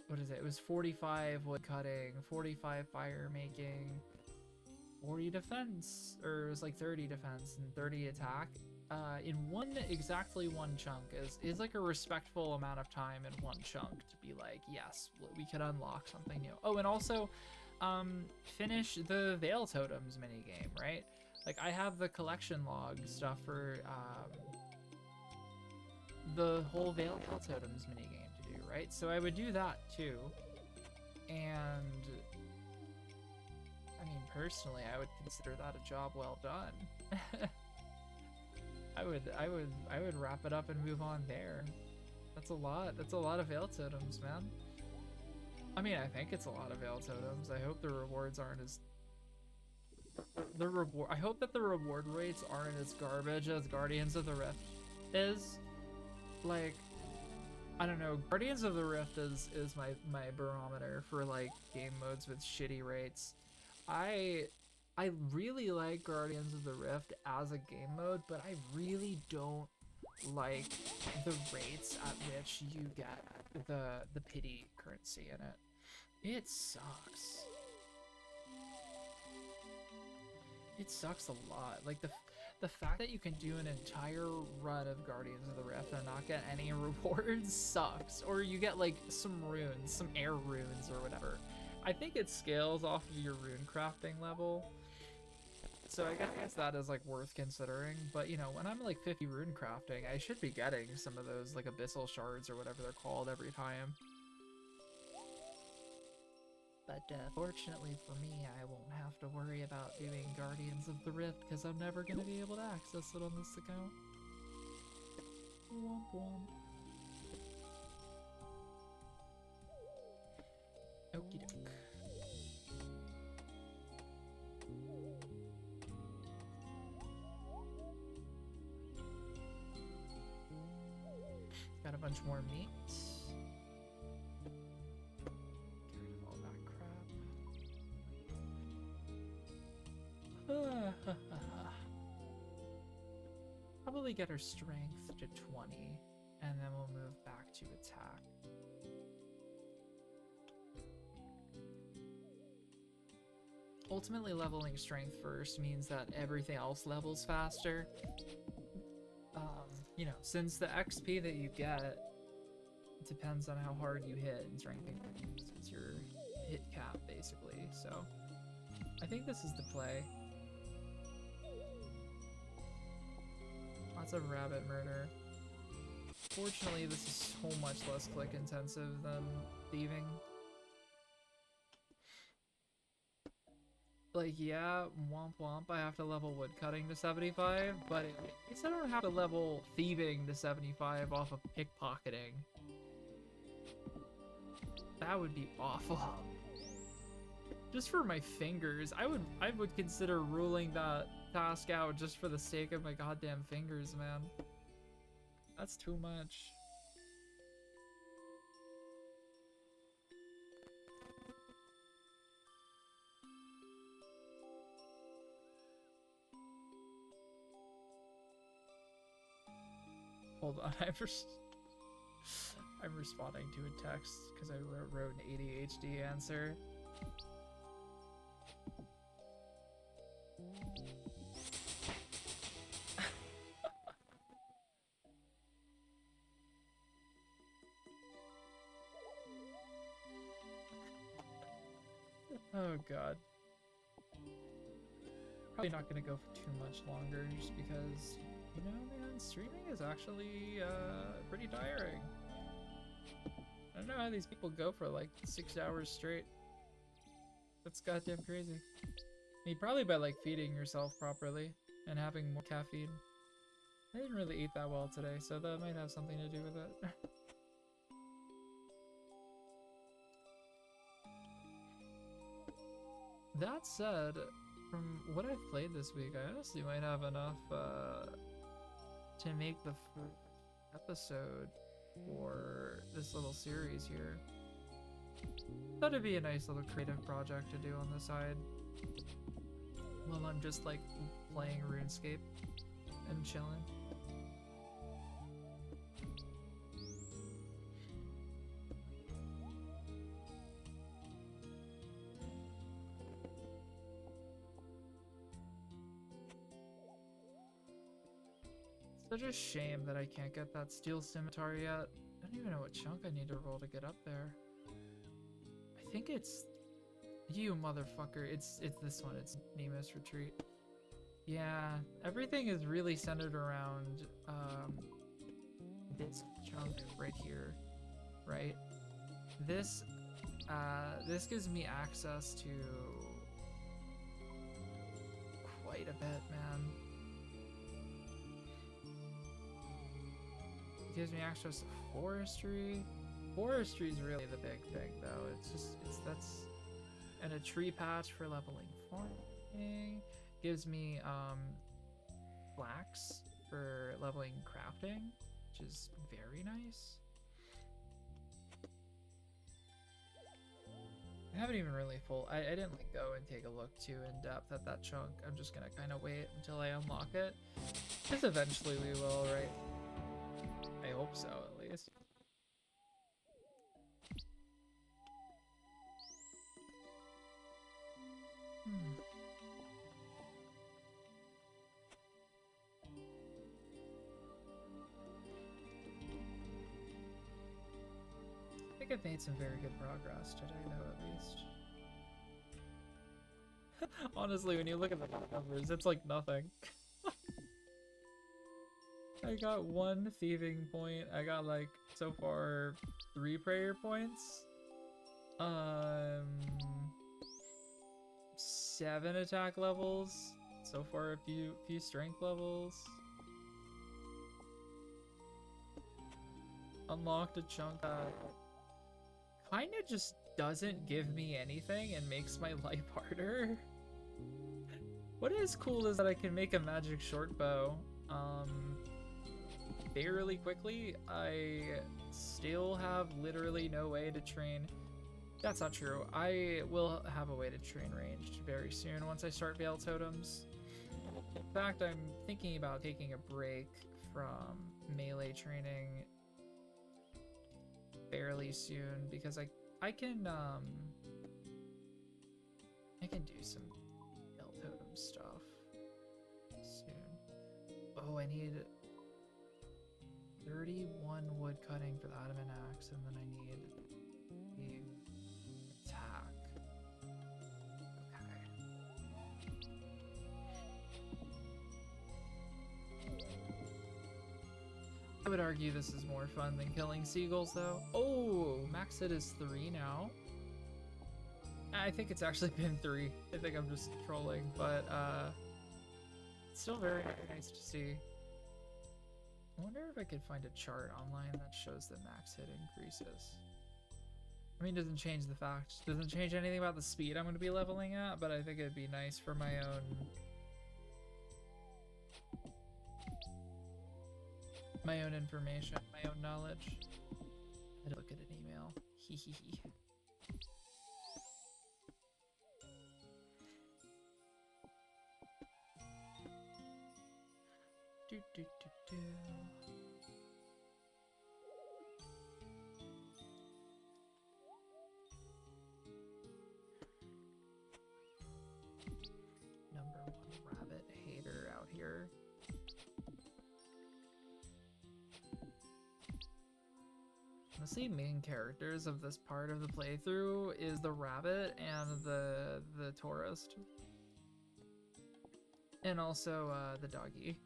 what is it? It was 45 wood cutting, 45 fire making, 40 defense, or it was like 30 defense and 30 attack, in exactly one chunk is like a respectful amount of time in one chunk to be like, yes, we could unlock something new. Oh, and also finish the Veil Totems minigame, right? Like I have the collection log stuff for the whole Veil Totems minigame to do, right? So I would do that too. And I mean, personally, I would consider that a job well done. I would wrap it up and move on there. That's a lot of Veil Totems, man. I mean, I think it's a lot of Veil Totems. I hope the rewards aren't as I hope that the reward rates aren't as garbage as Guardians of the Rift is. Like, I don't know, Guardians of the Rift is my barometer for like game modes with shitty rates. I really like Guardians of the Rift as a game mode, but I really don't like the rates at which you get the pity currency in it. It sucks. It sucks a lot. Like the fact that you can do an entire run of Guardians of the Rift and not get any rewards sucks. Or you get like some runes, some air runes or whatever. I think it scales off of your rune crafting level. So I guess that is like worth considering, but you know, when I'm like 50 rune crafting, I should be getting some of those like abyssal shards or whatever they're called every time. But fortunately for me, I won't have to worry about doing Guardians of the Rift because I'm never going to be able to access it on this account. Womp womp. Okie doke. Got a bunch more meat. Get rid of all that crap. Probably get her strength to 20, and then we'll move back to attack. Ultimately, leveling strength first means that everything else levels faster. You know, since the XP that you get depends on how hard you hit in strength increase. It's your hit cap, basically. So, I think this is the play. Lots of rabbit murder. Fortunately, this is so much less click intensive than thieving. Like, yeah, womp womp, I have to level woodcutting to 75, but at least I don't have to level thieving to 75 off of pickpocketing. That would be awful. Just for my fingers, I would consider ruling that task out just for the sake of my goddamn fingers, man. That's too much. Hold on, I'm responding to a text because I wrote an ADHD answer. Oh god. Probably not gonna go for too much longer just because, you know, man, streaming is actually pretty tiring. I don't know how these people go for like 6 hours straight. That's goddamn crazy. I mean, probably by like feeding yourself properly and having more caffeine. I didn't really eat that well today, so that might have something to do with it. That said, from what I've played this week, I honestly might have enough to make the first episode for this little series here. That'd be a nice little creative project to do on the side while I'm just like playing RuneScape and chilling. Such a shame that I can't get that steel scimitar yet. I don't even know what chunk I need to roll to get up there. I think it's... You motherfucker. It's this one. It's Nemus Retreat. Yeah, everything is really centered around this chunk right here, right? This gives me access to quite a bit, man. Gives me access to forestry. Forestry is really the big thing, though. That's and a tree patch for leveling farming. Gives me flax for leveling crafting, which is very nice. I haven't even really I didn't like go and take a look too in depth at that chunk. I'm just gonna kind of wait until I unlock it, because eventually we will, right? I hope so, at least. I think I've made some very good progress today, though, at least. Honestly, when you look at the numbers, it's like nothing. I got 1 thieving point. I got like so far 3 prayer points. 7 attack levels. So far, a few strength levels. Unlocked a chunk that kind of just doesn't give me anything and makes my life harder. What is cool is that I can make a magic short bow fairly quickly. I still have literally no way to train. That's not true. I will have a way to train ranged very soon once I start Veil Totems. In fact, I'm thinking about taking a break from melee training fairly soon because I can do some Veil Totem stuff soon. Oh, I need 31 wood cutting for the adamant axe, and then I need the attack. Okay. I would argue this is more fun than killing seagulls, though. Oh, max hit is 3 now. I think it's actually been 3. I think I'm just trolling, but it's still very nice to see. I wonder if I could find a chart online that shows that max hit increases. I mean, it doesn't change the fact, doesn't change anything about the speed I'm going to be leveling at, but I think it'd be nice for my own information, my own knowledge. I had to look at an email. Hee hee hee. Do do do do. Number 1 rabbit hater out here. Honestly, main characters of this part of the playthrough is the rabbit and the tourist. And also the doggy.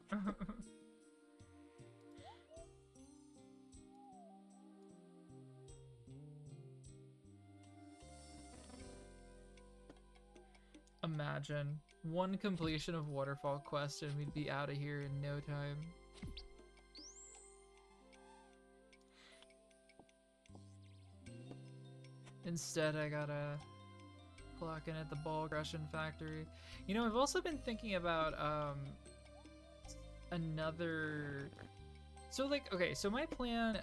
Imagine 1 completion of Waterfall Quest and we'd be out of here in no time. Instead, I gotta clock in at the ball crushing factory. You know, I've also been thinking about another. So like, okay, so my plan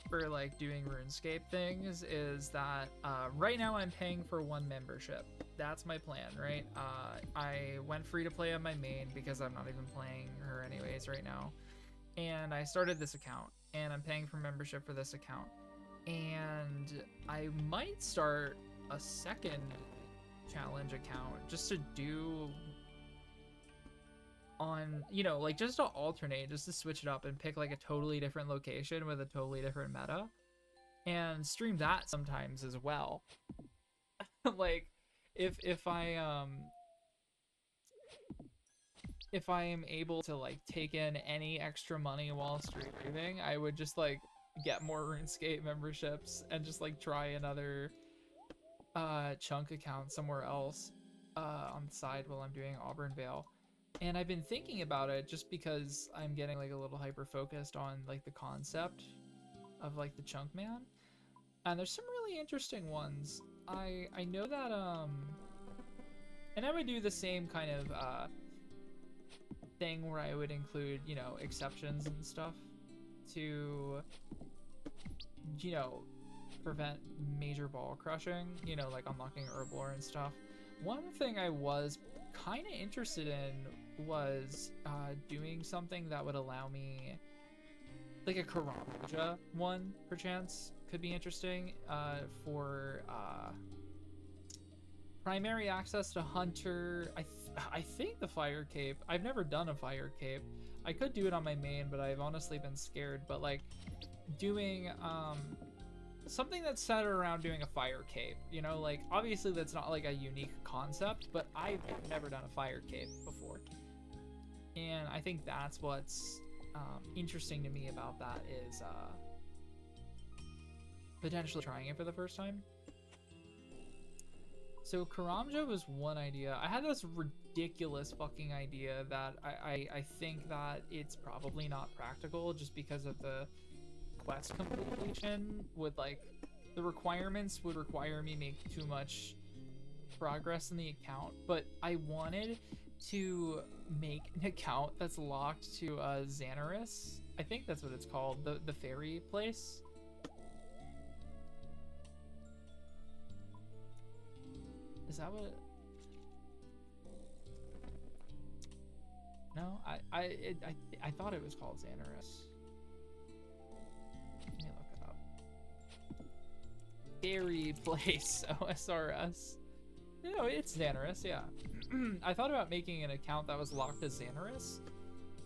for like doing RuneScape things is that right now I'm paying for 1 membership. That's my plan, right? I went free to play on my main because I'm not even playing her anyways right now. And I started this account and I'm paying for membership for this account. And I might start a second challenge account just to do on, you know, like just to alternate, just to switch it up and pick like a totally different location with a totally different meta and stream that sometimes as well. Like if I am able to like take in any extra money while streaming, I would just like get more RuneScape memberships and just like try another chunk account somewhere else on the side while I'm doing Auburn Vale. And I've been thinking about it just because I'm getting like a little hyper focused on like the concept of like the chunk man. And there's some really interesting ones. I know that and I would do the same kind of thing where I would include, you know, exceptions and stuff to, you know, prevent major ball crushing, you know, like unlocking Herblore and stuff. One thing I was kind of interested in was doing something that would allow me, like a Karamoja one, perchance, could be interesting for primary access to Hunter. I think the Fire Cape. I've never done a Fire Cape. I could do it on my main, but I've honestly been scared. But like doing something that's centered around doing a Fire Cape, you know, like obviously that's not like a unique concept, but I've never done a Fire Cape before. And I think that's what's interesting to me about that is potentially trying it for the first time. So Karamja was one idea. I had this ridiculous fucking idea that I think that it's probably not practical just because of the quest completion would like the requirements would require me make too much progress in the account, but I wanted to make an account that's locked to Xanaris. I think that's what it's called, the fairy place. Is that what? No, I thought it was called Xanaris. Let me look it up. Fairy place OSRS. No, it's Xanaris, yeah. I thought about making an account that was locked as Xanaris,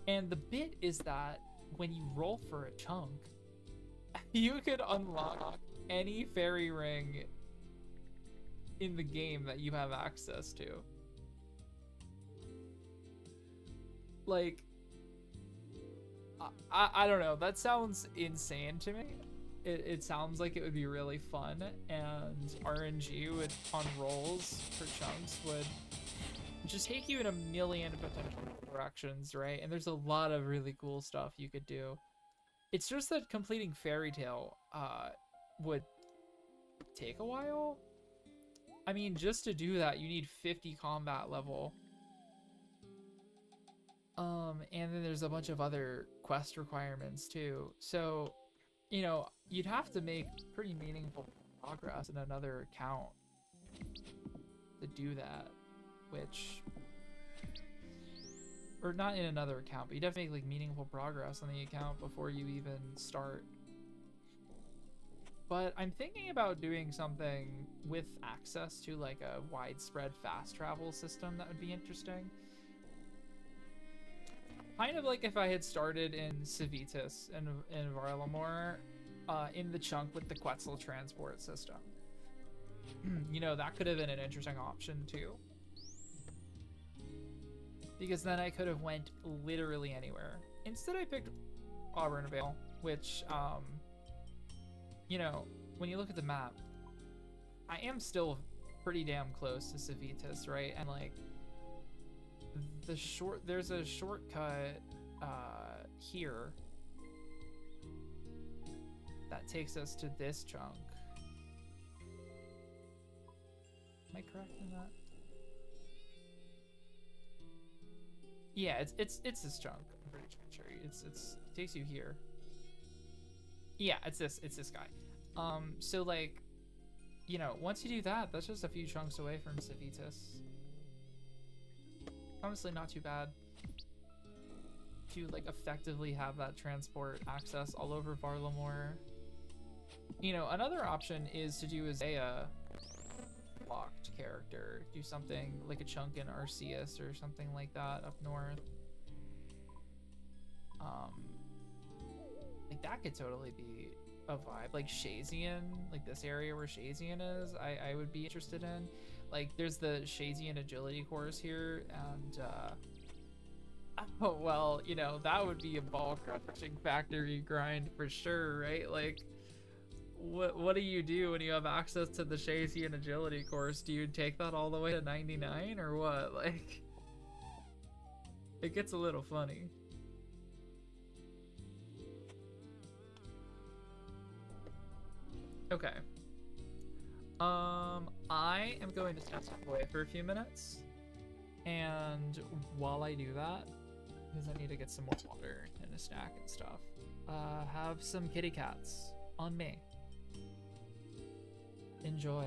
and the bit is that when you roll for a chunk, you could unlock any fairy ring in the game that you have access to. Like, I don't know, that sounds insane to me. It sounds like it would be really fun, and RNG would, on rolls for chunks, would just take you in a million potential directions, right? And there's a lot of really cool stuff you could do. It's just that completing Fairy Tale would take a while. I mean, just to do that, you need 50 combat level. And then there's a bunch of other quest requirements too. So, you know, you'd have to make pretty meaningful progress in another account to do that, which, or not in another account, but you'd have to make like meaningful progress on the account before you even start. But I'm thinking about doing something with access to like a widespread fast travel system that would be interesting. Kind of like if I had started in Civitas and in Varlamore, in the chunk with the Quetzal transport system. You know, that could have been an interesting option too. Because then I could have went literally anywhere. Instead I picked Auburnvale, which, you know, when you look at the map, I am still pretty damn close to Civitas, right? And like, there's a shortcut here that takes us to this chunk. Am I correct in that? Yeah, it's this chunk. I'm pretty sure it takes you here. Yeah, it's this guy. So like, you know, once you do that, that's just a few chunks away from Civitas. Honestly, not too bad to like effectively have that transport access all over Varlamore. You know, another option is to do a Zaya locked character, do something like a chunk in Arceus or something like that up north. Like that could totally be a vibe. Like Shazian, like this area where Shazian is, I would be interested in. Like there's the Shazian agility course here, and oh well, you know, that would be a ball crushing factory grind for sure, right? Like what do you do when you have access to the Shazian agility course? Do you take that all the way to 99 or what? Like it gets a little funny. Okay. I am going to step away for a few minutes, and while I do that, because I need to get some more water and a snack and stuff, have some kitty cats on me. Enjoy.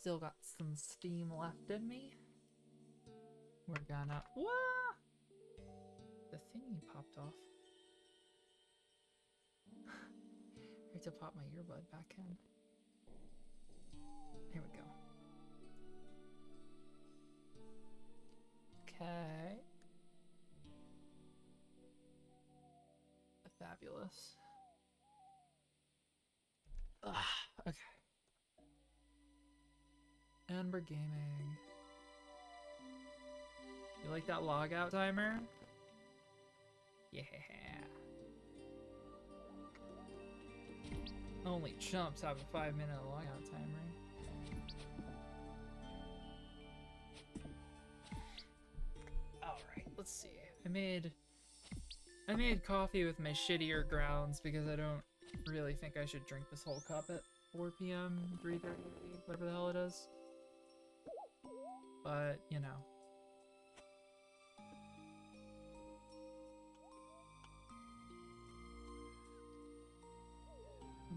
still got some steam left in me. We're gonna... Wah! The thingy popped off. I have to pop my earbud back in. Here we go. Okay. Fabulous. Ugh, okay. And we're gaming. You like that logout timer? Yeah. Only chumps have a 5-minute logout timer. Alright, let's see. I made coffee with my shittier grounds because I don't really think I should drink this whole cup at 4 p.m., 3:30, whatever the hell it is. But, you know.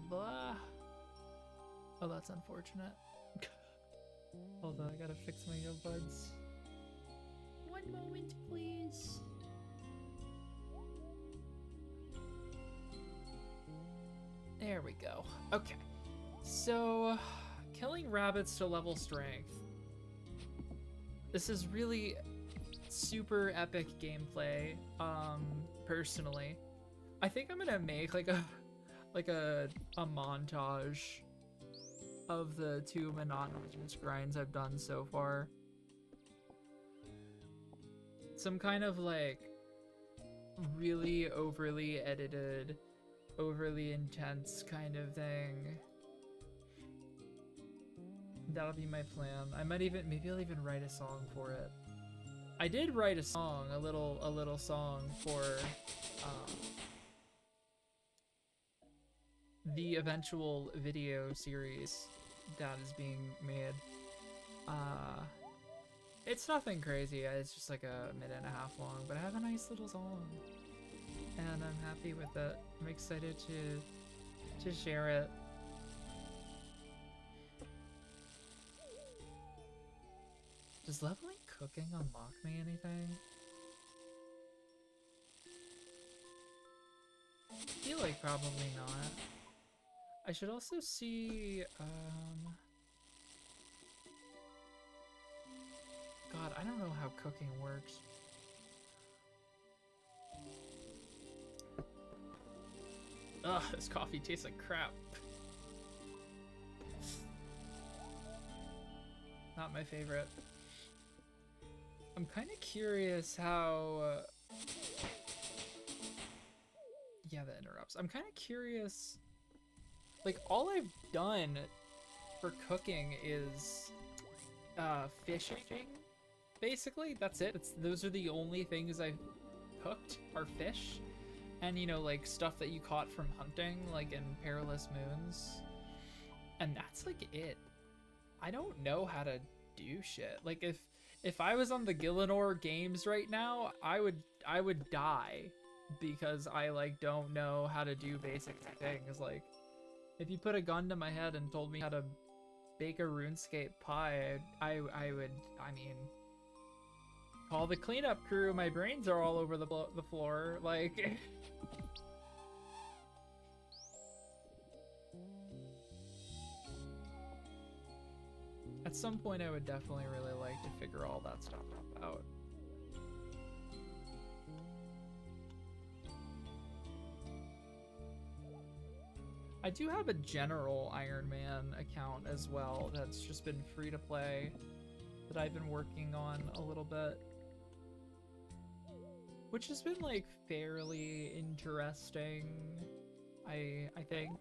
Blah. Oh, that's unfortunate. Hold on, I gotta fix my earbuds. One moment, please. There we go. Okay. So, killing rabbits to level strength. This is really super epic gameplay, personally. I think I'm gonna make like a montage of the 2 monotonous grinds I've done so far. Some kind of like really overly edited, overly intense kind of thing. That'll be my plan. Maybe I'll even write a song for it. I did write a song, a little song for the eventual video series that is being made. It's nothing crazy, it's just like a minute and a half long, but I have a nice little song. And I'm happy with it. I'm excited to share it. Does leveling cooking unlock me anything? I feel like probably not. I should also see, God, I don't know how cooking works. Ugh, this coffee tastes like crap. Not my favorite. I'm kind of curious how... yeah, that interrupts. I'm kind of curious... like, all I've done for cooking is fishing, basically. That's it. Those are the only things I've cooked are fish. And, you know, like, stuff that you caught from hunting, like in Perilous Moons. And that's, like, it. I don't know how to do shit. Like, if I was on the Gillinor games right now, I would die. Because I, like, don't know how to do basic things. Like, if you put a gun to my head and told me how to bake a RuneScape pie, I would, I mean... call the cleanup crew, my brains are all over the floor, like... At some point I would definitely really like to figure all that stuff out. I do have a general Iron Man account as well that's just been free to play that I've been working on a little bit. Which has been, like, fairly interesting, I think.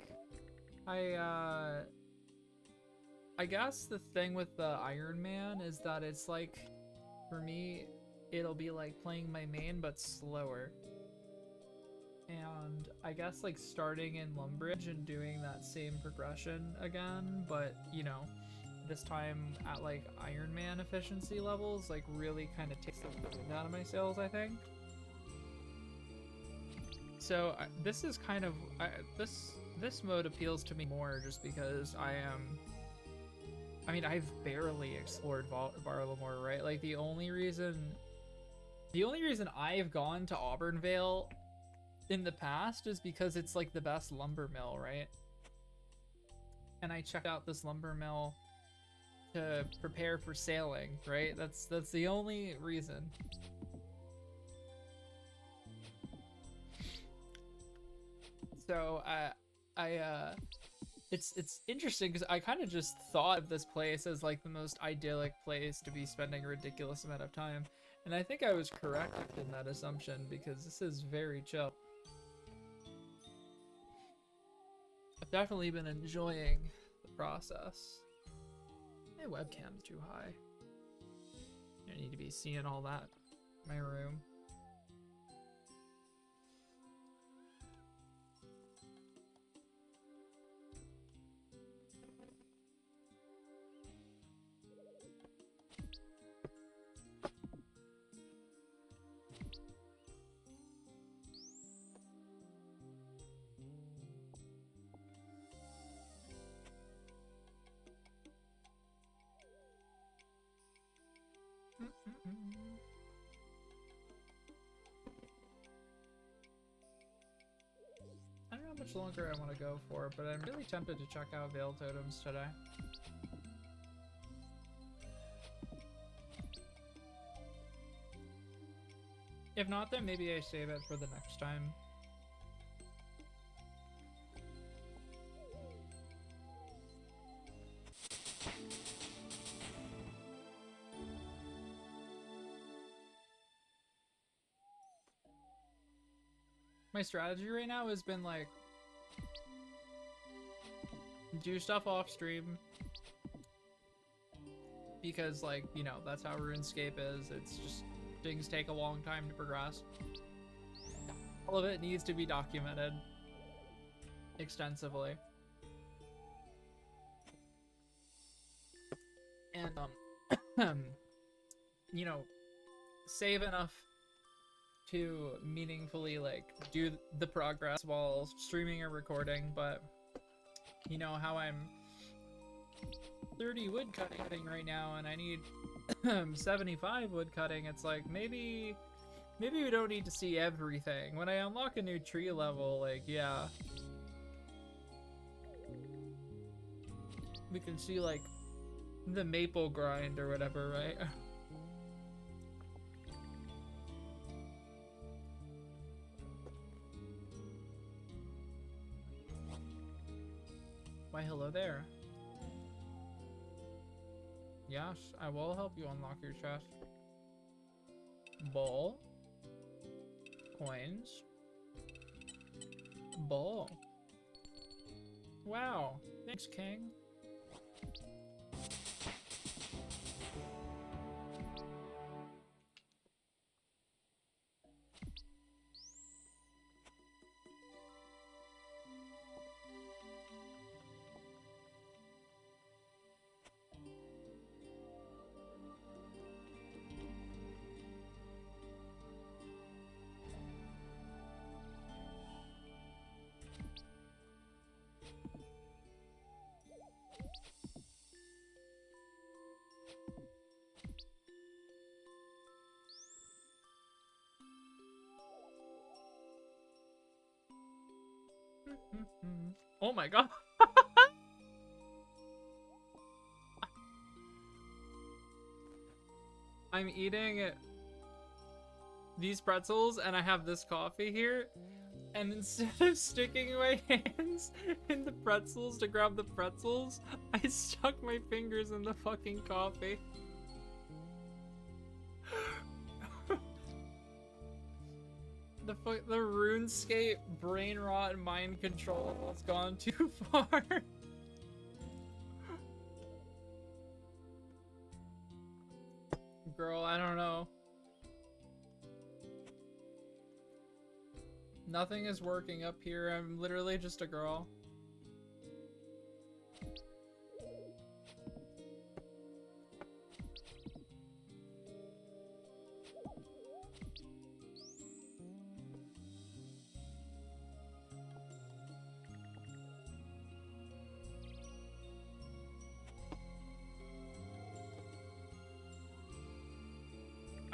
I guess the thing with the Iron Man is that it's like, for me, it'll be like playing my main but slower. And I guess like starting in Lumbridge and doing that same progression again, but you know, this time at like Iron Man efficiency levels, like really kind of takes the wind out of my sails, I think. So this is kind of, this mode appeals to me more just because I am I mean, I've barely explored Barlamore, right? Like the only reason I've gone to Auburnvale in the past is because it's like the best lumber mill, right? And I checked out this lumber mill to prepare for sailing, right? That's the only reason. So it's interesting because I kind of just thought of this place as like the most idyllic place to be spending a ridiculous amount of time, and I think I was correct in that assumption because this is very chill. I've definitely been enjoying the process. My webcam's too high. I need to be seeing all that in my room. I don't know how much longer I want to go for, but I'm really tempted to check out Veil Totems today. If not, then maybe I save it for the next time. My strategy right now has been like do stuff off stream because, like, you know, that's how RuneScape is. It's just things take a long time to progress. All of it needs to be documented extensively. And you know, save enough to meaningfully like do the progress while streaming or recording. But you know how I'm 30 wood cutting right now and I need 75 wood cutting. It's like maybe we don't need to see everything. When I unlock a new tree level, like, yeah, we can see like the maple grind or whatever, right? Why, hello there. Yes, I will help you unlock your chest. Ball. Coins. Ball. Wow. Thanks, King. Oh my god. I'm eating these pretzels and I have this coffee here, and instead of sticking my hands in the pretzels to grab the pretzels, I stuck my fingers in the fucking coffee. The RuneScape brain rot mind control has gone too far. Girl, I don't know. Nothing is working up here. I'm literally just a girl.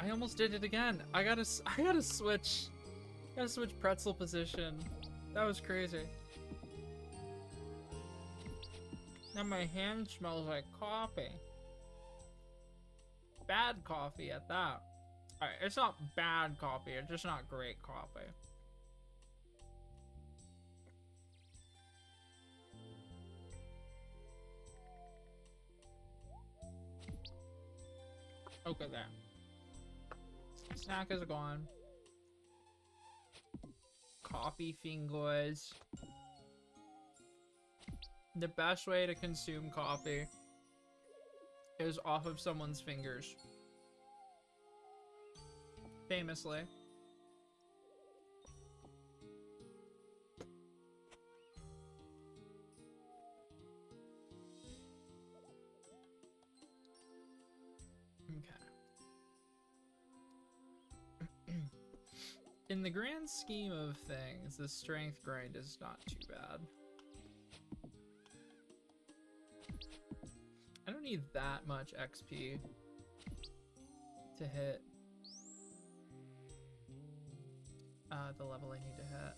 I almost did it again. I gotta switch. Gotta switch pretzel position. That was crazy. Now my hand smells like coffee. Bad coffee at that. Alright, it's not bad coffee, it's just not great coffee. Okay, there. Snack is gone. Coffee fingers. The best way to consume coffee is off of someone's fingers. Famously. Okay. In the grand scheme of things, the strength grind is not too bad. I don't need that much XP to hit the level I need to hit.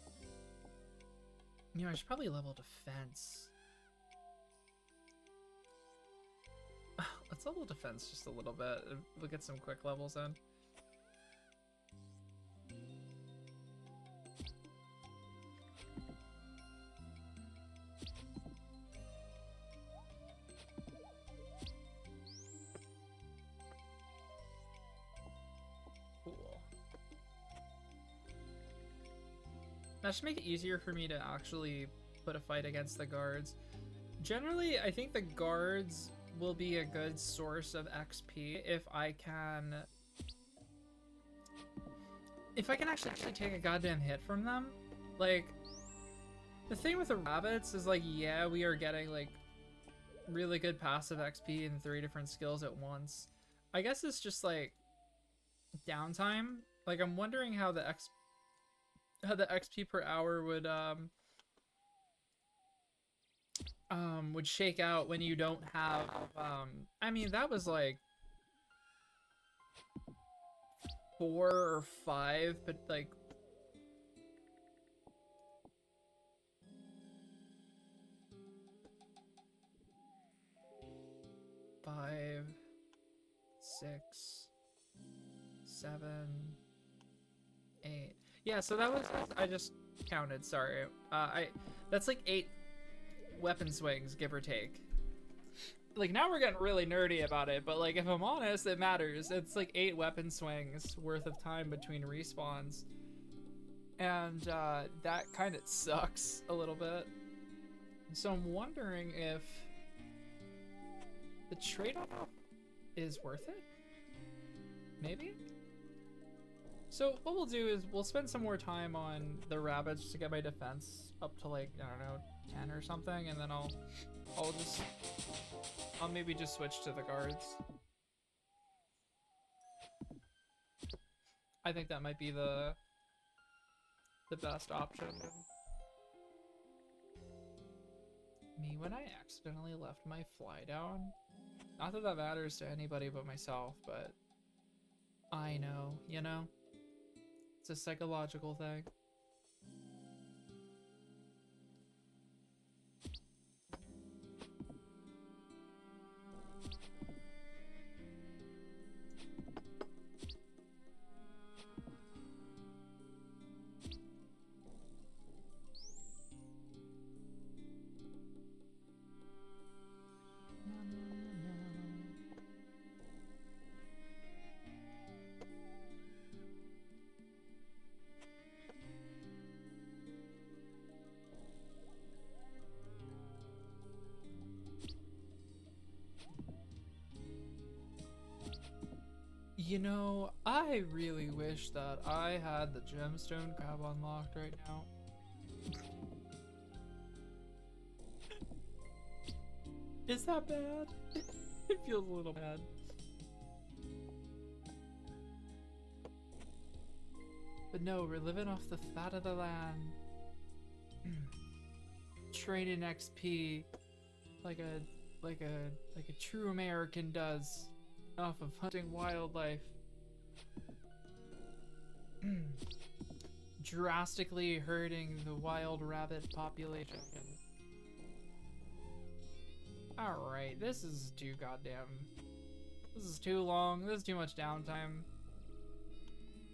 You know, I should probably level defense. Let's level defense just a little bit. We'll get some quick levels in. That should make it easier for me to actually put a fight against the guards. Generally, I think the guards will be a good source of XP if I can actually take a goddamn hit from them. Like, the thing with the rabbits is, like, yeah, we are getting, like, really good passive XP in 3 different skills at once. I guess it's just, like, downtime. Like, I'm wondering how the XP per hour would shake out when you don't have I mean, that was like 4 or 5, but like 5, 6, 7, 8. Yeah, so that was, I just counted, sorry. That's like 8 weapon swings, give or take. Like, now we're getting really nerdy about it, but like, if I'm honest, it matters. It's like 8 weapon swings worth of time between respawns. And that kind of sucks a little bit. So I'm wondering if the trade-off is worth it? Maybe? So what we'll do is we'll spend some more time on the rabbits to get my defense up to, like, I don't know, 10 or something, and then I'll maybe just switch to the guards. I think that might be the best option. Me when I accidentally left my fly down. Not that that matters to anybody but myself, but I know, you know? It's a psychological thing. You know, I really wish that I had the gemstone crab unlocked right now. Is that bad? It feels a little bad. But no, we're living off the fat of the land. Trading XP like a true American does. Off of hunting wildlife. Drastically hurting the wild rabbit population. Alright, this is too goddamn... This is too long. This is too much downtime.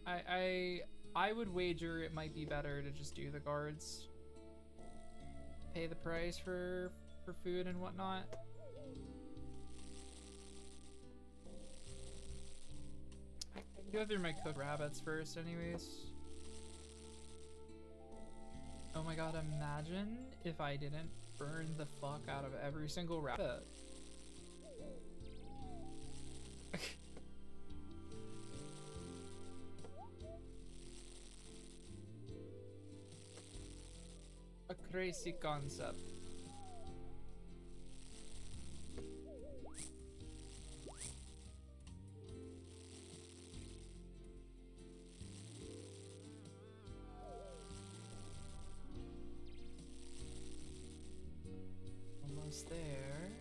I would wager it might be better to just do the guards. Pay the price for food and whatnot. I can go through my cooked rabbits first anyways. Oh my god, imagine if I didn't burn the fuck out of every single rabbit. A crazy concept. Almost there.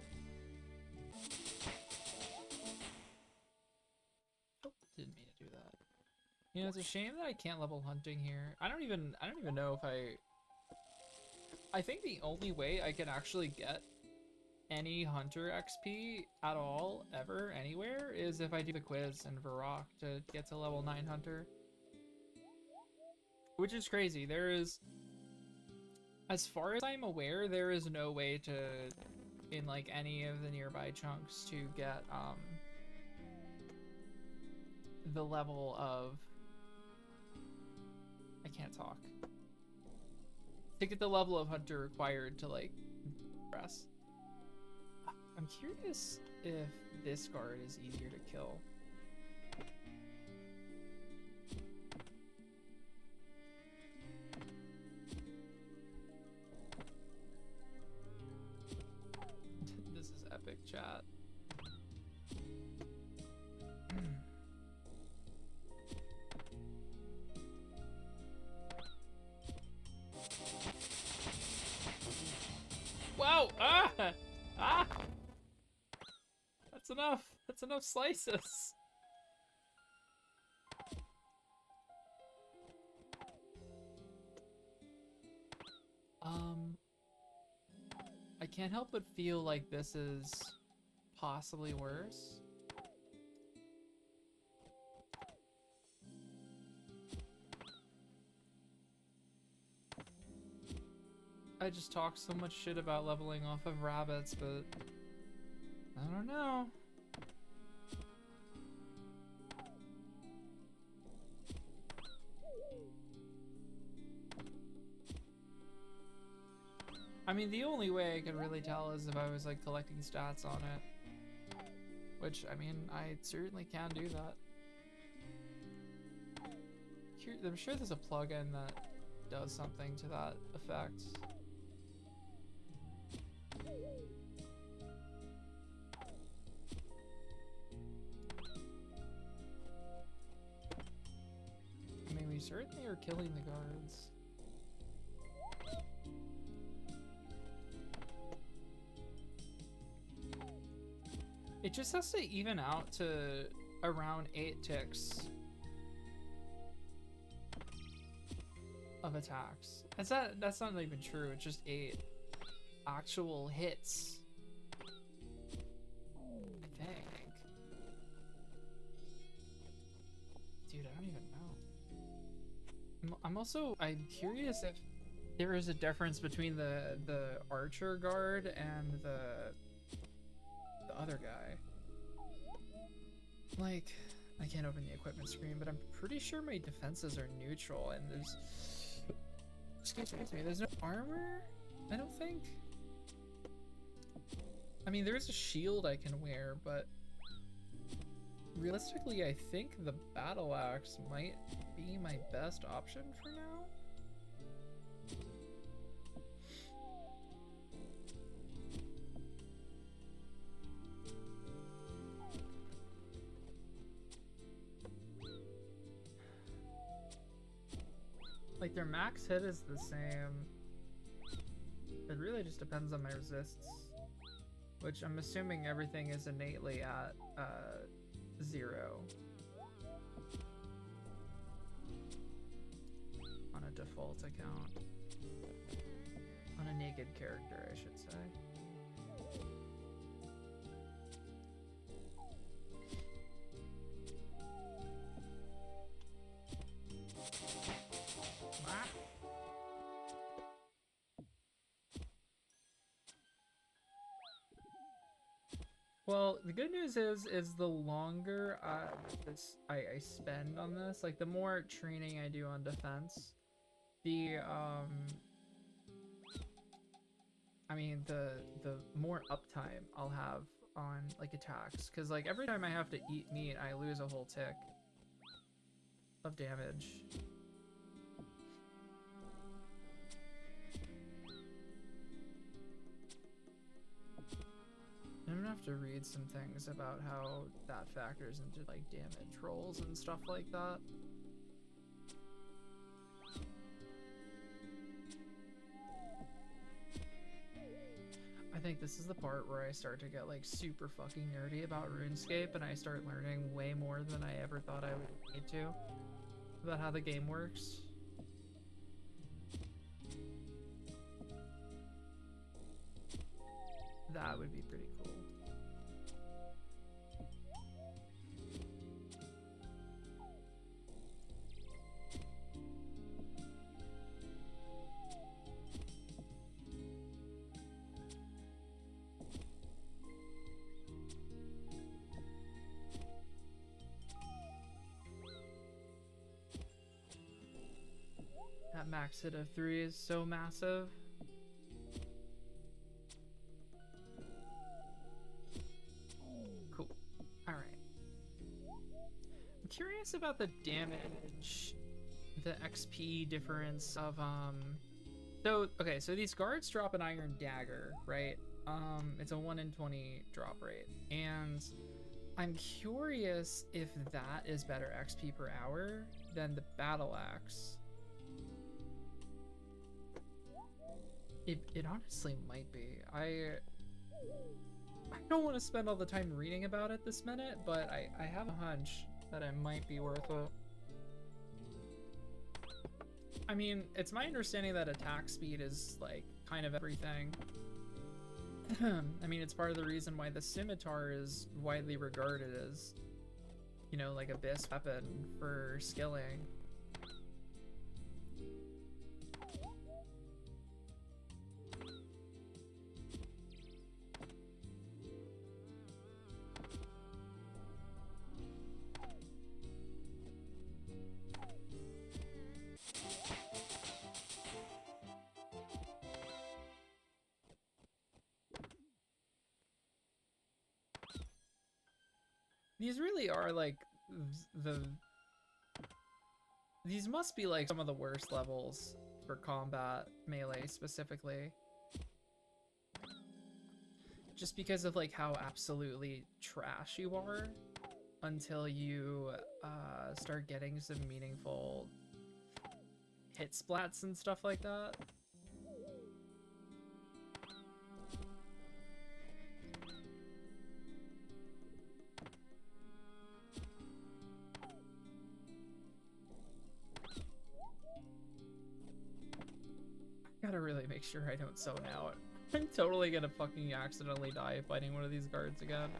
Oh, didn't mean to do that. You know, it's a shame that I can't level hunting here. I don't even know if I think the only way I can actually get any hunter XP at all, ever, anywhere, is if I do the quiz in Varrock to get to level 9 hunter. Which is crazy. There is, as far as I'm aware, there is no way to, in like any of the nearby chunks, to get the level of, I can't talk. To get the level of hunter required to like press. I'm curious if this guard is easier to kill. This is epic, chat. Wow! Ah! Ah! That's enough. That's enough slices. I can't help but feel like this is possibly worse. I just talk so much shit about leveling off of rabbits, but I don't know. I mean, the only way I could really tell is if I was like collecting stats on it. Which, I mean, I certainly can do that. I'm sure there's a plugin that does something to that effect. I mean, we certainly are killing the guards. It just has to even out to around 8 ticks of attacks. That's not even true, it's just 8 actual hits, I think. Dude, I don't even know. I'm curious if there is a difference between the archer guard and the other guy. Like, I can't open the equipment screen, but I'm pretty sure my defenses are neutral and there's, excuse me, there's no armor, I don't think. I mean, there is a shield I can wear, but realistically, I think the battle axe might be my best option for now. Like, their max hit is the same. It really just depends on my resists. Which I'm assuming everything is innately at 0. alt account. On a naked character, I should say. Well, the good news is the longer I spend on this, like the more training I do on defense, the I mean the more uptime I'll have on like attacks, because like every time I have to eat meat, I lose a whole tick of damage. I'm gonna have to read some things about how that factors into like damage rolls and stuff like that. I think this is the part where I start to get like super fucking nerdy about RuneScape, and I start learning way more than I ever thought I would need to about how the game works. That would be pretty cool. That max hit of 3 is so massive. Cool. Alright. I'm curious about the damage, the XP difference of, okay, so these guards drop an iron dagger, right? It's a 1 in 20 drop rate, and I'm curious if that is better XP per hour than the battle axe. It honestly might be. I don't want to spend all the time reading about it this minute, but I have a hunch that it might be worth it. I mean, it's my understanding that attack speed is like kind of everything. I mean, it's part of the reason why the scimitar is widely regarded as, you know, like a best weapon for skilling. These really are like these must be like some of the worst levels for combat melee specifically. Just because of like how absolutely trash you are until you start getting some meaningful hit splats and stuff like that. Gotta really make sure I don't zone out. I'm totally gonna fucking accidentally die fighting one of these guards again.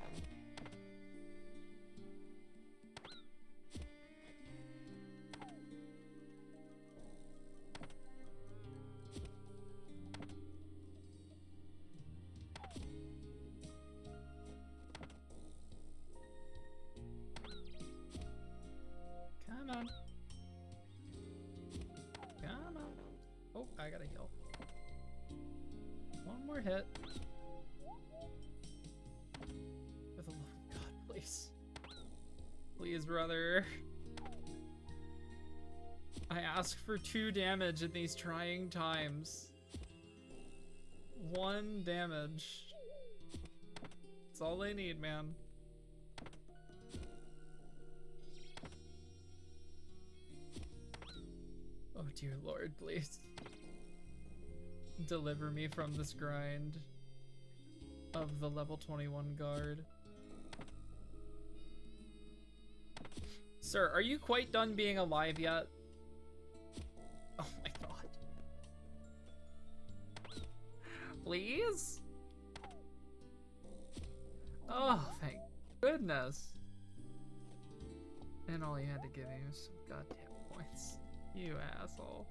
Come on. Come on. Oh, I gotta heal. One more hit. For the love of God, please. Please, brother. I ask for 2 damage in these trying times. 1 damage. That's all I need, man. Oh dear Lord, please. Deliver me from this grind of the level 21 guard. Sir, are you quite done being alive yet? Oh my God. please? Oh, thank goodness. And all you had to give me was some goddamn points. You asshole.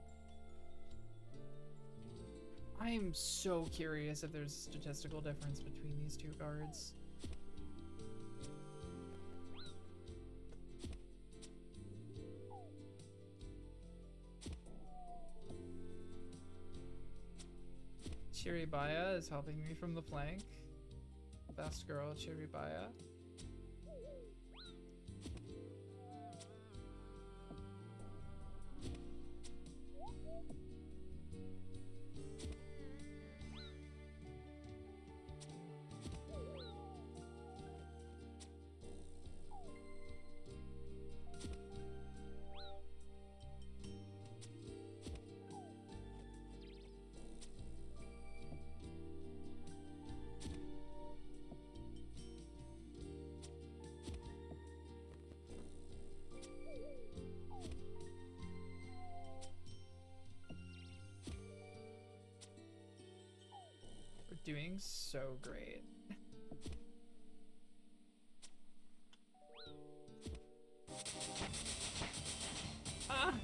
I'm so curious if there's a statistical difference between these two guards. Chiribaya is helping me from the flank. Best girl, Chiribaya. Doing so great. Ah!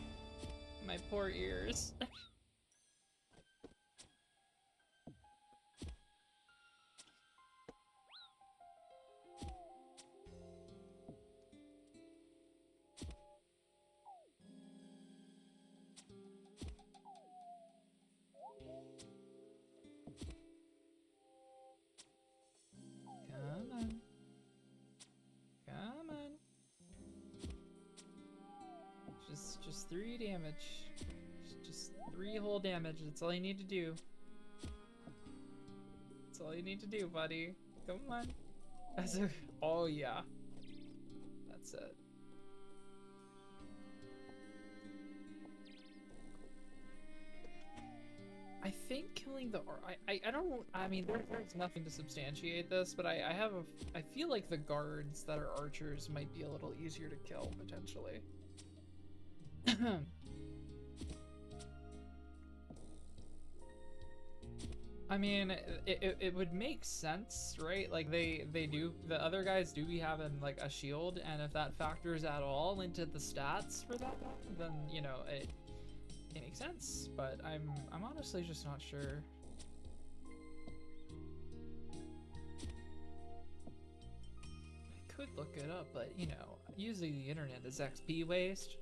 My poor ears. Come on. Come on. Just 3 damage. Just 3 whole damage. That's all you need to do. That's all you need to do, buddy. Come on. That's a, oh yeah. That's it. I think killing the I don't, I mean there's nothing to substantiate this, but I have a, I feel like the guards that are archers might be a little easier to kill potentially. I mean, it would make sense, right? Like the other guys do be having like a shield, and if that factors at all into the stats for that, then you know it makes sense. But I'm honestly just not sure. I could look it up, but you know, using the internet is XP waste.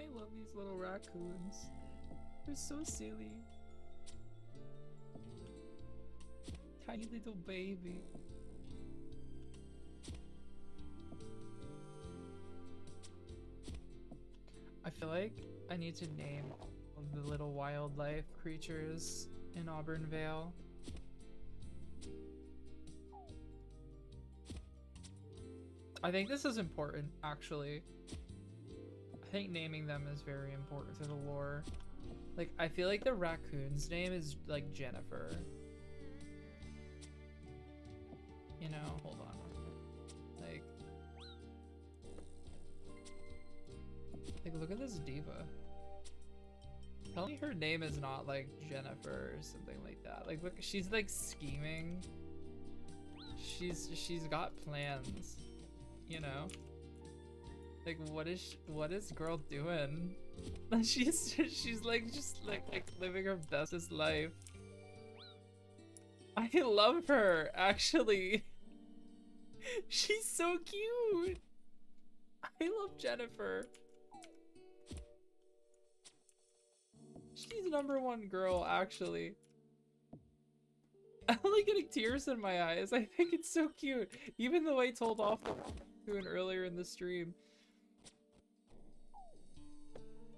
I love these little raccoons. They're so silly. Tiny little baby. I feel like I need to name the little wildlife creatures in Auburn Vale. I think this is important, actually. I think naming them is very important to the lore. Like, I feel like the raccoon's name is, like, Jennifer. You know, hold on. Like, look at this diva. Tell me her name is not, like, Jennifer or something like that. Like, look, she's, like, scheming. She's got plans, you know? Like, what is girl doing? she's like just like living her bestest life. I love her, actually. She's so cute. I love Jennifer. She's #1 girl, actually. I'm only getting tears in my eyes. I think it's so cute. Even though I told off the raccoon earlier in the stream.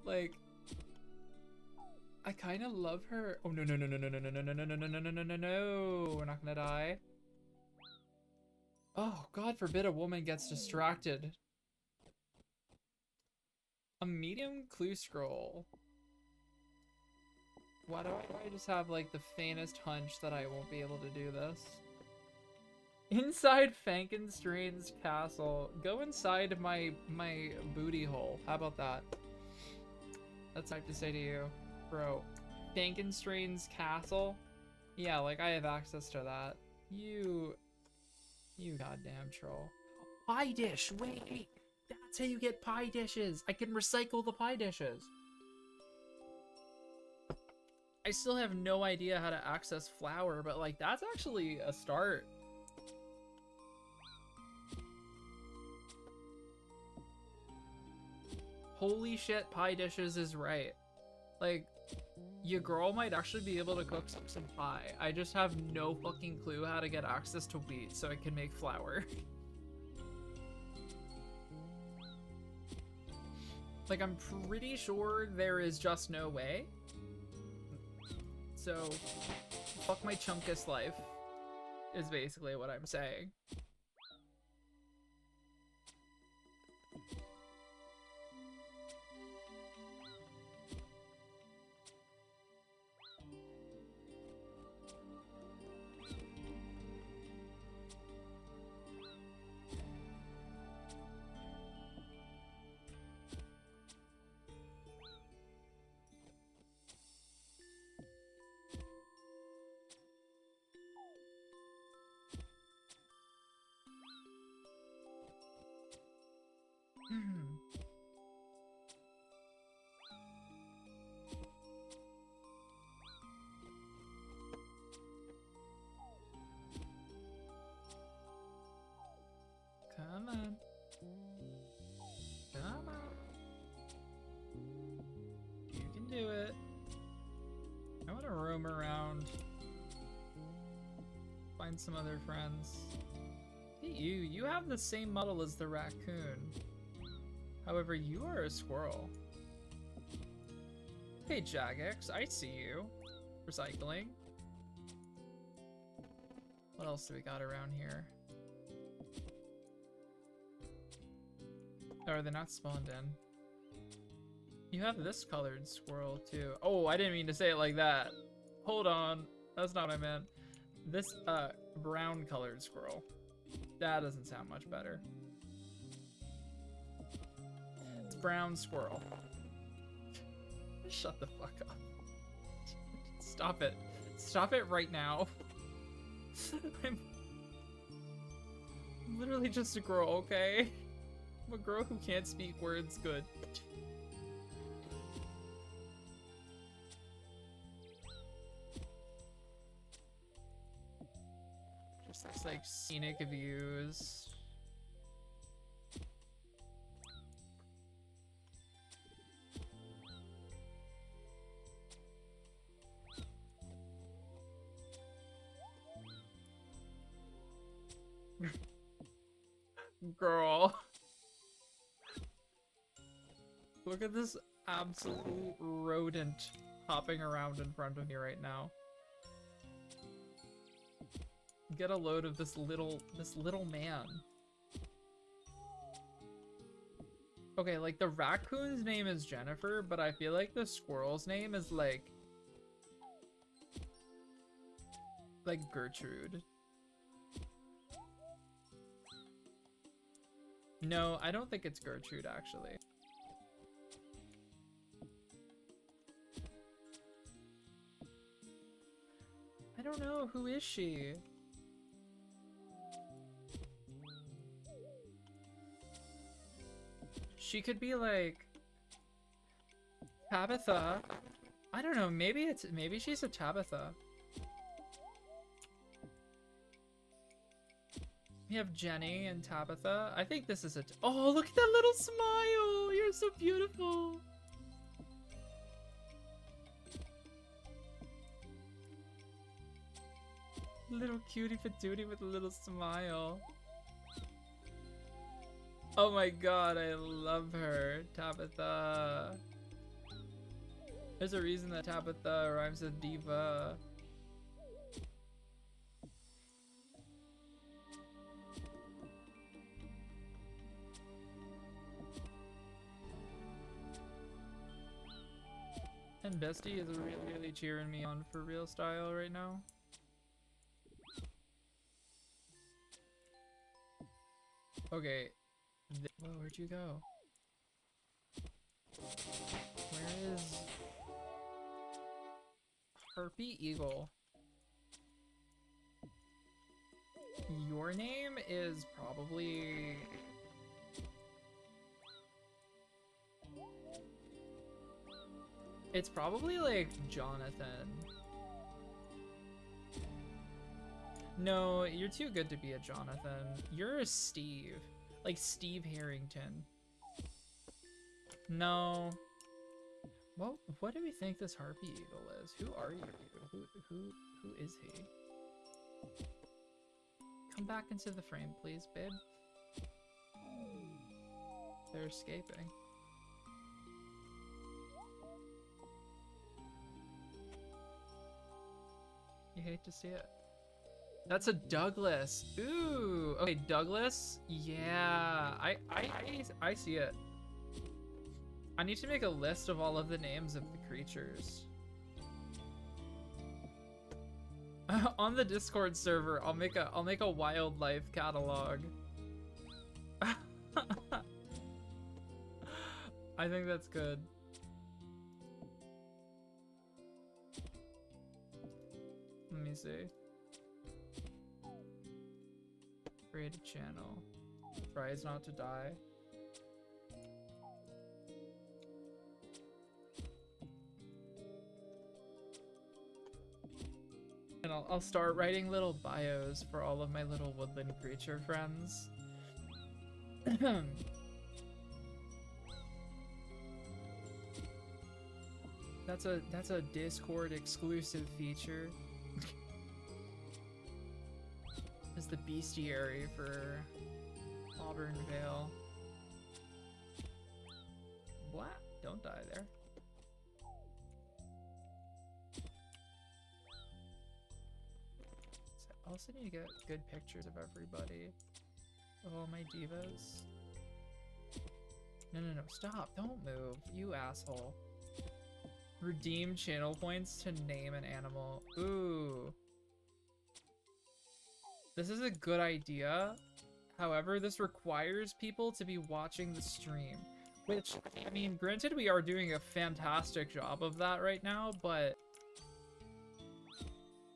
Like, I kind of love her. Oh no no no no no no no no no no no no no no no no! We're not gonna die. Oh, God forbid a woman gets distracted. A medium clue scroll. Why do I just have like the faintest hunch that I won't be able to do this? Inside Frankenstein's castle. Go inside my booty hole. How about that? That's what I have to say to you, bro. Frankenstein's castle? Yeah, like I have access to that. You goddamn troll. Pie dish, wait! That's how you get pie dishes! I can recycle the pie dishes! I still have no idea how to access flour, but like that's actually a start. Holy shit, pie dishes is right. Like, your girl might actually be able to cook some pie. I just have no fucking clue how to get access to wheat so I can make flour. Like, I'm pretty sure there is just no way. So, fuck my chunkus life, is basically what I'm saying. Come on. Come on. You can do it. I want to roam around. Find some other friends. Hey, you have the same model as the raccoon. However, you are a squirrel. Hey, Jagex, I see you. Recycling. What else do we got around here? Oh, they're not spawned in. You have this colored squirrel too. Oh, I didn't mean to say it like that. Hold on. That's not what I meant. This brown colored squirrel. That doesn't sound much better. It's brown squirrel. Shut the fuck up. Stop it. Stop it right now. I'm literally just a girl, okay? I'm a girl who can't speak words good. Just looks like scenic views. Girl. Look at this absolute rodent hopping around in front of me right now. Get a load of this little man. Okay, like the raccoon's name is Jennifer, but I feel like the squirrel's name is like Gertrude. No, I don't think it's Gertrude actually. I don't know, who is she? She could be like Tabitha. I don't know, maybe she's a Tabitha. We have Jenny and Tabitha. I think this is a oh, look at that little smile. You're so beautiful. Little cutie patootie with a little smile. Oh my god, I love her, Tabitha. There's a reason that Tabitha rhymes with diva. And Bestie is really cheering me on for real style right now. Okay. Whoa, where'd you go? Where is Harpy Eagle? Your name is probably... It's probably like Jonathan. No, you're too good to be a Jonathan. You're a Steve. Like Steve Harrington. No. What do we think this Harpy Eagle is? Who are you? Who is he? Come back into the frame, please, babe. They're escaping. You hate to see it. That's a Douglas. Ooh. Okay, Douglas. Yeah, I see it. I need to make a list of all of the names of the creatures. On the Discord server, I'll make a wildlife catalog. I think that's good. Let me see. Create a channel. Tries not to die. And I'll start writing little bios for all of my little woodland creature friends. That's a Discord exclusive feature. Is the bestiary for Auburn Vale. What? Don't die there. So I also need to get good pictures of everybody. Of all my divas. No, stop. Don't move, you asshole. Redeem channel points to name an animal. Ooh. This is a good idea. However, this requires people to be watching the stream. Which, I mean, granted we are doing a fantastic job of that right now, but...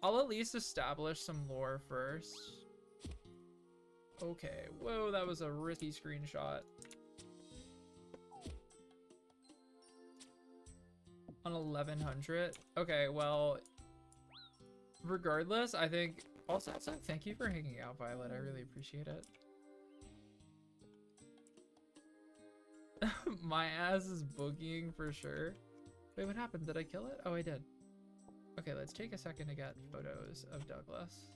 I'll at least establish some lore first. Okay, whoa, that was a risky screenshot. On 1100? Okay, well... Regardless, I think... Also, thank you for hanging out, Violet. I really appreciate it. My ass is boogieing for sure. Wait, what happened? Did I kill it? Oh, I did. Okay, let's take a second to get photos of Douglas.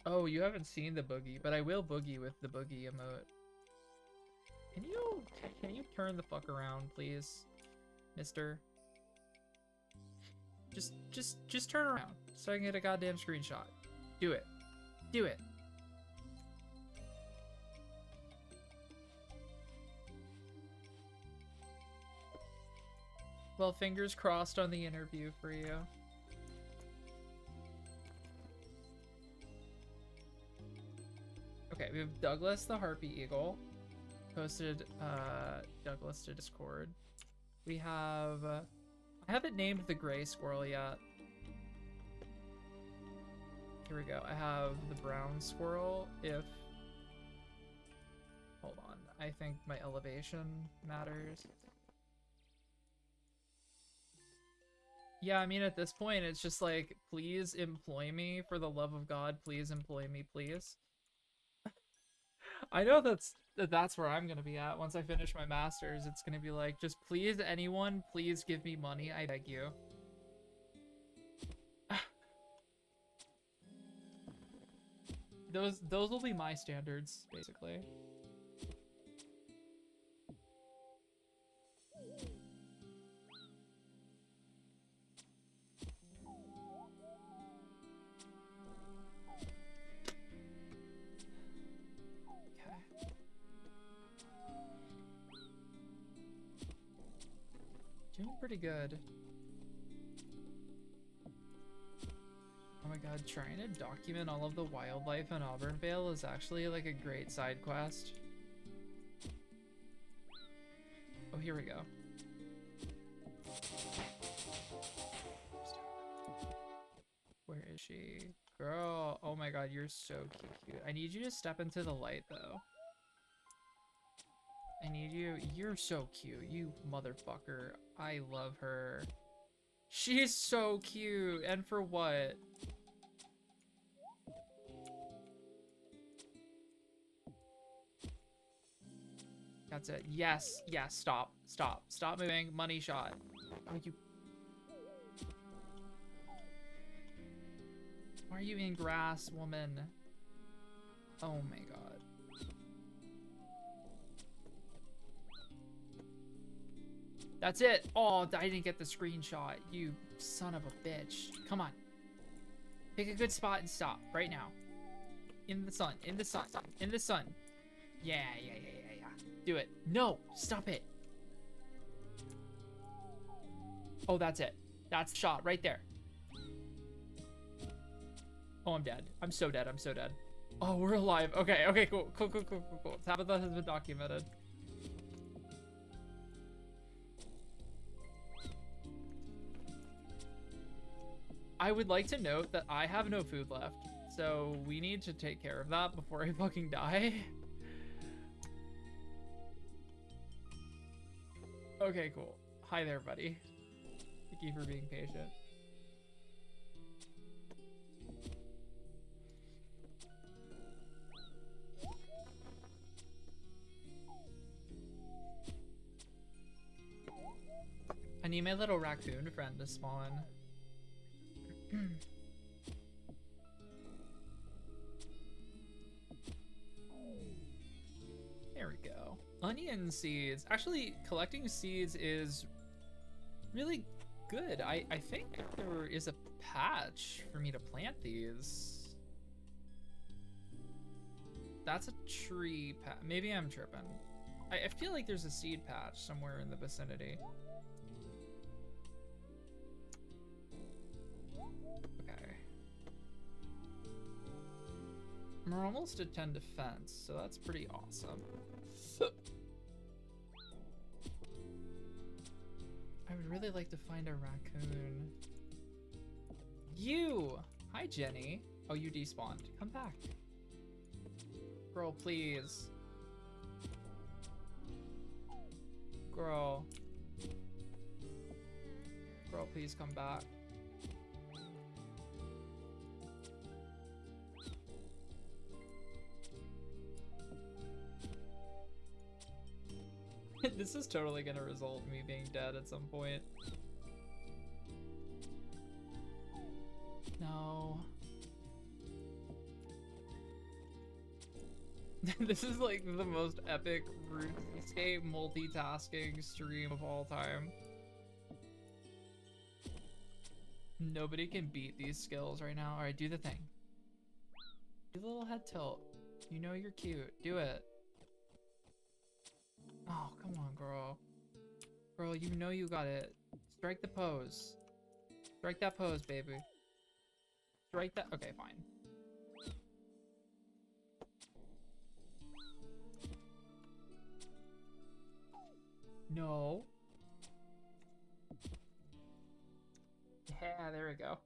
Oh, you haven't seen the boogie, but I will boogie with the boogie emote. Can you turn the fuck around, please, mister? Just turn around so I can get a goddamn screenshot. Do it. Do it. Well, fingers crossed on the interview for you. Okay, we have Douglas the Harpy Eagle. Posted Douglas to Discord. We have... I haven't named the gray squirrel yet. Here we go. I have the brown squirrel if... Hold on. I think my elevation matters. Yeah, I mean, at this point, it's just like, please employ me. For the love of God, please employ me, please. I know that's where I'm gonna be at once I finish my masters. It's gonna be like, just please, anyone, please give me money, I beg you. Those will be my standards, basically. pretty good. Oh my god, trying to document all of the wildlife in Auburndale is actually like a great side quest. Oh, here we go. Where is she? Girl, oh my god, you're so cute. I need you to step into the light though. I need you. You're so cute, you motherfucker. I love her. She's so cute. And for what? That's it. Yes. Yes. Stop. Stop. Stop moving. Money shot. Oh, you. Why are you in grass, woman? Oh my god. That's it. Oh, I didn't get the screenshot. You son of a bitch. Come on. Pick a good spot and stop right now. In the sun. In the sun. In the sun. Yeah. Do it. No. Stop it. Oh, that's it. That's the shot right there. Oh, I'm dead. I'm so dead. I'm so dead. Oh, we're alive. Okay. Okay. Cool. Tabitha has been documented. I would like to note that I have no food left, so we need to take care of that before I fucking die. Okay, cool. Hi there, buddy. Thank you for being patient. I need my little raccoon friend to spawn. There we go. Onion seeds. Actually, collecting seeds is really good. I think there is a patch for me to plant these. That's a tree patch. Maybe I'm tripping. I feel like there's a seed patch somewhere in the vicinity. Okay. We're almost at 10 defense, so that's pretty awesome. I would really like to find a raccoon. You! Hi, Jenny. Oh, you despawned. Come back. Girl, please. Girl. Girl, please come back. This is totally gonna result in me being dead at some point. No. This is like the most epic RuneScape multitasking stream of all time. Nobody can beat these skills right now. Alright, do the thing. Do the little head tilt. You know you're cute. Do it. Oh, come on, girl. Girl, you know you got it. Strike the pose. Strike that pose, baby. Strike that. Okay, fine. No. Yeah, there we go.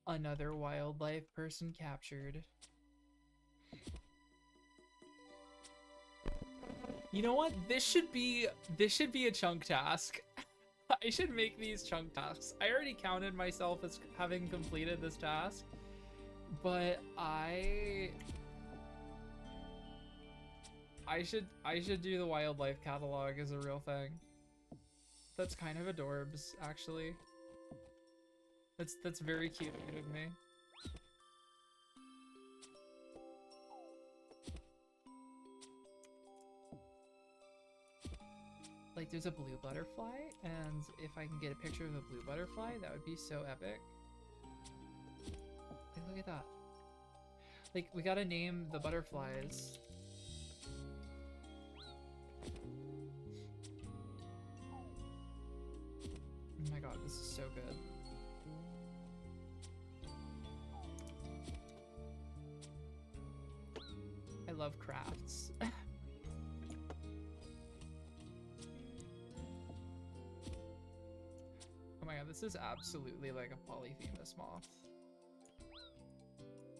Another wildlife person captured. You know what? This should be a chunk task. I should make these chunk tasks. I already counted myself as having completed this task, but I should do the wildlife catalog as a real thing. That's kind of adorbs, actually. That's very cute of me. Like, there's a blue butterfly, and if I can get a picture of a blue butterfly, that would be so epic. Like, look at that. Like, we gotta name the butterflies. god, this is so good. I love crafts. Oh my god, this is absolutely like a polyphemus moth.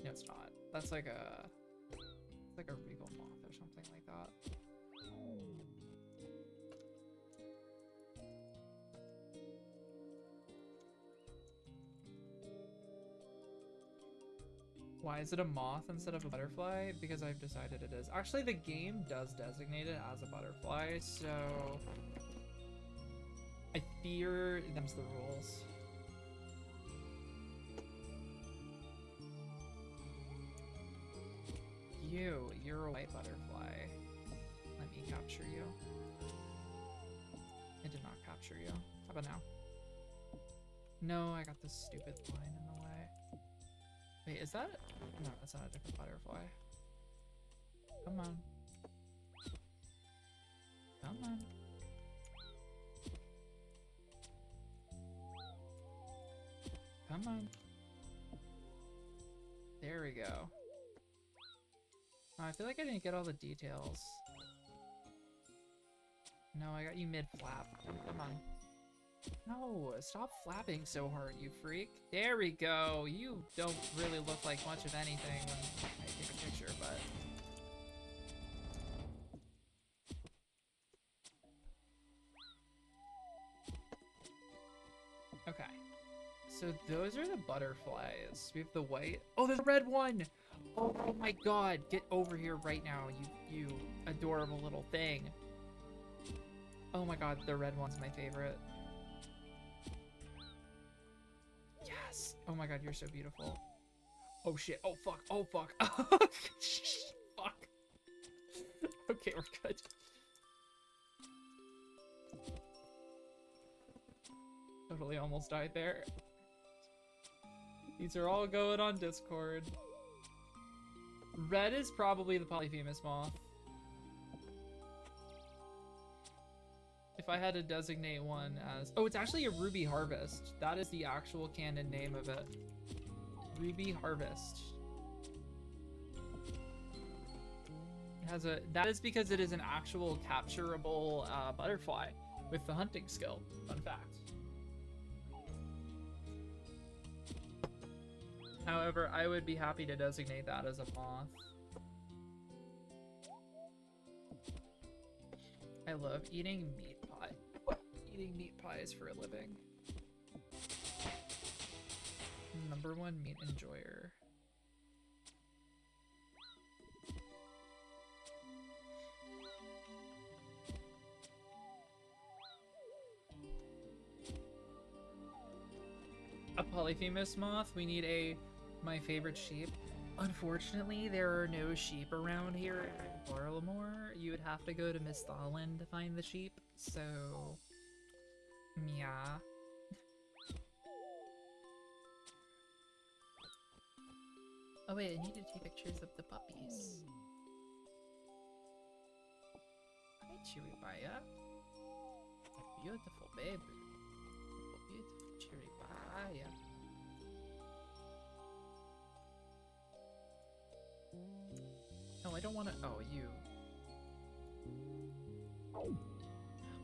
No, it's not. That's like a... It's like a regal moth or something like that. Why is it a moth instead of a butterfly? Because I've decided it is. Actually, the game does designate it as a butterfly, so... I fear them's the rules. You're a white butterfly. Let me capture you. I did not capture you. How about now? No, I got this stupid line in the way. Wait, is that... No, that's not a different butterfly. Come on. Come on. Come on. There we go. Oh, I feel like I didn't get all the details. No, I got you mid-flap. Come on. No, stop flapping so hard, you freak. There we go. You don't really look like much of anything when I take a picture, but... Okay. So those are the butterflies. We have the white. Oh, there's a red one! Oh my god, get over here right now, you adorable little thing. Oh my god, the red one's my favorite. Yes! Oh my god, you're so beautiful. Oh shit, oh fuck, oh fuck. Fuck. Okay, we're good. Totally almost died there. These are all going on Discord. Red is probably the polyphemus moth. If I had to designate one as... Oh, it's actually a ruby harvest. That is the actual canon name of it. Ruby harvest. It has a... That is because it is an actual capturable butterfly with the hunting skill. Fun fact. However, I would be happy to designate that as a moth. I love eating meat pie. Eating meat pies for a living. #1 meat enjoyer. A polyphemus moth. We need a my favorite sheep. Unfortunately, there are no sheep around here in Barlamore. You would have to go to Miss Thalin to find the sheep, so... yeah. Oh wait, I need to take pictures of the puppies. Hi, Chiribaya. Beautiful baby. Beautiful Chiribaya. No, I don't want to. Oh, you.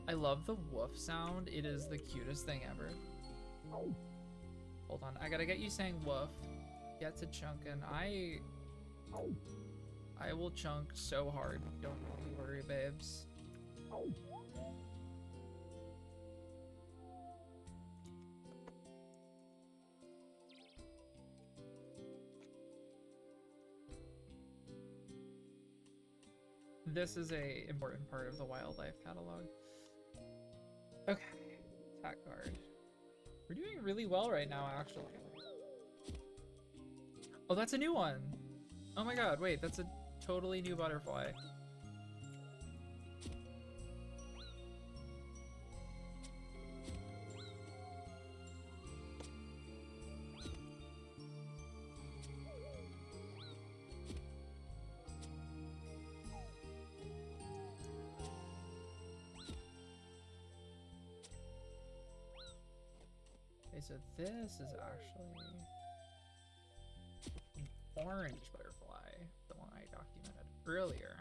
I love the woof sound. It is the cutest thing ever. Hold on, I gotta get you saying woof. Get to chunkin'. I will chunk so hard. Don't worry, babes. This is a important part of the wildlife catalog. Okay, attack guard. We're doing really well right now, actually. Oh, that's a new one. Oh my god, wait, that's a totally new butterfly. Okay, so this is actually an orange butterfly, the one I documented earlier.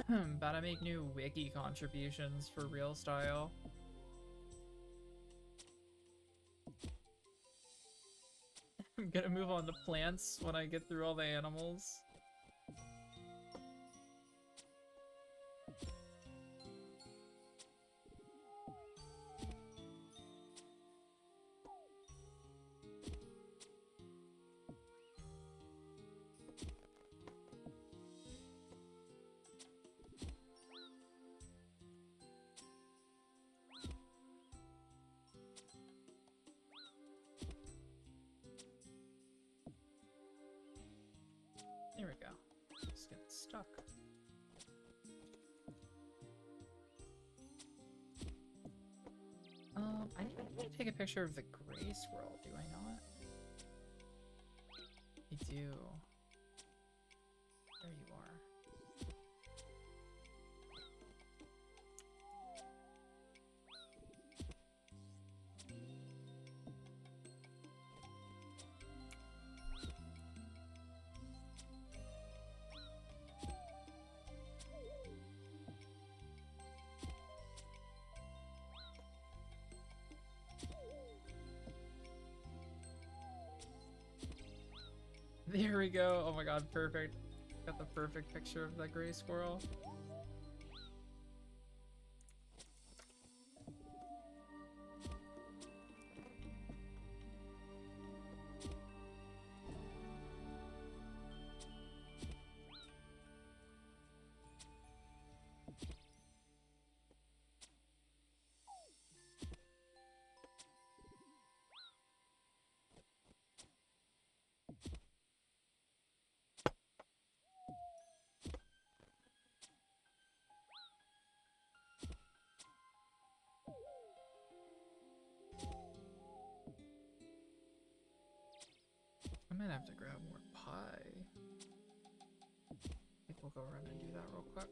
About to make new wiki contributions for Real Style. I'm gonna move on to plants when I get through all the animals. There we go. Just getting stuck. I need to take a picture of the gray squirrel, do I not? I do. There you are. There we go. Oh my god, perfect. Got the perfect picture of the gray squirrel. I might have to grab more pie. I think we'll go run and do that real quick.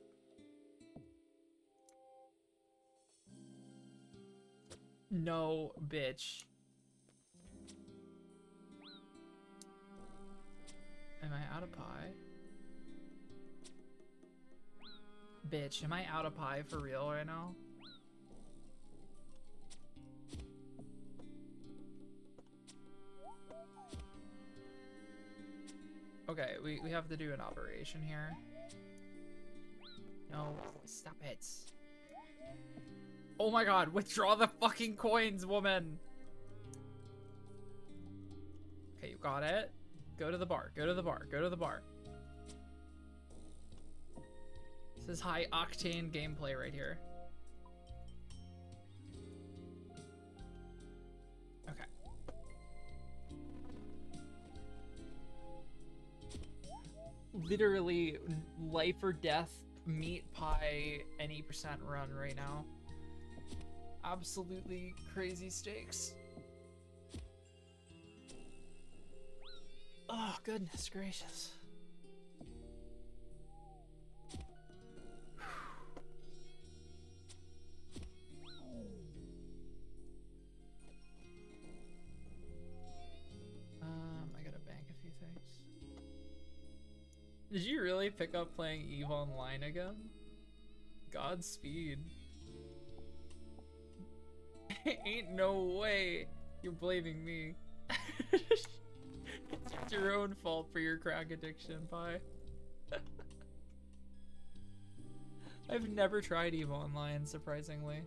No, bitch. Am I out of pie? Bitch, am I out of pie for real right now? Okay, we have to do an operation here. No, stop it. Oh my god, withdraw the fucking coins, woman! Okay, you got it. Go to the bar, go to the bar, go to the bar. This is high octane gameplay right here. Okay. Literally life or death meat pie any percent run right now. Absolutely crazy stakes. Oh, goodness gracious. I gotta bank a few things. Did you really pick up playing EVE Online again? Godspeed. Ain't no way you're blaming me. It's your own fault for your crack addiction, Pie. I've never tried EVE Online, surprisingly.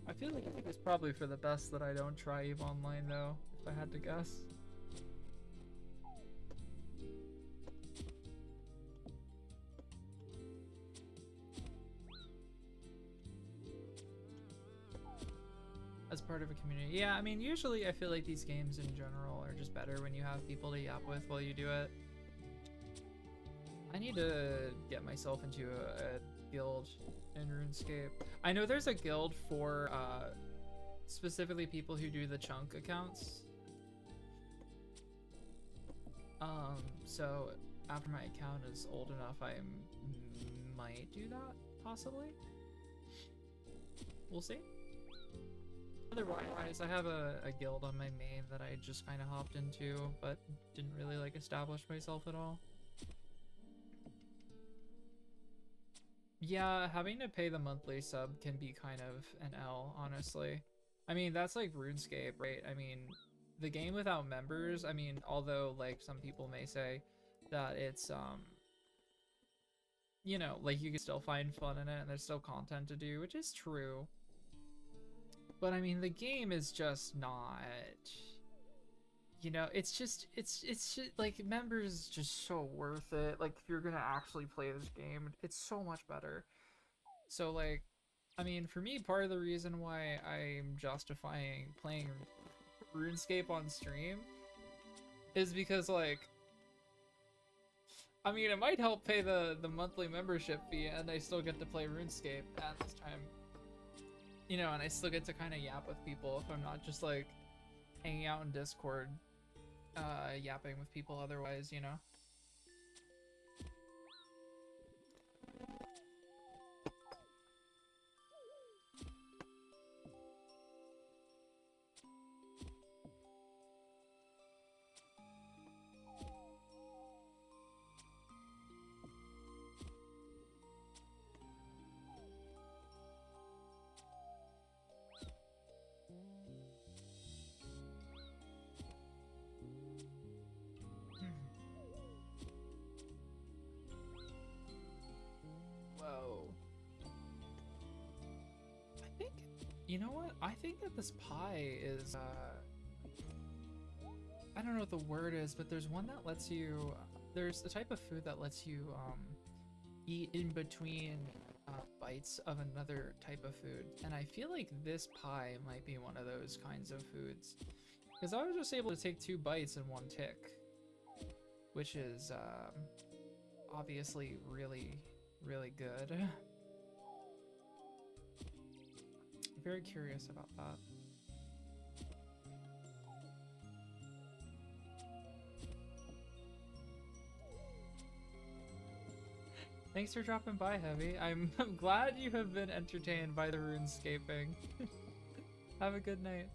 I feel like it's probably for the best that I don't try EVE Online, though, if I had to guess. As part of a community. Yeah, I mean, usually I feel like these games in general are just better when you have people to yap with while you do it. I need to get myself into guild in RuneScape. I know there's a guild for specifically people who do the chunk accounts. So after my account is old enough, I might do that, possibly. We'll see. Otherwise, I have a guild on my main that I just kind of hopped into, but didn't really like establish myself at all. Yeah, having to pay the monthly sub can be kind of an L, honestly. I mean, that's like RuneScape, right? I mean, the game without members, I mean, although like some people may say that it's you know, like you can still find fun in it and there's still content to do, which is true. But I mean, the game is just not, you know, it's just like members is just so worth it. Like if you're gonna actually play this game, it's so much better. So like, I mean, for me, part of the reason why I'm justifying playing RuneScape on stream is because like, I mean, it might help pay the monthly membership fee and I still get to play RuneScape at this time. You know, and I still get to kind of yap with people if I'm not just like hanging out in Discord, yapping with people otherwise, you know? Whoa. I think, you know what? I think that this pie is, I don't know what the word is, but there's one that lets you, there's a type of food that lets you, eat in between bites of another type of food. And I feel like this pie might be one of those kinds of foods. Because I was just able to take 2 bites in one tick. Which is, obviously really, really good. I'm very curious about that. Thanks for dropping by, Heavy. I'm glad you have been entertained by the RuneScaping. Have a good night.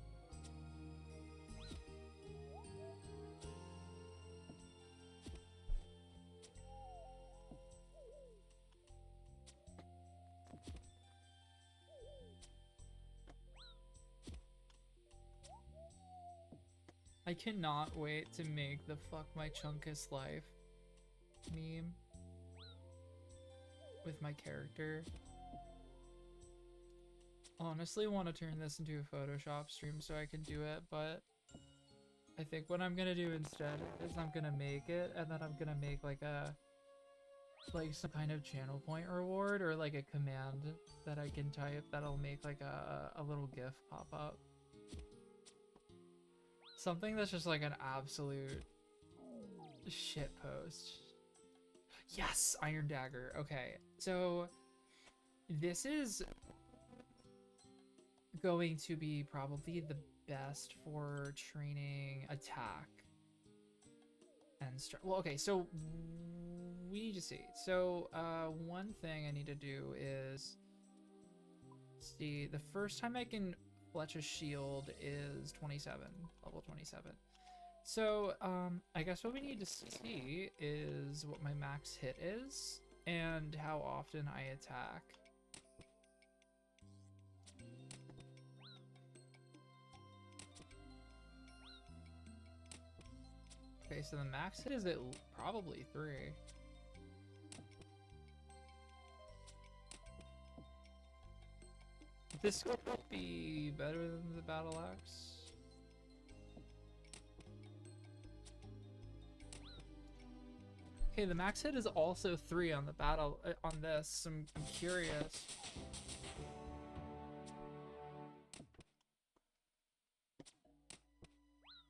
I cannot wait to make the fuck my chunkest life meme with my character. Honestly want to turn this into a Photoshop stream so I can do it, but I think what I'm gonna do instead is I'm gonna make it and then I'm gonna make like some kind of channel point reward or like a command that I can type that'll make like a little GIF pop up. Something that's just like an absolute shit post. Yes, Iron Dagger. Okay, so this is going to be probably the best for training attack and well, okay, so we need to see. So one thing I need to do is see, the first time I can fletch a shield is 27, level 27. So I guess what we need to see is what my max hit is and how often I attack. Okay, so the max hit is at probably 3. This could be better than the battle axe. Okay, the max hit is also 3 on the battle on this. I'm curious.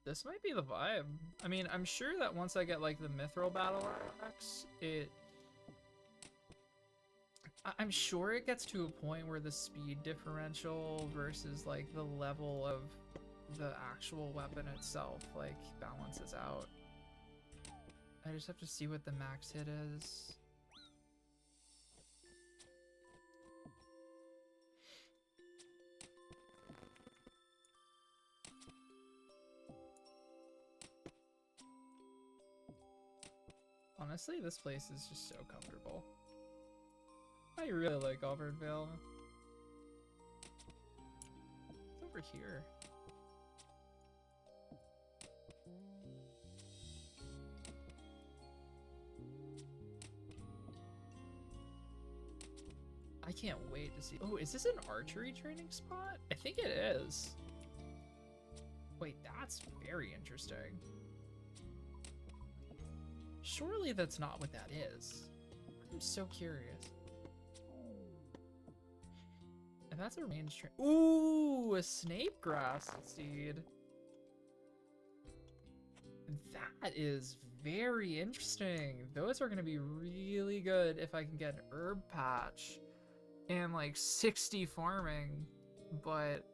This might be the vibe. I mean, I'm sure that once I get like the mithril battle axe, I'm sure it gets to a point where the speed differential versus like the level of the actual weapon itself like balances out. I just have to see what the max hit is. Honestly, this place is just so comfortable. I really like Auburn Vale. It's over here. I can't wait to see. Oh, is this an archery training spot? I think it is. Wait, that's very interesting. Surely that's not what that is. I'm so curious. If that's a range train. Ooh, a snape grass seed. That is very interesting. Those are going to be really good if I can get an herb patch and like 60 farming. But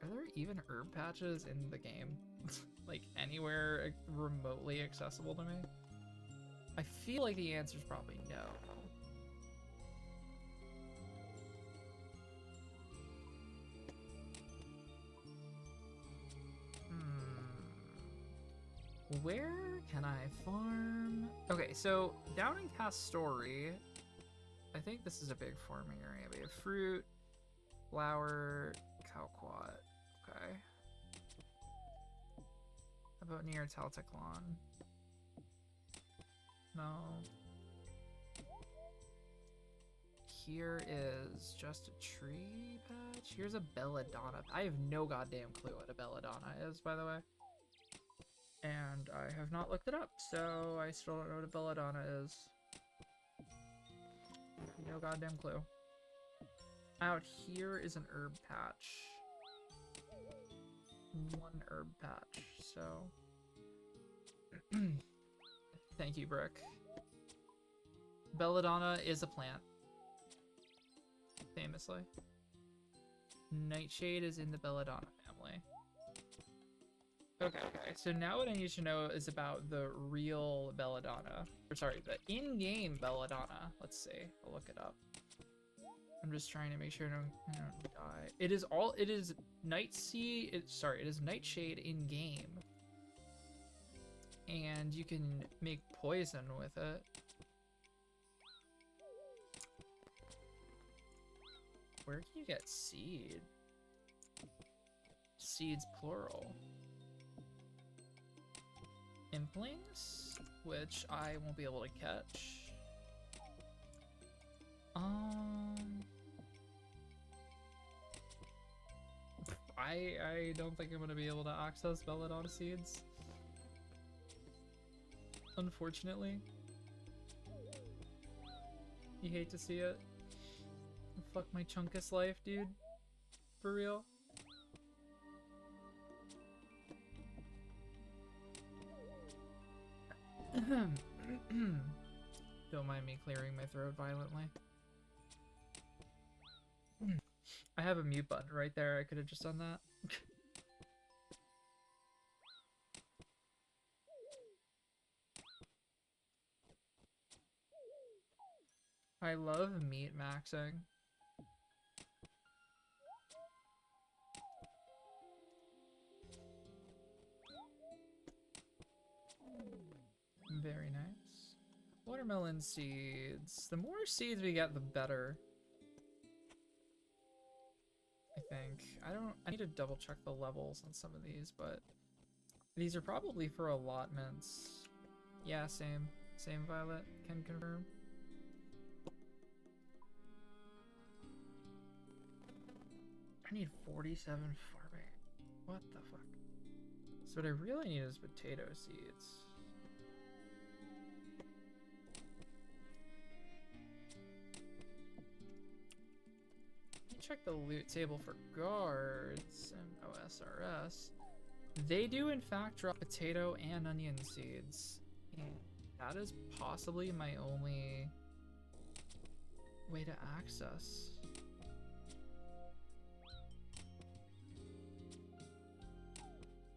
are there even herb patches in the game? Like anywhere remotely accessible to me? I feel like the answer is probably no. Where can I farm? Okay, so down in Castory, I think this is a big farming area. We have fruit, flour, Calquat. Okay. How about near Talteclon? No. Here is just a tree patch. Here's a belladonna. I have no goddamn clue what a belladonna is, by the way. And I have not looked it up, so I still don't know what a belladonna is. No goddamn clue. Out here is an herb patch. One herb patch, so... Thank you, Brick. Belladonna is a plant. Famously. Nightshade is in the belladonna family. Okay, so now what I need to know is about the real belladonna. Or sorry, the in-game belladonna. Let's see. I'll look it up. I'm just trying to make sure I don't die. It is Nightseed. It is Nightshade in-game. And you can make poison with it. Where can you get seed? Seeds plural. Implings, which I won't be able to catch. I don't think I'm gonna be able to access belladonna seeds. Unfortunately. You hate to see it. Fuck my chunkus life, dude. For real. Don't mind me clearing my throat violently. I have a mute button right there. I could have just done that. I love meat maxing. Very nice. Watermelon seeds. The more seeds we get, the better. I think. I need to double check the levels on some of these, but these are probably for allotments. Yeah, same. Same, Violet. Can confirm. I need 47 farming. What the fuck? So what I really need is potato seeds. Check the loot table for guards and OSRS. They do in fact drop potato and onion seeds. And that is possibly my only way to access.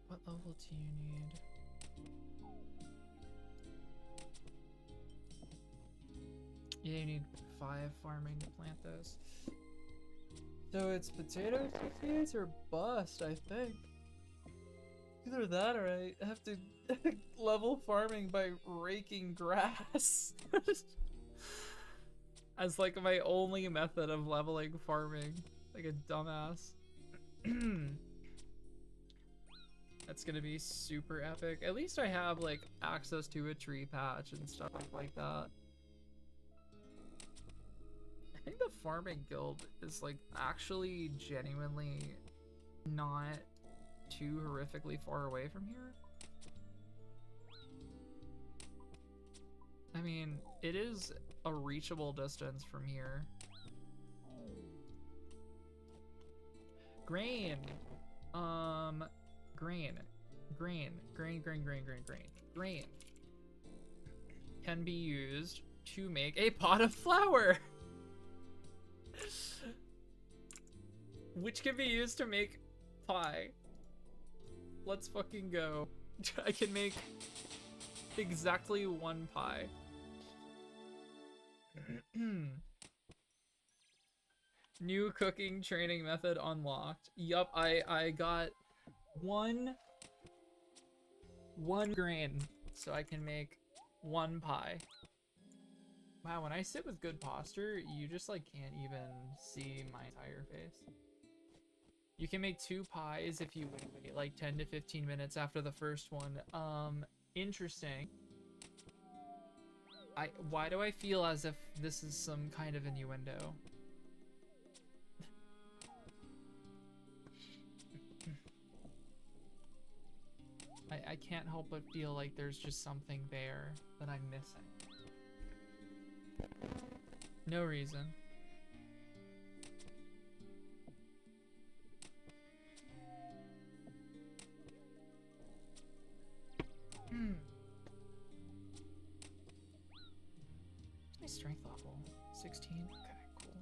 What level do you need? Yeah, you need 5 farming to plant those. So it's potatoes these days or bust, I think. Either that or I have to level farming by raking grass. As like my only method of leveling farming. Like a dumbass. That's gonna be super epic. At least I have like access to a tree patch and stuff like that. I think the farming guild is like actually genuinely not too horrifically far away from here. I mean, it is a reachable distance from here. Grain. Grain can be used to make a pot of flour. Which can be used to make pie. Let's fucking go. I can make exactly 1 pie. New cooking training method unlocked. Yup, I got one grain so I can make 1 pie. Wow, when I sit with good posture, you just like can't even see my entire face. You can make 2 pies if you wait like 10 to 15 minutes after the first one. Interesting. Why do I feel as if this is some kind of innuendo? I can't help but feel like there's just something there that I'm missing. No reason. My strength level 16. Okay, cool.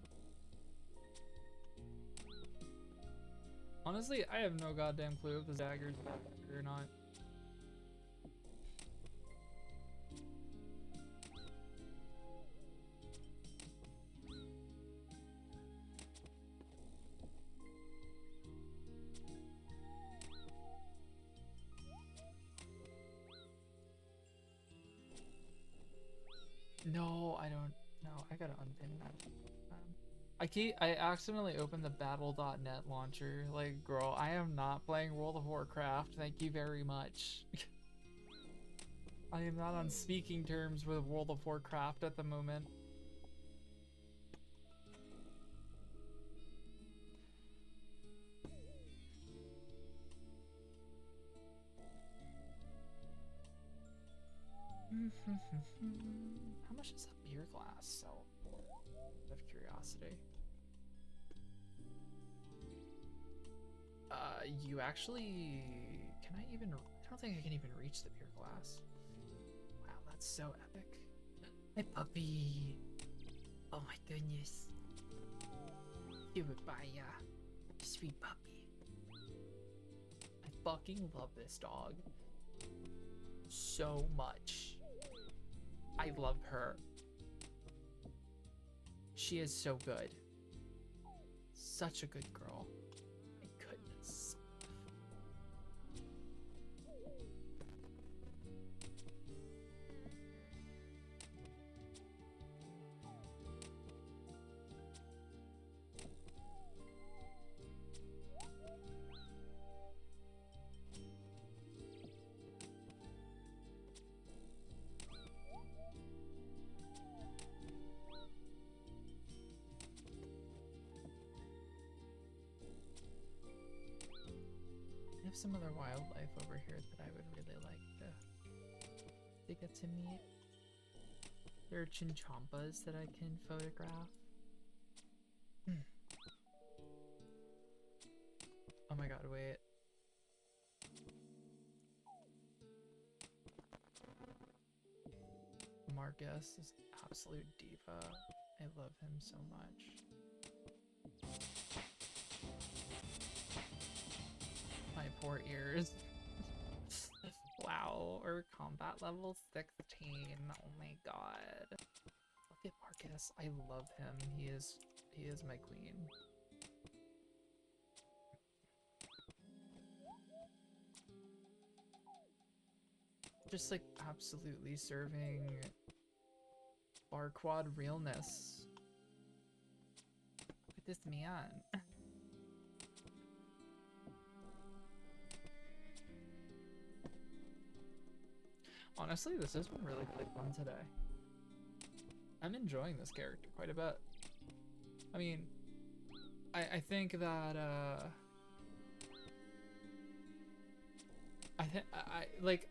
Honestly, I have no goddamn clue if the dagger's or not. No, I don't. No, I gotta unpin that. I accidentally opened the battle.net launcher. Like, girl, I am not playing World of Warcraft. Thank you very much. I am not on speaking terms with World of Warcraft at the moment. How much does a beer glass sell for? Out of curiosity. You actually... Can I even... I don't think I can even reach the beer glass. Wow, that's so epic. My puppy! Oh my goodness. Give it by ya. Sweet puppy. I fucking love this dog. So much. I love her. She is so good. Such a good girl. My goodness. I have some other wildlife over here that I would really like to get to meet. There are chinchompas that I can photograph. Oh my god, wait. Marcus is absolute diva. I love him so much. My poor ears. Wow, our combat level 16. Oh my god. Look at Marcus. I love him. He is my queen. Just like absolutely serving bar quad realness. Look at this man. Honestly, this has been really fun today. I'm enjoying this character quite a bit. I mean, I think that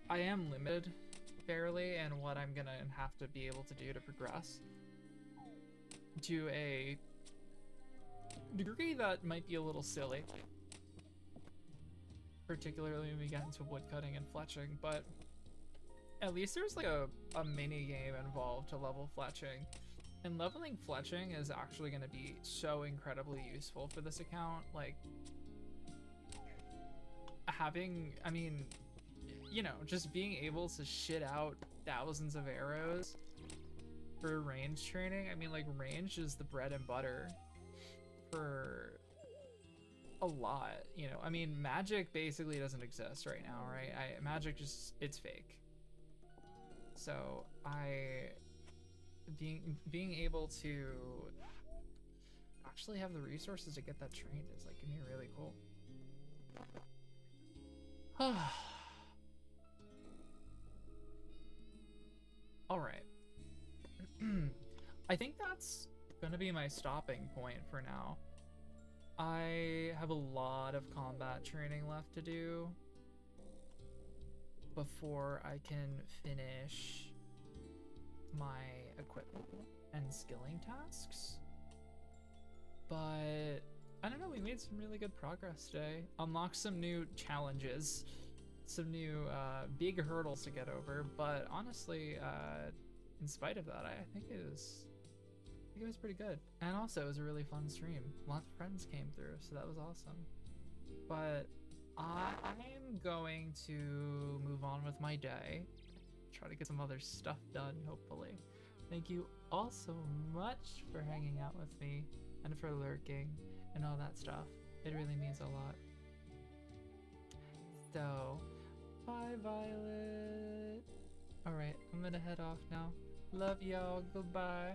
I am limited fairly in what I'm gonna have to be able to do to progress to a degree that might be a little silly, particularly when we get into woodcutting and fletching, but at least there's like a mini game involved to level fletching. And leveling fletching is actually going to be so incredibly useful for this account. Like, having, I mean, you know, just being able to shit out thousands of arrows for range training. I mean, like, range is the bread and butter for a lot, you know. I mean, magic basically doesn't exist right now, right? Magic just, it's fake. So being able to actually have the resources to get that trained is like gonna be really cool. All right. I think that's gonna be my stopping point for now. I have a lot of combat training left to do before I can finish my equipment and skilling tasks. But I don't know, we made some really good progress today. Unlocked some new challenges, some new big hurdles to get over, but honestly, in spite of that, I think it was pretty good. And also, it was a really fun stream. Lots of friends came through, so that was awesome. But I'm going to move on with my day. Try to get some other stuff done, hopefully. Thank you all so much for hanging out with me and for lurking and all that stuff. It really means a lot. So, bye, Violet. Alright, I'm gonna head off now. Love y'all. Goodbye.